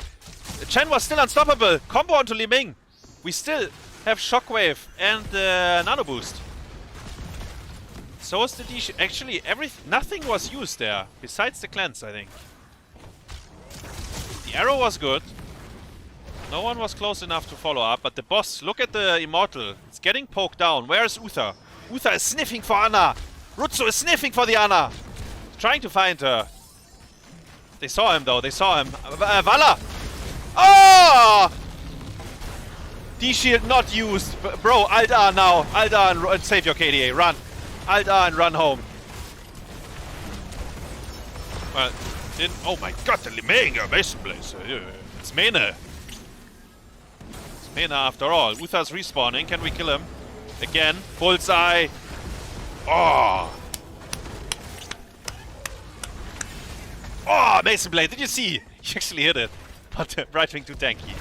Chen was still unstoppable. Combo onto Li Ming. We still have Shockwave and Nano Boost. So is the D. Actually, nothing was used there besides the cleanse, I think. The arrow was good. No one was close enough to follow up, but the boss, look at the Immortal. It's getting poked down. Where's Uther? Uther is sniffing for Ana. Rutzou is sniffing for the Ana. Trying to find her. They saw him though, they saw him. Vala! Oh! D-shield not used. Bro, Alt-R now. Alt-R and save your KDA. Run. Alt-R and run home. Well, oh my god, the Li Ming, MasonBlaze. It's Mene. It's Mene after all. Uther's respawning. Can we kill him? Again. Bullseye. Oh! Oh, MasonBlaze, did you see? He actually hit it. But right wing too tanky.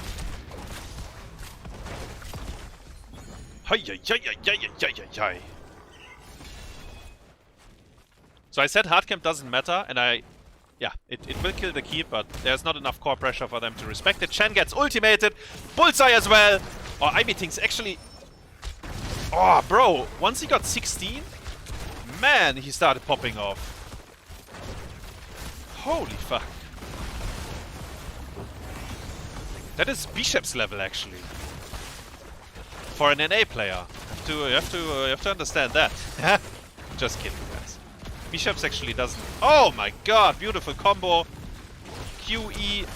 So I said hard camp doesn't matter, and yeah, it will kill the keep, but there's not enough core pressure for them to respect it. Chen gets ultimated, Bullseye as well. Oh, ibtingz actually. Oh, bro, once he got 16, man, he started popping off. Holy fuck. That is Bishop's level actually. For an NA player. You have to understand that. Just kidding, guys. Bishop's actually doesn't. Oh my god, beautiful combo. QE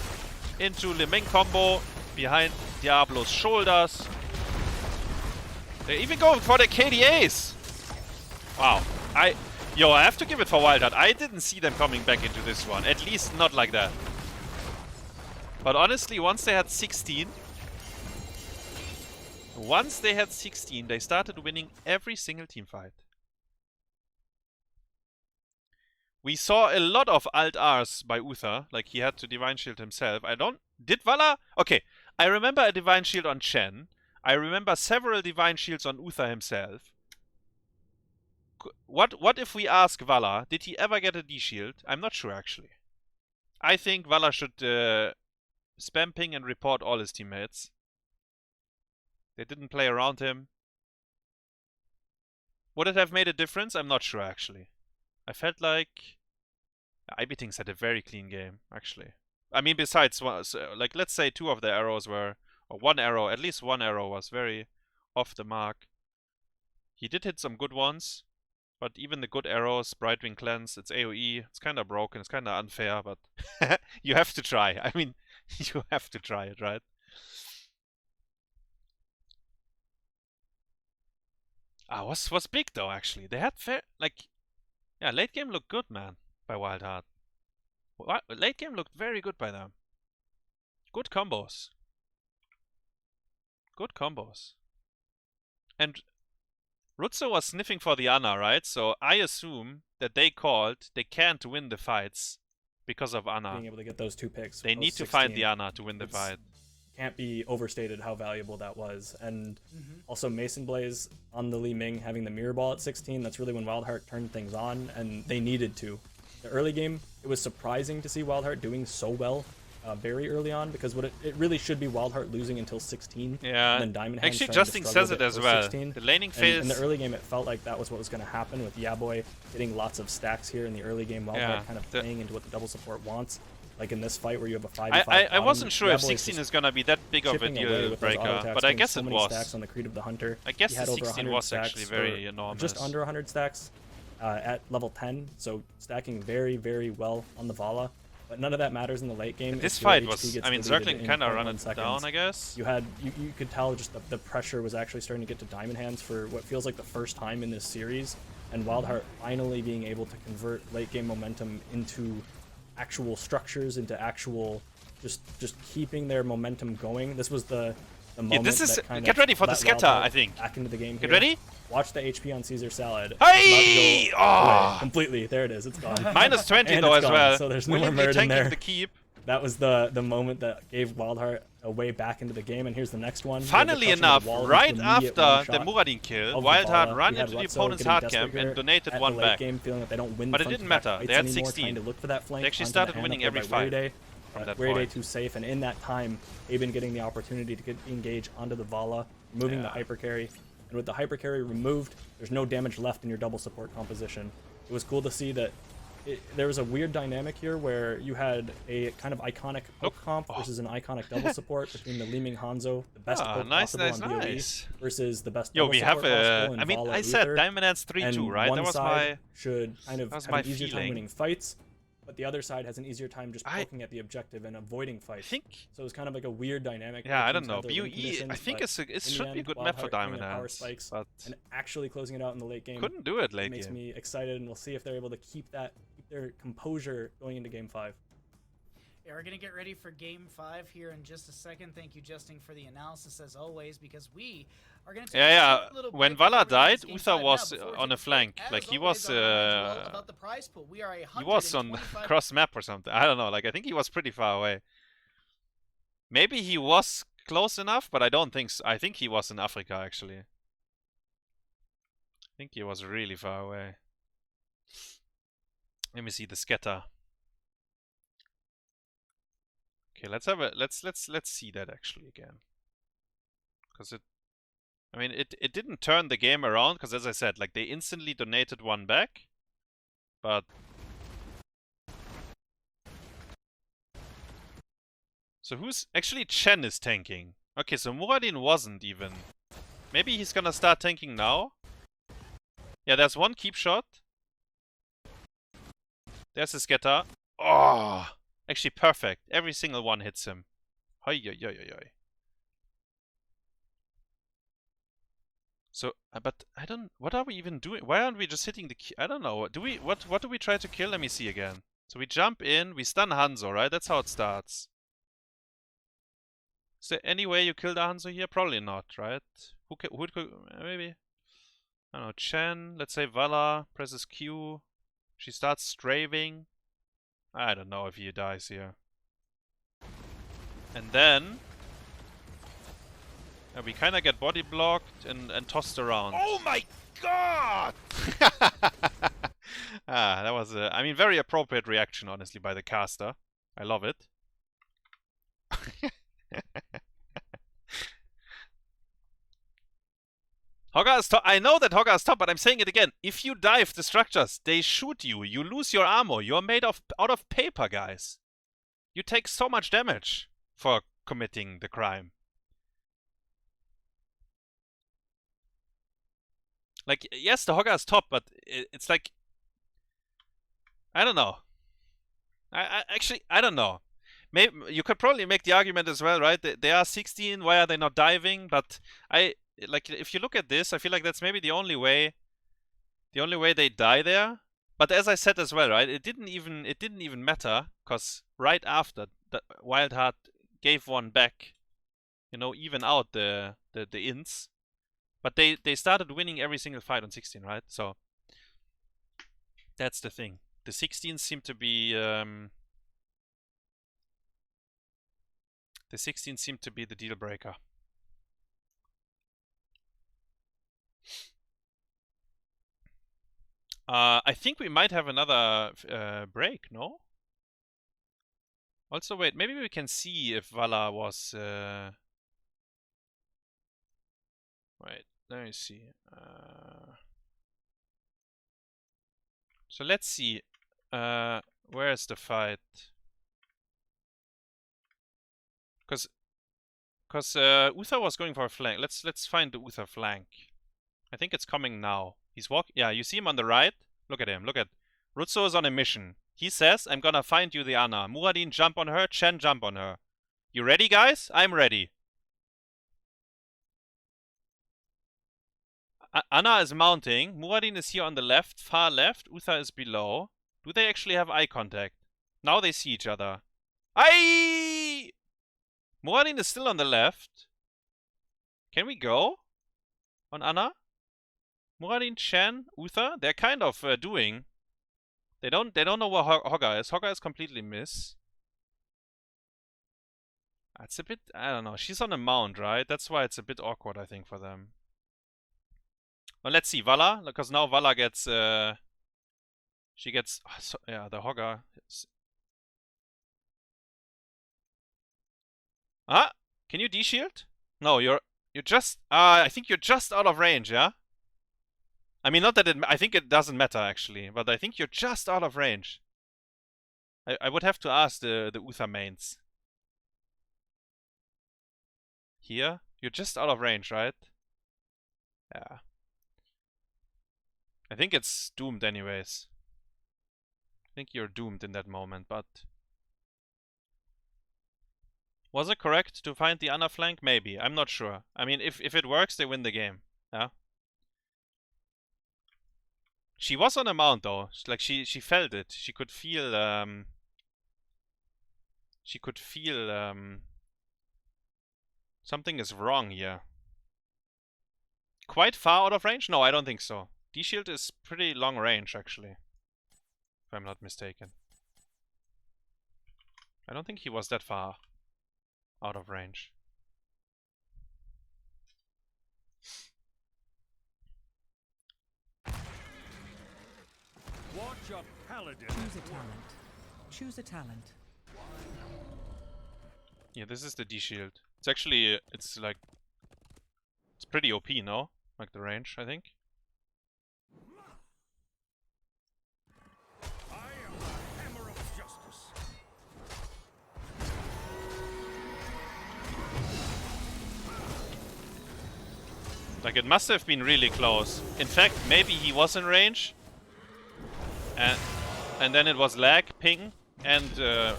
into Li Ming combo behind Diablo's shoulders. They're even going for the KDAs. Wow. I have to give it for WildHeart. I didn't see them coming back into this one. At least not like that. But honestly, once they had 16, they started winning every single team fight. We saw a lot of Alt-Rs by Uther, like he had to Divine Shield himself. Did Vala? Okay, I remember a Divine Shield on Chen. I remember several Divine Shields on Uther himself. What if we ask Vala, did he ever get a D-Shield? I'm not sure actually. I think Vala should spam ping and report all his teammates. They didn't play around him. Would it have made a difference? I'm not sure actually. I felt like ibtingz had a very clean game actually. I mean, besides, like let's say 2 of the arrows were, or 1 arrow, at least 1 arrow was very off the mark. He did hit some good ones, but even the good arrows, Brightwing Cleanse, it's AoE, it's kind of broken, it's kind of unfair, but you have to try. I mean, you have to try it, right? Was big though actually. They had fair, like, yeah, late game looked good, man, by WildHeart. Late game looked very good by them. Good combos. Good combos. And Rutzou was sniffing for the Ana, right? So I assume that they can't win the fights because of Ana.
Being able to get those 2 picks.
They need to find the Ana to win the fight.
Can't be overstated how valuable that was. And also MasonBlaze on the Li Ming having the mirror ball at 16, that's really when WildHeart turned things on, and they needed to. The early game, it was surprising to see WildHeart doing so well very early on, because it really should be WildHeart losing until 16.
Yeah,
and then Diamond Hands
actually justingz says it as well.
16.
The laning phase.
In the early game, it felt like that was what was going to happen with Yaboy getting lots of stacks here in the early game. WildHeart kind of playing into what the double support wants. like in this fight where you have a 5v5
I
bottom,
wasn't sure if
Rebel is
16
just
is gonna be that big of a
chipping away
deal
with those auto
breaker,
attacks,
but I
getting
guess
so
it
many
was.
stacks on the Creed of the Hunter.
I guess
He
the
had over
16
100
was
stacks
actually
or
very enormous.
just under 100 stacks at level 10, so stacking very, very well on the Vala. But none of that matters in the late game.
This
if your
fight
HP
was,
gets
I mean,
deleted
Zergling
in
kind of
0.1
run it
seconds.
down, I guess.
You could tell just the pressure was actually starting to get to Diamond Hands for what feels like the first time in this series, and WildHeart finally being able to convert late game momentum into actual structures, into actual just keeping their momentum going. This was the moment
this is
that kind
get
of
ready for the
let
scatter,
WildHeart
I think.
back into the game.
Get
here.
ready?
Watch the HP on cæsarsalad.
Hey!
It's about to go
Oh!
away completely. There it is. It's gone.
Minus 20
And
though
it's
as
gone,
well.
so there's no
Will
more
he be
merit in
tanking
there.
the keep?
That was the moment that gave WildHeart a way back into the game, and here's the next one.
Funnily enough, right after the Muradin kill, WildHeart ran into the opponent's hard camp and donated one back.
Game, feeling that they don't win
But it
the
didn't
front-to-back
matter.
fights
They had
anymore,
16.
trying to look for that flank
They actually
onto
started
the hand
winning
up there
every
by
fight
WearyDay.
from that
WearyDay
point.
too safe, and in that time, HaeBin getting the opportunity to engage onto the Vala, removing the hyper carry. And with the hyper carry removed, there's no damage left in your double support composition. It was cool to see that there was a weird dynamic here where you had a kind of iconic poke comp versus an iconic double support between the Leeming Hanzo, the best poke possible on DOE, versus the best
Yo,
double
we
support
have
possible
a.
in
I mean,
Vala
I said
Uther.
Diamond Hands 3-2,
And
right?
one
That was
side
my.
should kind of
was
have
my
an easier time
feeling.
winning fights, but the other side has an easier time just poking at the objective and avoiding fights.
I think.
So it's kind of like a weird dynamic.
Yeah,
where
I don't
teams
know.
have their win
BUE,
conditions,
I think
but
it
in the
should be a
end,
good map for
WildHeart hitting
Diamond
their power
Hands,
spikes
but
and actually closing it out in the late game.
couldn't do it late
Makes
game.
me excited, and we'll see if they're able to keep their composure going into Game 5.
Yeah, we're gonna get ready for Game 5 here in just a second. Thank you, Justin, for the analysis as always, because we are gonna take
Yeah.
a little
When
break
Vala
before we
died,
get to Game
Uther
5.
was
Now, before we
on
take
a
break,
flank.
as
Like he
always,
was.
I wanna remind you all about the prize pool. We are
He was on
125
cross map or something. I don't know. Like I think he was pretty far away. Maybe he was close enough, but I don't think so. I think he was in Africa actually. I think he was really far away. Let me see the scatter. Okay, let's have a let's see that actually again. Because I mean it didn't turn the game around, because as I said, like they instantly donated one back. But so who's actually Chen is tanking. Okay, so Muradin wasn't even. Maybe he's gonna start tanking now. Yeah, there's one keep shot. There's a scatter. Oh, actually perfect. Every single one hits him. Hoi, hoi, hoi, hoi. So, but I don't. What are we even doing? Why aren't we just hitting the key? I don't know. Do we? What do we try to kill? Let me see again. So we jump in. We stun Hanzo, right? That's how it starts. Is there any way you kill the Hanzo here? Probably not, right? Who could? Maybe. I don't know. Chen. Let's say Vala presses Q. She starts strafing. I don't know if he dies here. And then we kind of get body blocked and tossed around. Oh my god! That was a, I mean, very appropriate reaction, honestly, by the caster. I love it. Hogga is top. I know that Hogga is top, but I'm saying it again. If you dive the structures, they shoot you. You lose your armor. You're made out of paper, guys. You take so much damage for committing the crime. Like, yes, the Hogga is top, but it's like, I don't know. Actually, I don't know. Maybe you could probably make the argument as well, right? They are 16. Why are they not diving? But like, if you look at this, I feel like that's maybe the only way they die there. But as I said as well, right? It didn't even matter, because right after the WildHeart gave one back, you know, even out the ints. But they started winning every single fight on 16, right? So that's the thing. The 16s seem to be the deal breaker. I think we might have another break, no? Also, wait, maybe we can see if Vala was... Wait, let me see. So let's see. Where is the fight? Because Uther was going for a flank. Let's find the Uther flank. I think it's coming now. He's walking. Yeah, you see him on the right. Look at him. Look at Rutzou is on a mission. He says, "I'm gonna find you the Ana. Muradin, jump on her. Chen, jump on her. You ready, guys? I'm ready." Ana is mounting. Muradin is here on the left, far left. Uther is below. Do they actually have eye contact? Now they see each other. Aye! Muradin is still on the left. Can we go on Ana? Muradin, Chen, Uther, they're kind of doing. They don't know where Hogga is. Hogga is completely miss. It's a bit, I don't know. She's on a mount, right? That's why it's a bit awkward, I think, for them. Well, let's see, Vala, because now Vala gets, she gets, yeah, the Hogga. Ah, can you D-shield? No, you're just, I think you're just out of range, yeah? I mean, not that I think it doesn't matter, actually, but I think you're just out of range. I would have to ask the Uther mains. Here? You're just out of range, right? Yeah. I think it's doomed anyways. I think you're doomed in that moment, but... Was it correct to find the Ana flank? Maybe. I'm not sure. I mean, if it works, they win the game. Yeah? She was on a mount, though. Like, she felt it. She could feel, something is wrong here. Quite far out of range? No, I don't think so. D-shield is pretty long range, actually. If I'm not mistaken. I don't think he was that far out of range.
Watch a paladin.
Choose a talent. Choose a talent.
Yeah, this is the D-shield. It's actually, it's like... It's pretty OP, no? Like the range, I think.
I am the hammer of justice.
Like, it must have been really close. In fact, maybe he was in range. And then it was lag, ping, and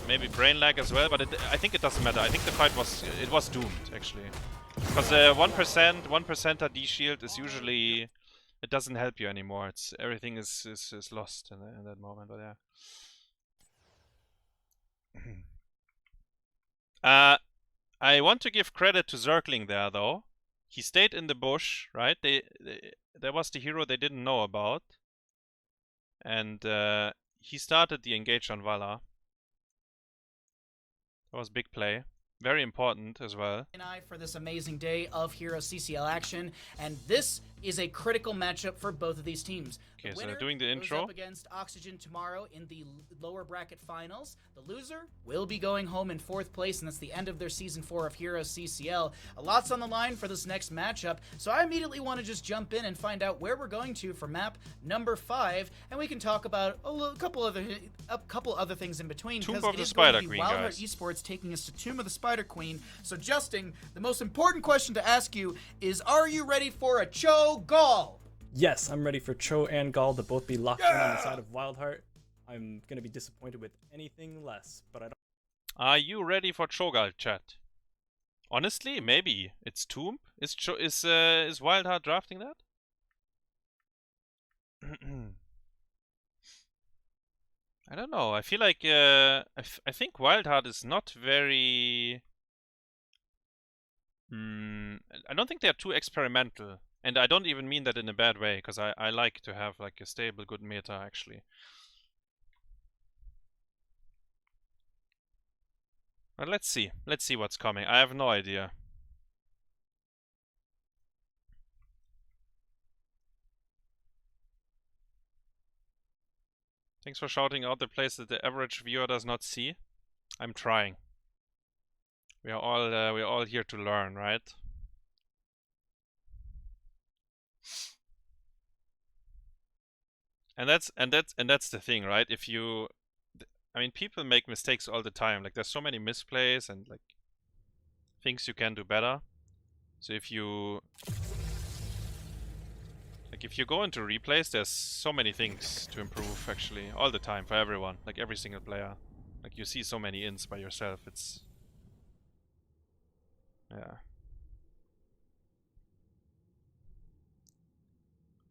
maybe brain lag as well, but I think it doesn't matter. I think the fight was doomed, actually. Because 1% D-shield is usually... It doesn't help you anymore. It's everything is lost in that moment, but yeah. I want to give credit to Zergling there, though. He stayed in the bush, right? There was the hero they didn't know about. And he started the engage on Vala. That was big play. Very important as well.
And I for this amazing day of Hero CCL action, and this is a critical matchup for both of these teams.
Okay, so
Winner
they're doing the
goes
intro.
up against Oxygen tomorrow in the lower bracket finals. The loser will be going home in 4th place, and that's the end of their Season 4 of Hero CCL. A lot's on the line for this next matchup, so I immediately want to just jump in and find out where we're going to for map number 5, and we can talk about a couple other things in between.
Tomb
because
of
it
the
is going to
Spider
be
Queen,
WildHeart
guys.
Esports taking us to Tomb of the Spider Queen. So, Justin, the most important question to ask you is, are you ready for a Cho Gall?
Yes, I'm ready for Cho and Gall to both be locked in on the side of WildHeart. I'm going to be disappointed with anything less, but I don't...
Are you ready for Cho'Gall, chat? Honestly, maybe. It's Tomb? Is WildHeart drafting that? I don't know. I feel like I think WildHeart is not very... I don't think they're too experimental. And I don't even mean that in a bad way, because I like to have like a stable, good meta, actually. But let's see. Let's see what's coming. I have no idea. Thanks for shouting out the place that the average viewer does not see. I'm trying. We are all here to learn, right? And that's the thing, right? If you, I mean, people make mistakes all the time. Like, there's so many misplays, and like, things you can do better. So if you if you go into replays, there's so many things to improve actually all the time for everyone, like every single player. Like you see so many ins by yourself. It's yeah.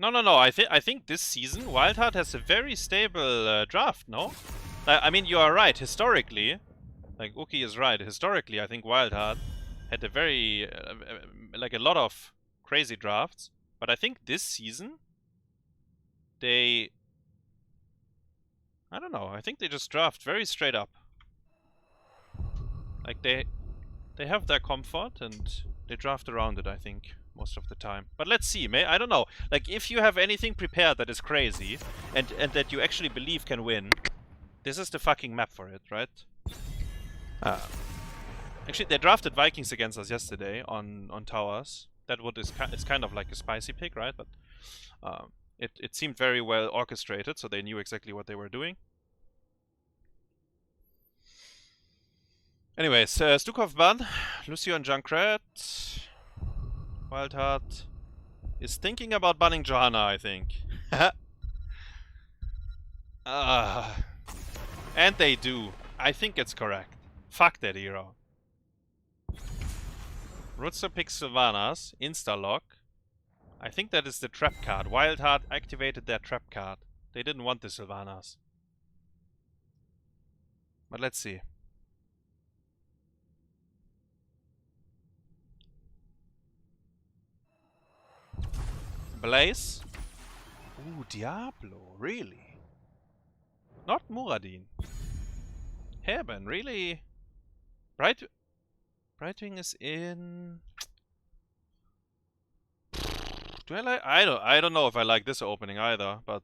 No. I think this season WildHeart has a very stable draft. No, I mean you are right. Historically, like Uki is right. Historically, I think WildHeart had a very like a lot of crazy drafts. But I think this season I don't know. I think they just draft very straight up. Like they have their comfort and they draft around it, I think, most of the time. But let's see. I don't know. Like if you have anything prepared that is crazy and that you actually believe can win, this is the fucking map for it, right? Actually, they drafted Vikings against us yesterday on towers. It's kind of like a spicy pick, right? But it seemed very well orchestrated, so they knew exactly what they were doing. Anyways, Stukov ban, Lucio and Junkrat. WildHeart is thinking about banning Johanna, I think. And they do. I think it's correct. Fuck that hero. Rutzou picks Sylvanas, Instalock. I think that is the trap card. WildHeart activated their trap card. They didn't want the Sylvanas. But let's see. Blaze. Ooh, Diablo, really? Not Muradin. HaeBin, really? Brightwing is in. Do I like? I don't know if I like this opening either, but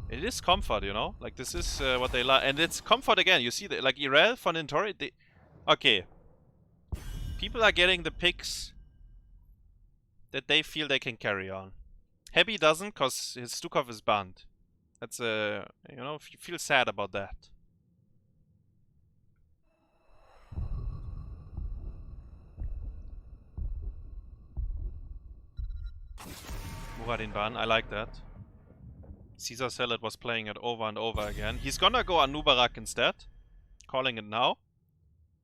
it is comfort, you know. Like this is what they like, and it's comfort again. You see, like Irel for Nintorii. Okay, people are getting the picks that they feel they can carry on. Hebi doesn't, cause his Stukov is banned. That's you know, you feel sad about that. Muradin ban, I like that. cæsarsalad was playing it over and over again. He's gonna go Anubarak instead. Calling it now.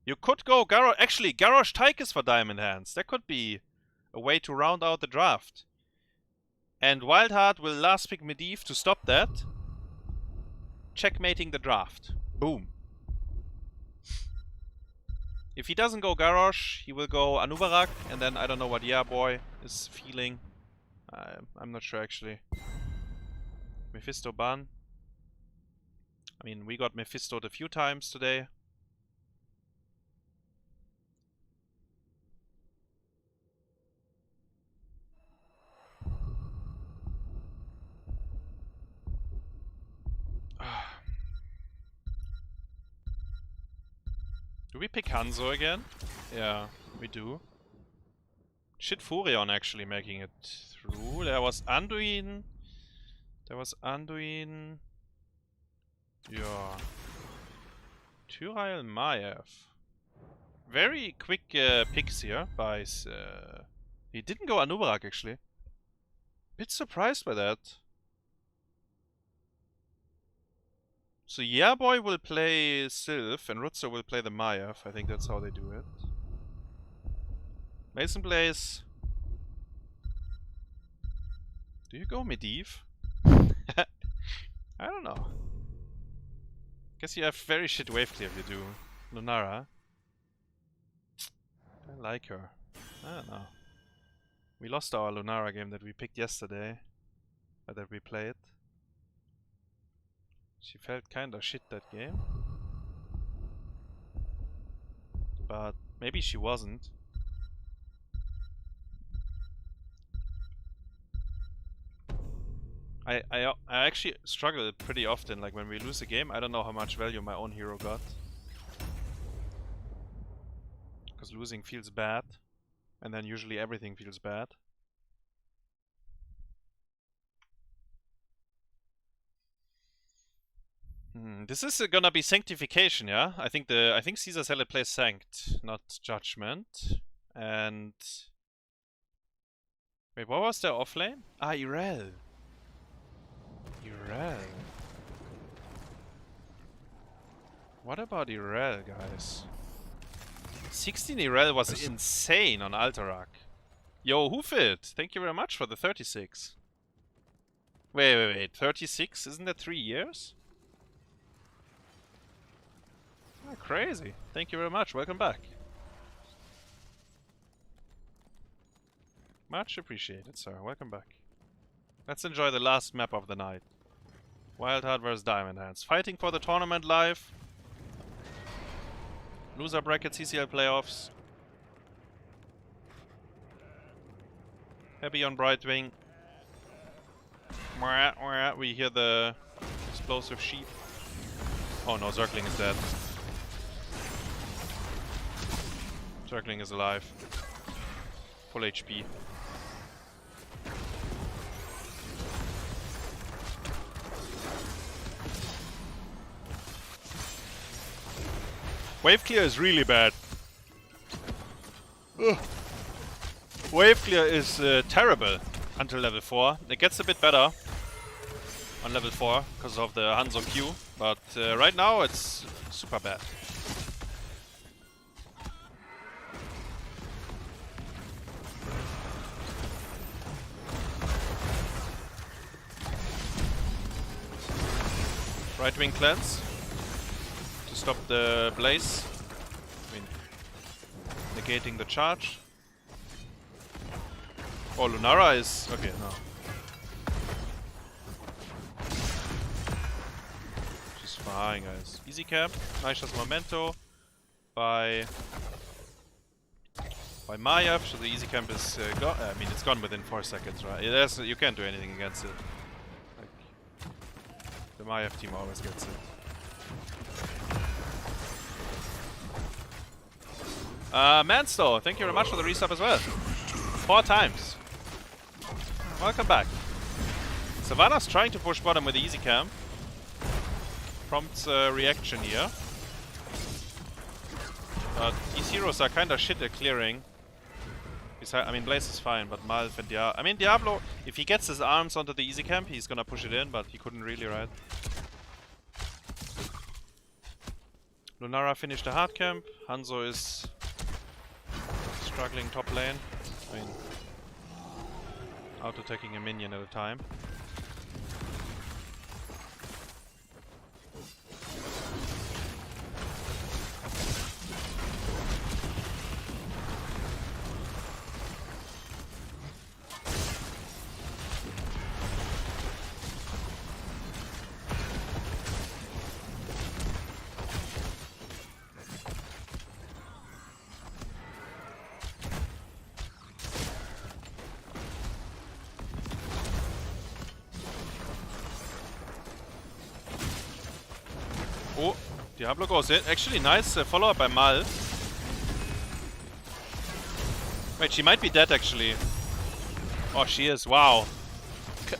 You could go Garrosh. Actually, Garrosh Tychus for Diamond Hands. That could be a way to round out the draft. And WildHeart will last pick Medivh to stop that. Checkmating the draft. Boom. If he doesn't go Garrosh, he will go Anubarak, and then I don't know what Boy is feeling. I'm not sure actually. Mephisto ban. I mean, we got Mephisto'd a few times today. Do we pick Hanzo again? Yeah, we do. Shit, Furion actually making it through. There was Anduin. Yeah. Tyrael Maiev. Very quick picks here by... he didn't go Anubarak actually. Bit surprised by that. So Boy will play Sylph and Rutzou will play the Maiev. I think that's how they do it. MasonBlaze. Do you go Medivh? I don't know. Guess you have very shit wave clear if you do. Lunara. I like her. I don't know. We lost our Lunara game that we picked yesterday. Or that we played. She felt kinda shit that game. But maybe she wasn't. I actually struggle pretty often, like when we lose a game, I don't know how much value my own hero got. Because losing feels bad, and then usually everything feels bad. This is gonna be sanctification, yeah? I think cæsarsalad plays sanct, not judgment. And wait, what was their offlane? Ah, Irel. Irel. What about Irel, guys? 16 Irel was insane on Alterac. Yo, Hoofit, thank you very much for the 36. Wait, 36? Isn't that 3 years? Oh, crazy. Thank you very much. Welcome back. Much appreciated, sir. Welcome back. Let's enjoy the last map of the night. WildHeart vs Diamond Hands. Fighting for the tournament live. Loser bracket CCL playoffs. Hebi on Brightwing. We hear the explosive sheep. Oh no, Zergling is dead. Zergling is alive. Full HP. Wave clear is really bad. Ugh. Wave clear is terrible until level 4. It gets a bit better on level 4 because of the Hanzo Q, but right now it's super bad. Right wing cleanse to stop the blaze. I mean, negating the charge. Oh, Lunara is okay. No, she's fine, guys. Easy camp. Nice memento by Maiev. So the easy camp is gone. I mean, it's gone within 4 seconds, right? You can't do anything against it. The Maiev team always gets it. Mansto, thank you very much for the resub as well. 4 times. Welcome back. Savannah's trying to push bottom with the easy camp. Prompts a reaction here. But these heroes are kinda shit at clearing. I mean, Blaze is fine, but Malf and Diablo... I mean, Diablo, if he gets his arms onto the easy camp, he's gonna push it in, but he couldn't really, right? Lunara finished the hard camp. Hanzo is struggling top lane. I mean, auto-attacking a minion at a time. Oh, Diablo goes in. Actually, nice follow-up by Mal. Wait, she might be dead, actually. Oh, she is. Wow.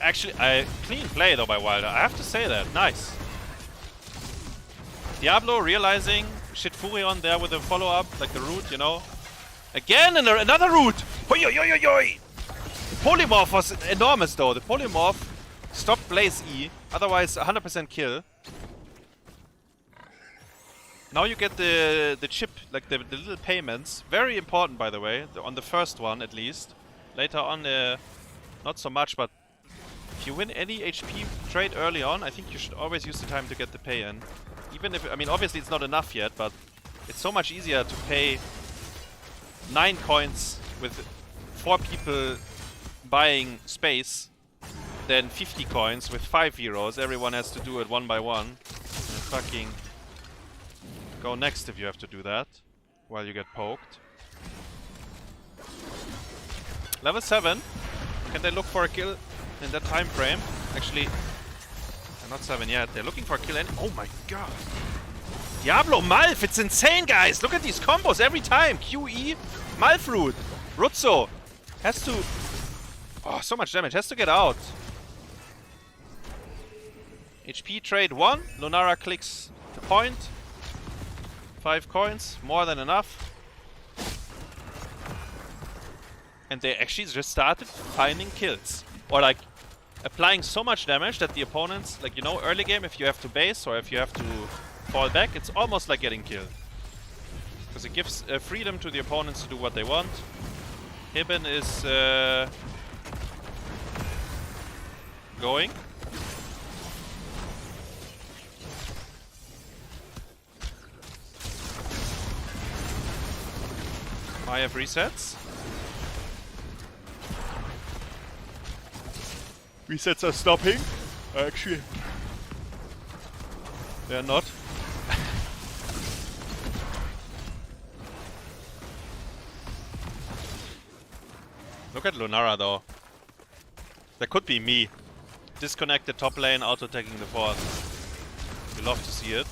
Actually, clean play, though, by Wilder. I have to say that. Nice. Diablo realizing shit Furion there with a follow-up, like the root, you know. Again, another root! Hoi, hoi, hoi, hoi. Polymorph was enormous, though. The Polymorph stopped Blaze E. Otherwise, 100% kill. Now you get the chip, like the little payments. Very important, by the way, on the first one at least. Later on, not so much, but if you win any HP trade early on, I think you should always use the time to get the pay in. Even if, I mean, obviously it's not enough yet, but it's so much easier to pay 9 coins with 4 people buying space than 50 coins with 5 heroes. Everyone has to do it one by one. And fucking... go next if you have to do that, while you get poked. Level 7. Can they look for a kill in that time frame? Actually, they're not 7 yet. They're looking for a kill and... oh my god! Diablo, Malf, it's insane, guys! Look at these combos every time! QE, Malf root, Rutzou has to... oh, so much damage, has to get out. HP trade 1. Lunara clicks the point. 5 coins, more than enough. And they actually just started finding kills. Or like applying so much damage that the opponents, like, you know, early game, if you have to base or if you have to fall back, it's almost like getting killed. Because it gives freedom to the opponents to do what they want. HaeBin is going. I have resets. Resets are stopping. Actually, they're not. Look at Lunara though. That could be me. Disconnected top lane, auto-attacking the board. You love to see it.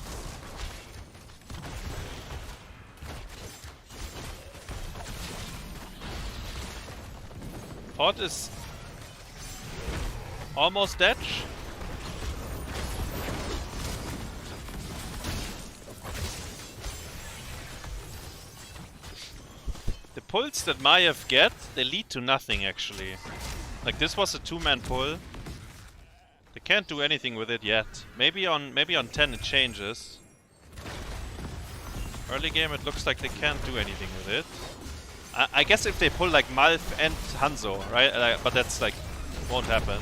HotS is almost dead. The pulls that Maiev get, they lead to nothing actually. Like this was a 2-man pull. They can't do anything with it yet. Maybe on 10 it changes. Early game it looks like they can't do anything with it. I guess if they pull like Malf and Hanzo, right? But that's like won't happen.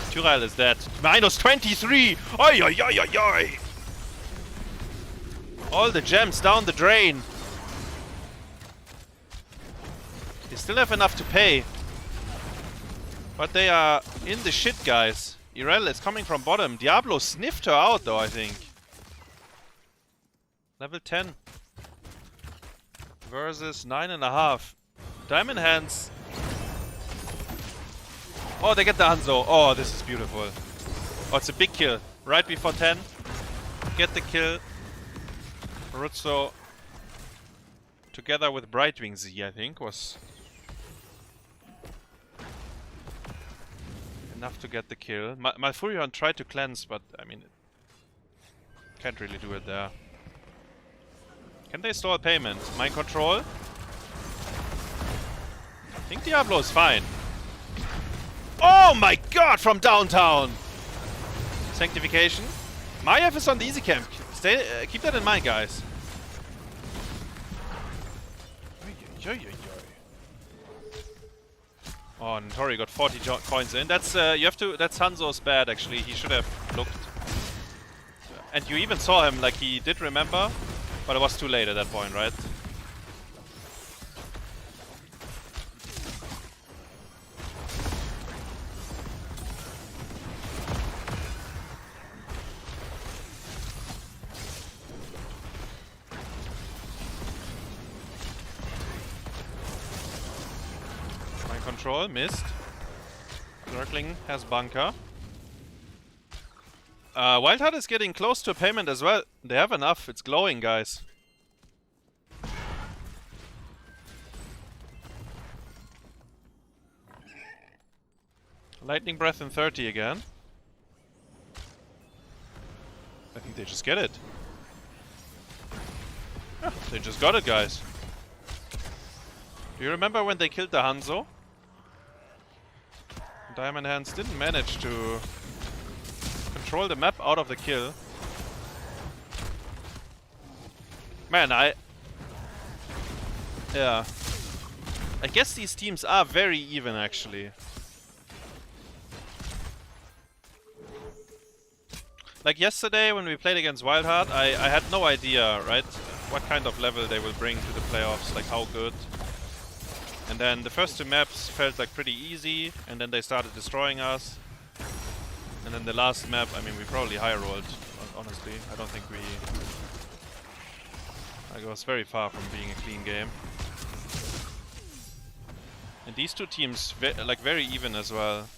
Tyrael is dead. Minus 23! Oi oi oi oi oi! All the gems down the drain. They still have enough to pay. But they are in the shit, guys. Irel is coming from bottom. Diablo sniffed her out though, I think. Level 10. Versus 9.5. Diamond Hands. Oh, they get the Hanzo. Oh, this is beautiful. Oh, it's a big kill. Right before 10. Get the kill. Rutzou, together with BrightWingZ, I think, was enough to get the kill. Malfurion tried to cleanse, but I mean, can't really do it there. Can they stall payment? Mind control? I think Diablo is fine. Oh my god, from downtown! Sanctification. Maiev is on the easy camp. Stay, keep that in mind, guys. Oh, Nintorii got 40 coins in. That's you have to. That's Hanzo's bad, actually. He should have looked. And you even saw him, like he did remember. But it was too late at that point, right? Mind control, missed. Zergling has bunker. WildHeart is getting close to a payment as well. They have enough. It's glowing, guys. Lightning Breath in 30 again. I think they just get it. Yeah, they just got it, guys. Do you remember when they killed the Hanzo? Diamond Hands didn't manage to control the map out of the kill. Man, yeah. I guess these teams are very even, actually. Like yesterday when we played against WildHeart, I had no idea, right, what kind of level they will bring to the playoffs, like how good. And then the first 2 maps felt like pretty easy, and then they started destroying us. And then the last map, I mean, we probably high rolled, honestly. I don't think we... Like, it was very far from being a clean game. And these 2 teams, like, very even as well.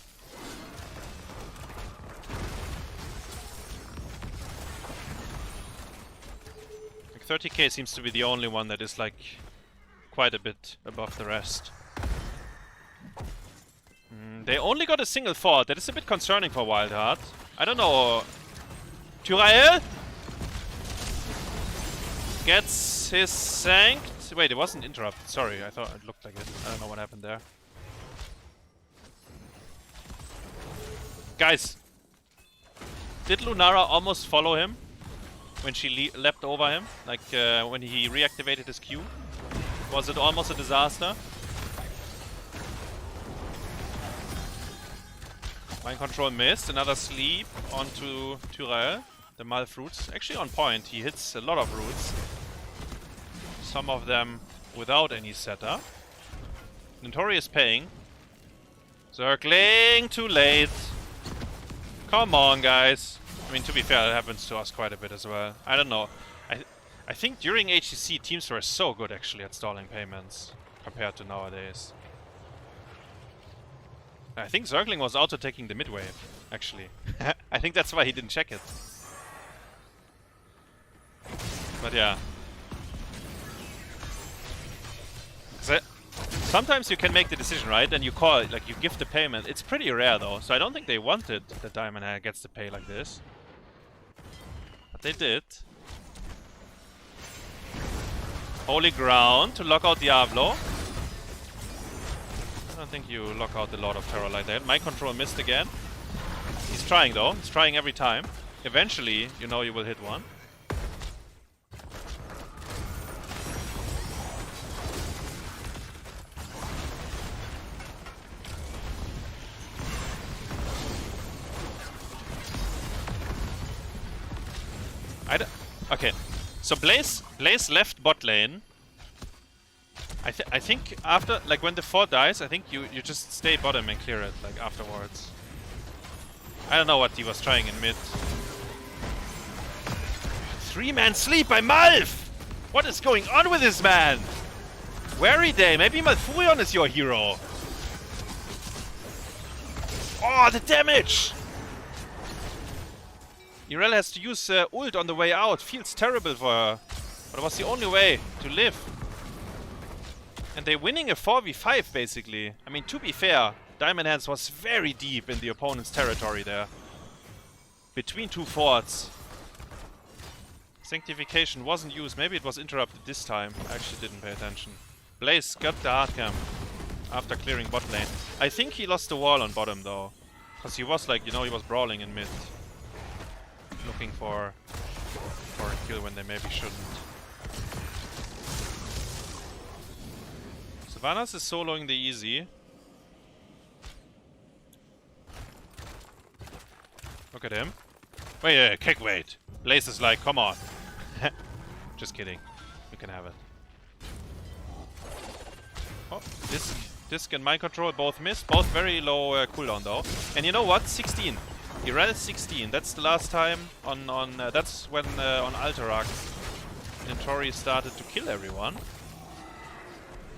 Like, 30k seems to be the only one that is, like, quite a bit above the rest. They only got a single fort. That is a bit concerning for WildHeart. I don't know Tyrael gets his sanct. Wait, it wasn't interrupted. Sorry, I thought it looked like it. I don't know what happened there. Guys, did Lunara almost follow him when she leapt over him? Like when he reactivated his Q? Was it almost a disaster? Mind control missed. Another sleep onto Tyrael. The Malf roots. Actually on point. He hits a lot of roots. Some of them without any setup. Nintorii is paying. Zergling too late. Come on, guys. I mean, to be fair, it happens to us quite a bit as well. I don't know. I think during HCC, teams were so good actually at stalling payments compared to nowadays. I think Zergling was auto-taking the mid-wave, actually. I think that's why he didn't check it. But yeah. Sometimes you can make the decision, right? And you call it, like you give the payment. It's pretty rare though, so I don't think they wanted that Diamond Hand gets to pay like this. But they did. Holy Ground to lock out Diablo. I don't think you lock out the Lord of Terror like that. Mind control missed again. He's trying though. He's trying every time. Eventually, you know you will hit one. Okay, so Blaze left bot lane. I think after, like when the 4 dies, I think you just stay bottom and clear it, like afterwards. I don't know what he was trying in mid. 3-man sleep by Malf! What is going on with this man? WearyDay, maybe Malfurion is your hero. Oh, the damage! Irel has to use ult on the way out. Feels terrible for her. But it was the only way to live. And they're winning a 4v5 basically. I mean, to be fair, Diamond Hands was very deep in the opponent's territory there. Between 2 forts. Sanctification wasn't used. Maybe it was interrupted this time. I actually didn't pay attention. Blaze got the hard cam after clearing bot lane. I think he lost the wall on bottom though. Because he was like, you know, he was brawling in mid. Looking for a kill when they maybe shouldn't. Sylvanas is soloing the easy. Look at him. Wait, wait. Blaze is like, come on. Just kidding. You can have it. Oh, Disc and Mind Control both missed. Both very low cooldown though. And you know what? 16. Irel 16. That's the last time on that's when on Alterac Nintorii started to kill everyone.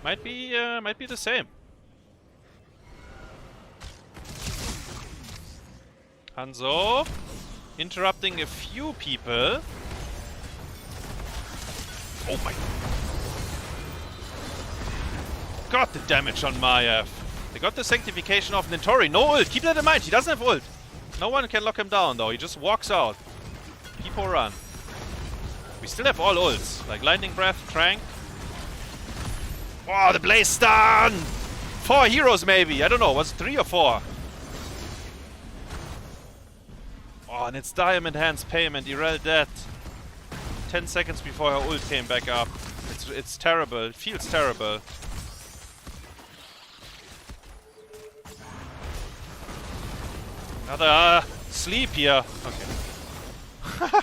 Might be the same. Hanzo interrupting a few people. Oh my god, the damage on Maiev. They got the sanctification of Nintorii. No ult. Keep that in mind. He doesn't have ult. No one can lock him down though, he just walks out. People run. We still have all ults, like Lightning Breath, Trank. Oh, the Blaze stun! 4 heroes maybe, I don't know, was it 3 or 4? Oh, and it's Diamond Hands payment, Irel dead. 10 seconds before her ult came back up. It's terrible, it feels terrible. Another sleep here. Okay.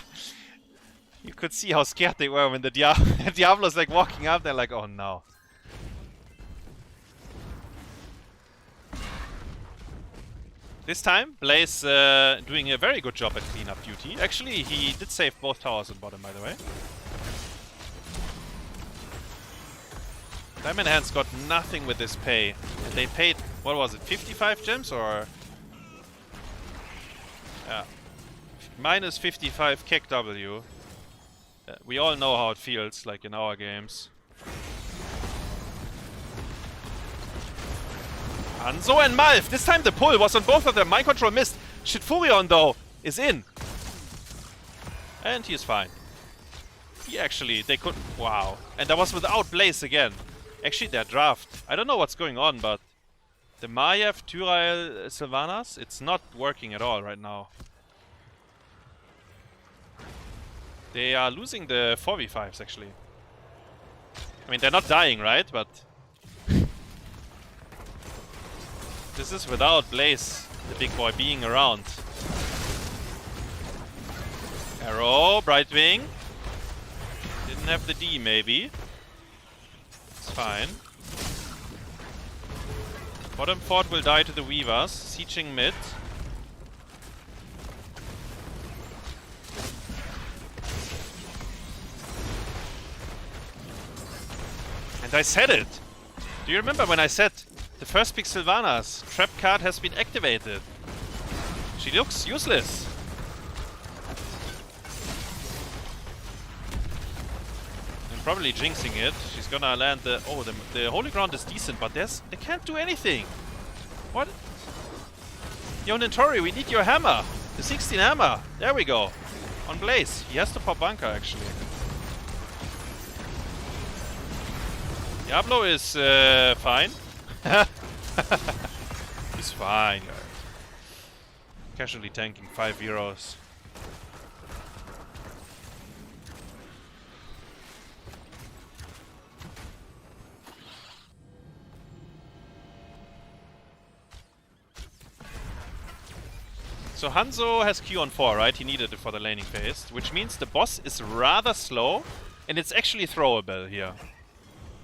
You could see how scared they were when the Diablo's like walking up. They're like, oh no. This time, Blaze doing a very good job at cleanup duty. Actually, he did save both towers on bottom, by the way. Diamond Hands got nothing with this pay. And they paid, what was it, 55 gems or... Yeah. Minus 55 KEKW. We all know how it feels, like in our games. Hanzo and Malf! This time the pull was on both of them. Mind control missed. Shitfurion, though, is in. And he is fine. He actually, they could, wow. And that was without Blaze again. Actually, their draft, I don't know what's going on, but the Maiev, Tyrael, Sylvanas, it's not working at all right now. They are losing the 4v5s actually. I mean, they're not dying, right? But this is without Blaze, the big boy, being around. Arrow, Brightwing. Didn't have the D, maybe. It's fine. Bottom fort will die to the Weavers. Sieging mid. And I said it! Do you remember when I said the first pick Sylvanas trap card has been activated? She looks useless. I'm probably jinxing it. She's gonna land the... Oh, the holy ground is decent, but they can't do anything. What? Yo, Nintorii, we need your hammer. The 16 hammer. There we go. On Blaze. He has to pop bunker, actually. Diablo is fine. He's fine, guys. Casually tanking 5 euros. So Hanzo has Q on 4, right? He needed it for the laning phase, which means the boss is rather slow, and it's actually throwable here.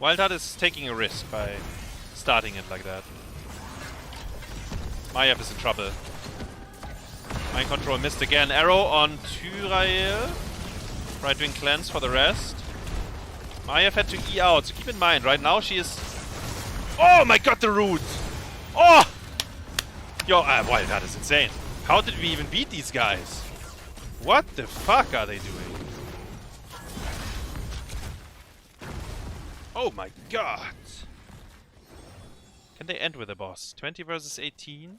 WildHeart is taking a risk by starting it like that. Maiev is in trouble. Mind control missed again. Arrow on Tyrael. Right wing cleanse for the rest. Maiev had to E out, so keep in mind, right now she is... Oh my god, the root! Oh! Yo, WildHeart is insane. How did we even beat these guys? What the fuck are they doing? Oh my god! Can they end with a boss? 20 versus 18? I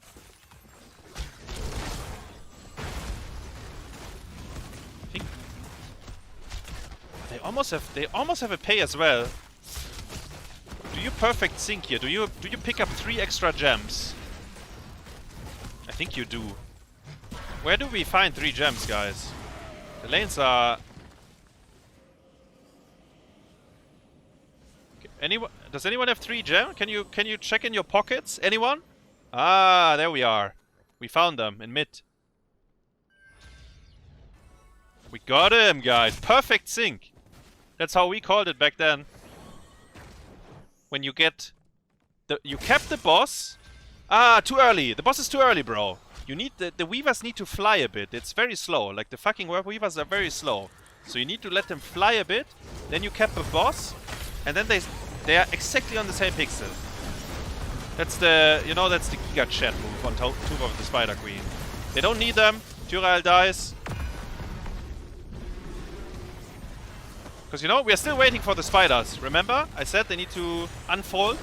think they almost have a pay as well. Do you perfect sync here? Do you pick up 3 extra gems? I think you do. Where do we find 3 gems, guys? The lanes are... Does anyone have 3 gems? Can you check in your pockets? Anyone? Ah, there we are. We found them in mid. We got him, guys. Perfect sync. That's how we called it back then. When you get you kept the boss. Ah, too early. The boss is too early, bro. You need the weavers need to fly a bit. It's very slow. Like the fucking warp weavers are very slow. So you need to let them fly a bit. Then you cap a boss, and then they are exactly on the same pixel. That's the that's the Giga Chat move on top of the Spider Queen. They don't need them. Tyrael dies. Because we are still waiting for the spiders. Remember? I said they need to unfold.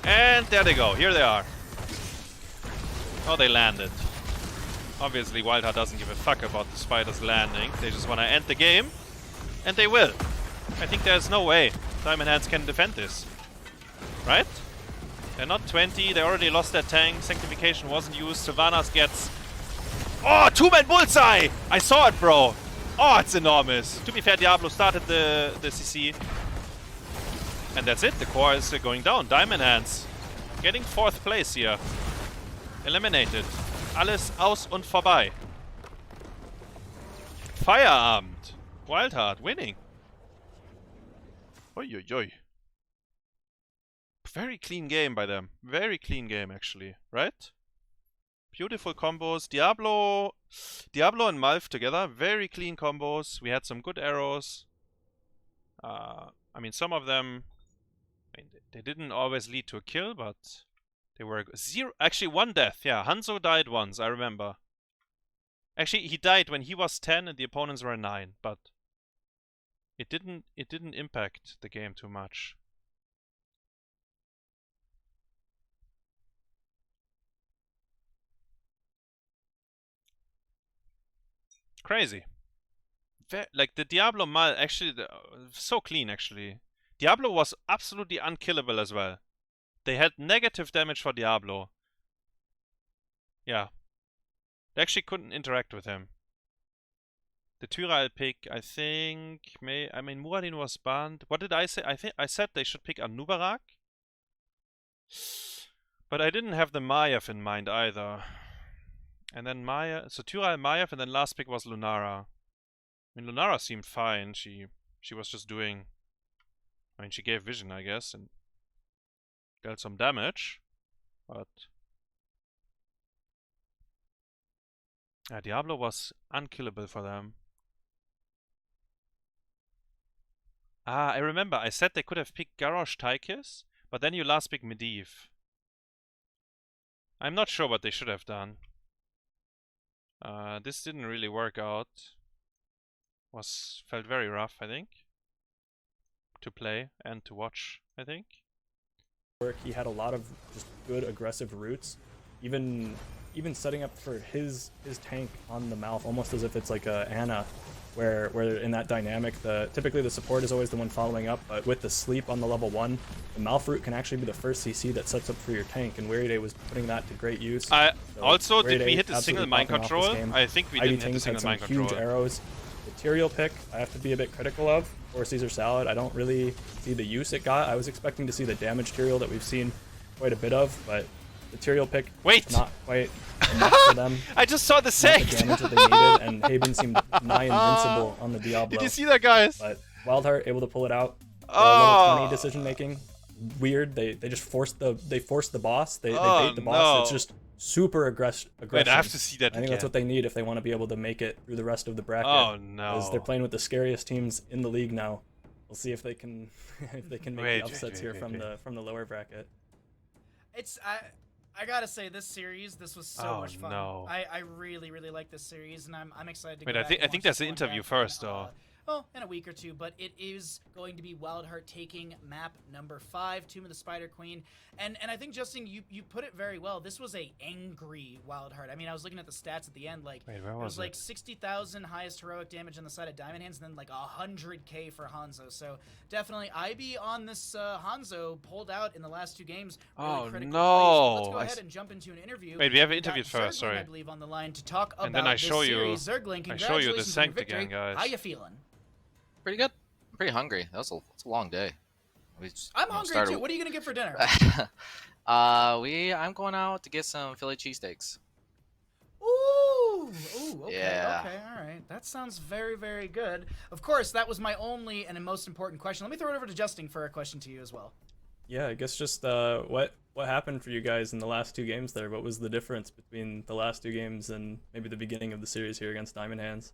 And there they go. Here they are. Oh, they landed. Obviously, WildHeart doesn't give a fuck about the spiders landing. They just want to end the game. And they will. I think there's no way Diamond Hands can defend this. Right? They're not 20. They already lost their tank. Sanctification wasn't used. Sylvanas gets... Oh, 2-man bullseye! I saw it, bro. Oh, it's enormous. To be fair, Diablo started the CC. And that's it. The core is going down. Diamond Hands getting 4th place here. Eliminated. Alles aus und vorbei. Feierabend. WildHeart winning. Oi, oi, oi. Very clean game by them. Very clean game, actually. Right? Beautiful combos. Diablo and Malf together. Very clean combos. We had some good arrows. I mean, some of them... they didn't always lead to a kill, but... they were actually 1 death. Yeah, Hanzo died once, I remember. Actually, he died when he was 10 and the opponents were 9, but... It didn't impact the game too much. Crazy. like the Diablo Mal actually so clean actually. Diablo was absolutely unkillable as well. They had negative damage for Diablo. Yeah. They actually couldn't interact with him. The Tyrael pick, I think, Muradin was banned. What did I say? I think I said they should pick Anubarak. But I didn't have the Maiev in mind either. And then so Tyrael, Maiev, and then last pick was Lunara. Lunara seemed fine. She was just doing... she gave vision, I guess, and dealt some damage. But... Diablo was unkillable for them. I remember. I said they could have picked Garrosh Tychus, but then you last pick Medivh. I'm not sure what they should have done. This didn't really work out. Felt very rough, I think. To play and to watch, I think.
He had a lot of just good aggressive roots. Even setting up for his tank on the mouth, almost as if it's like a Ana, where in that dynamic, typically the support is always the one following up, but with the sleep on the level 1, the mouth root can actually be the first CC that sets up for your tank, and WearyDay was putting that to great use.
Also, did we
WearyDay
hit a single
absolutely
mind
popping off
control?
this game.
I think we didn't hit a
ibtingz
single
had some
mind control.
huge arrows. Material pick, I have to be a bit critical of, or cæsarsalad. I don't really see the use it got. I was expecting to see the damage material that we've seen quite a bit of, but material pick not quite enough for them.
I just saw the
Not
sect!
the damage that they needed, and HaeBin seemed nigh invincible on the Diablo.
Did you see that, guys?
But WildHeart able to pull it out. Level 20 decision making. Weird. They just forced the boss. They bait the boss.
No.
It's just super aggression.
Wait, I have to see that
I think that's what they need if they want to be able to make it through the rest of the bracket.
Oh no!
Because they're playing with the scariest teams in the league now. We'll see if they can make the upsets here from the lower bracket.
I gotta say, this was so much fun.
No.
I really like this series, and I'm excited to go
Wait,
back
I think
and watch
there's
this
an
one
interview
back
first,
in,
though.
in a week or two, but it is going to be WildHeart taking map number 5, Tomb of the Spider Queen, and I think, Justin, you put it very well. This was a angry WildHeart. I was looking at the stats at the end, like,
Wait, where
it
was
was
it?
like 60,000 highest heroic damage on the side of Diamond Hands, and then like 100k for Hanzo. So definitely, IB on this Hanzo pulled out in the last 2 games. Really critical
no!
plays. Let's go ahead and jump into an interview.
Wait, we have an
We got
interview first.
Zergling,
Sorry.
I believe, on the line to talk about
And then I show
this
you.
series. Zergling,
I show you the
congratulations on your
Sanct again,
victory.
guys.
How you feeling?
Pretty good. I'm pretty hungry. It's a long day.
I'm hungry too. What are you gonna get for dinner?
I'm going out to get some Philly cheesesteaks.
Ooh, okay,
Yeah.
okay, all right. That sounds very, very good. Of course, that was my only and most important question. Let me throw it over to Justin for a question to you as well.
Yeah, I guess just what happened for you guys in the last 2 games there? What was the difference between the last 2 games and maybe the beginning of the series here against Diamond Hands?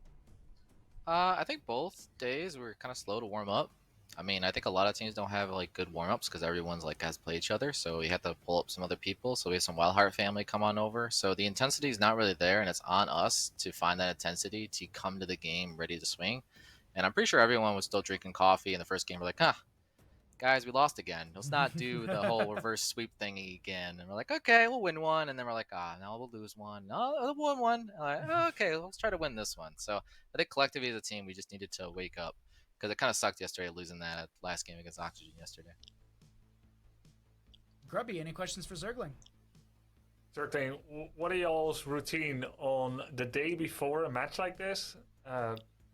I think both days were kind of slow to warm up. I think a lot of teams don't have like good warm-ups because everyone's like has played each other, so we had to pull up some other people. So we have some WildHeart family come on over. So the intensity is not really there, and it's on us to find that intensity to come to the game ready to swing. And I'm pretty sure everyone was still drinking coffee in the first game. We're like, guys, we lost again. Let's not do the whole reverse sweep thingy again. And we're like, okay, we'll win one. And then we're like, now we'll lose one. No, we'll win one. And like, okay, let's try to win this one. So I think collectively as a team, we just needed to wake up because it kind of sucked yesterday losing that last game against Oxygen yesterday.
Grubby, any questions for Zergling?
Certain. What are y'all's routine on the day before a match like this?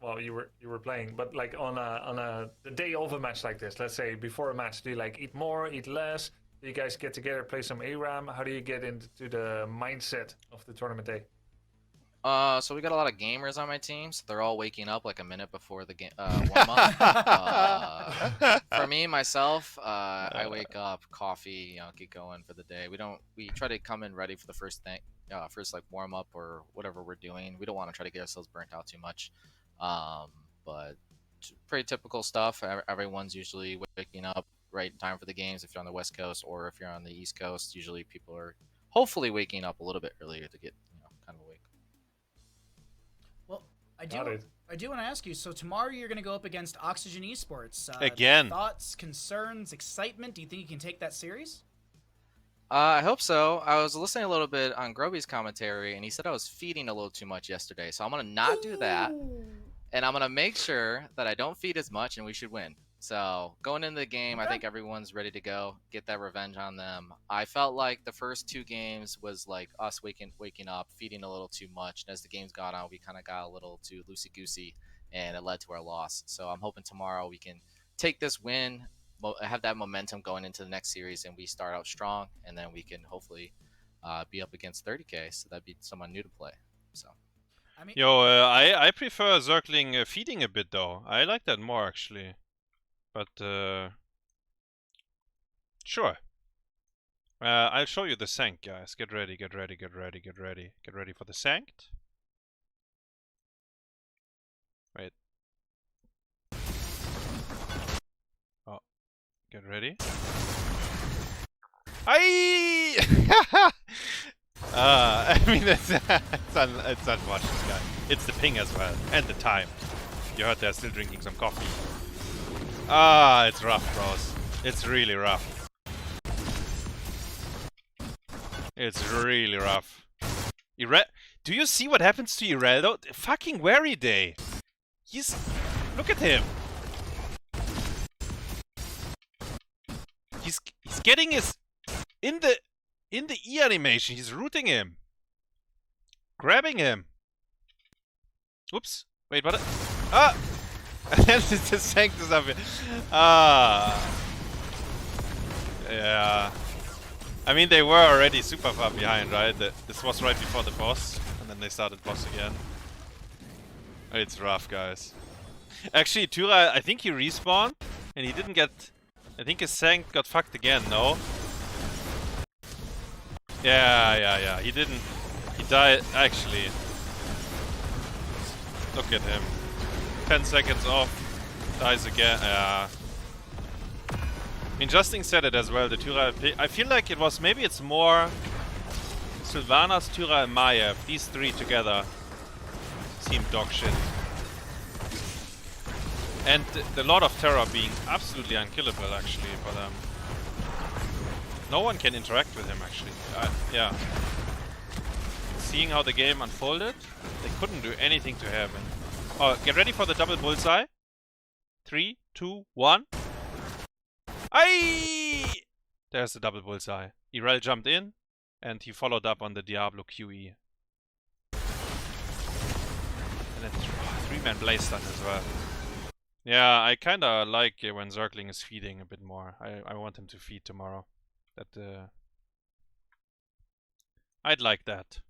Well, you were playing, but like on the day of a match like this, let's say before a match, do you like eat more, eat less? Do you guys get together, play some ARAM? How do you get into the mindset of the tournament day?
So we got a lot of gamers on my team, so they're all waking up like a minute before the game warm up. For me, myself, I wake up, coffee, get going for the day. We try to come in ready for the first thing, first like warm up or whatever we're doing. We don't want to try to get ourselves burnt out too much. But pretty typical stuff. Everyone's usually waking up right in time for the games if you're on the West Coast, or if you're on the East Coast, usually people are hopefully waking up a little bit earlier to get kind of awake.
Well, I do want to ask you, so tomorrow you're going to go up against Oxygen Esports.
Again.
Thoughts, concerns, excitement? Do you think you can take that series?
I hope so. I was listening a little bit on Grubby's commentary, and he said I was feeding a little too much yesterday, so I'm going to not do that. and I'm gonna make sure that I don't feed as much, and we should win. So going into the game, I
Okay.
think everyone's ready to go, get that revenge on them. I felt like the first 2 games was like us waking up, feeding a little too much, and as the games got on, we kind of got a little too loosey goosey, and it led to our loss. So I'm hoping tomorrow we can take this win, have that momentum going into the next series, and we start out strong, and then we can hopefully be up against 30k. So that'd be someone new to play. So.
I mean,
Yo, I prefer Zergling feeding a bit though. I like that more actually. But sure. I'll show you the Sanct, guys. Get ready, get ready, get ready, get ready. Get ready for the Sanct. Wait. Oh, get ready. Aye! I mean, it's unfortunate, guys. It's the ping as well, and the time. You heard they're still drinking some coffee. Ah, it's rough, bros. It's really rough. It's really rough. Do you see what happens to Ireldo? Fucking WearyDay. Look at him. He's getting his in the E animation. He's rooting him, grabbing him. Oops. Wait, what? Ah. And then it just sank this up here. Ah. Yeah. I mean, they were already super far behind, right? This was right before the boss, and then they started boss again. It's rough, guys. Actually, Tura, I think he respawned, and he didn't get... I think his Sanct got fucked again, no? Yeah. He didn't... He died, actually. Look at him. 10 seconds off. Dies again. Yeah. I mean, Justin said it as well, the Tura... I feel like it was... Maybe it's more... Sylvanas, Tura, and Maiev. These 3 together seem dog shit. And the Lord of Terror being absolutely unkillable, actually, for them. No one can interact with him, actually. Yeah. Seeing how the game unfolded, they couldn't do anything to HaeBin. Oh, get ready for the double bullseye. 3, 2, 1. Aye! There's the double bullseye. Irel jumped in, and he followed up on the Diablo QE. And then 3-man blaze stun as well. Yeah, I kinda like when Zergling is feeding a bit more. I want him to feed tomorrow. I'd like that.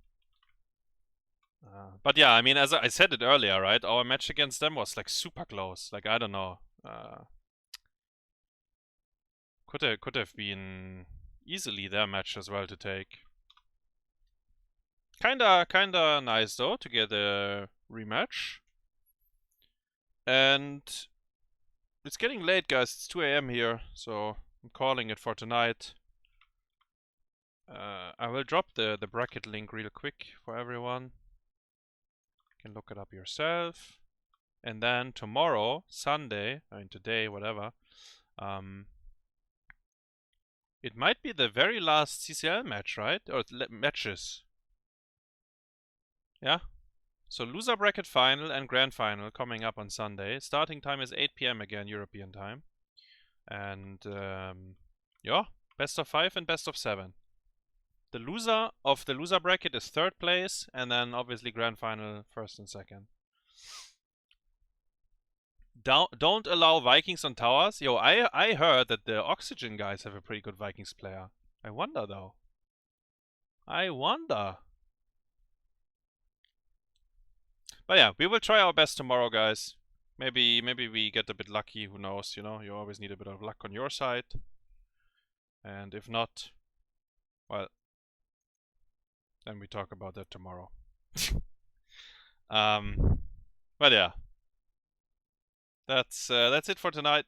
But yeah, I mean, as I said it earlier, right? Our match against them was like super close. Like, I don't know. Could have been easily their match as well to take. Kinda nice though to get a rematch. And it's getting late, guys. It's 2 AM here, so I'm calling it for tonight. I will drop the bracket link real quick for everyone. You can look it up yourself. And then tomorrow, Sunday, I mean today, whatever, it might be the very last CCL match, right? Or matches. Yeah? So loser bracket final and grand final coming up on Sunday. Starting time is 8 PM again, European time. And yeah, best of 5 and best of 7. The loser of the loser bracket is 3rd place, and then obviously grand final 1st and 2nd. Don't allow Vikings on towers. Yo, I heard that the Oxygen guys have a pretty good Vikings player. I wonder though. I wonder. But yeah, we will try our best tomorrow, guys. Maybe we get a bit lucky, who knows, you know? You always need a bit of luck on your side. And if not, well, then we talk about that tomorrow. But yeah. That's it for tonight.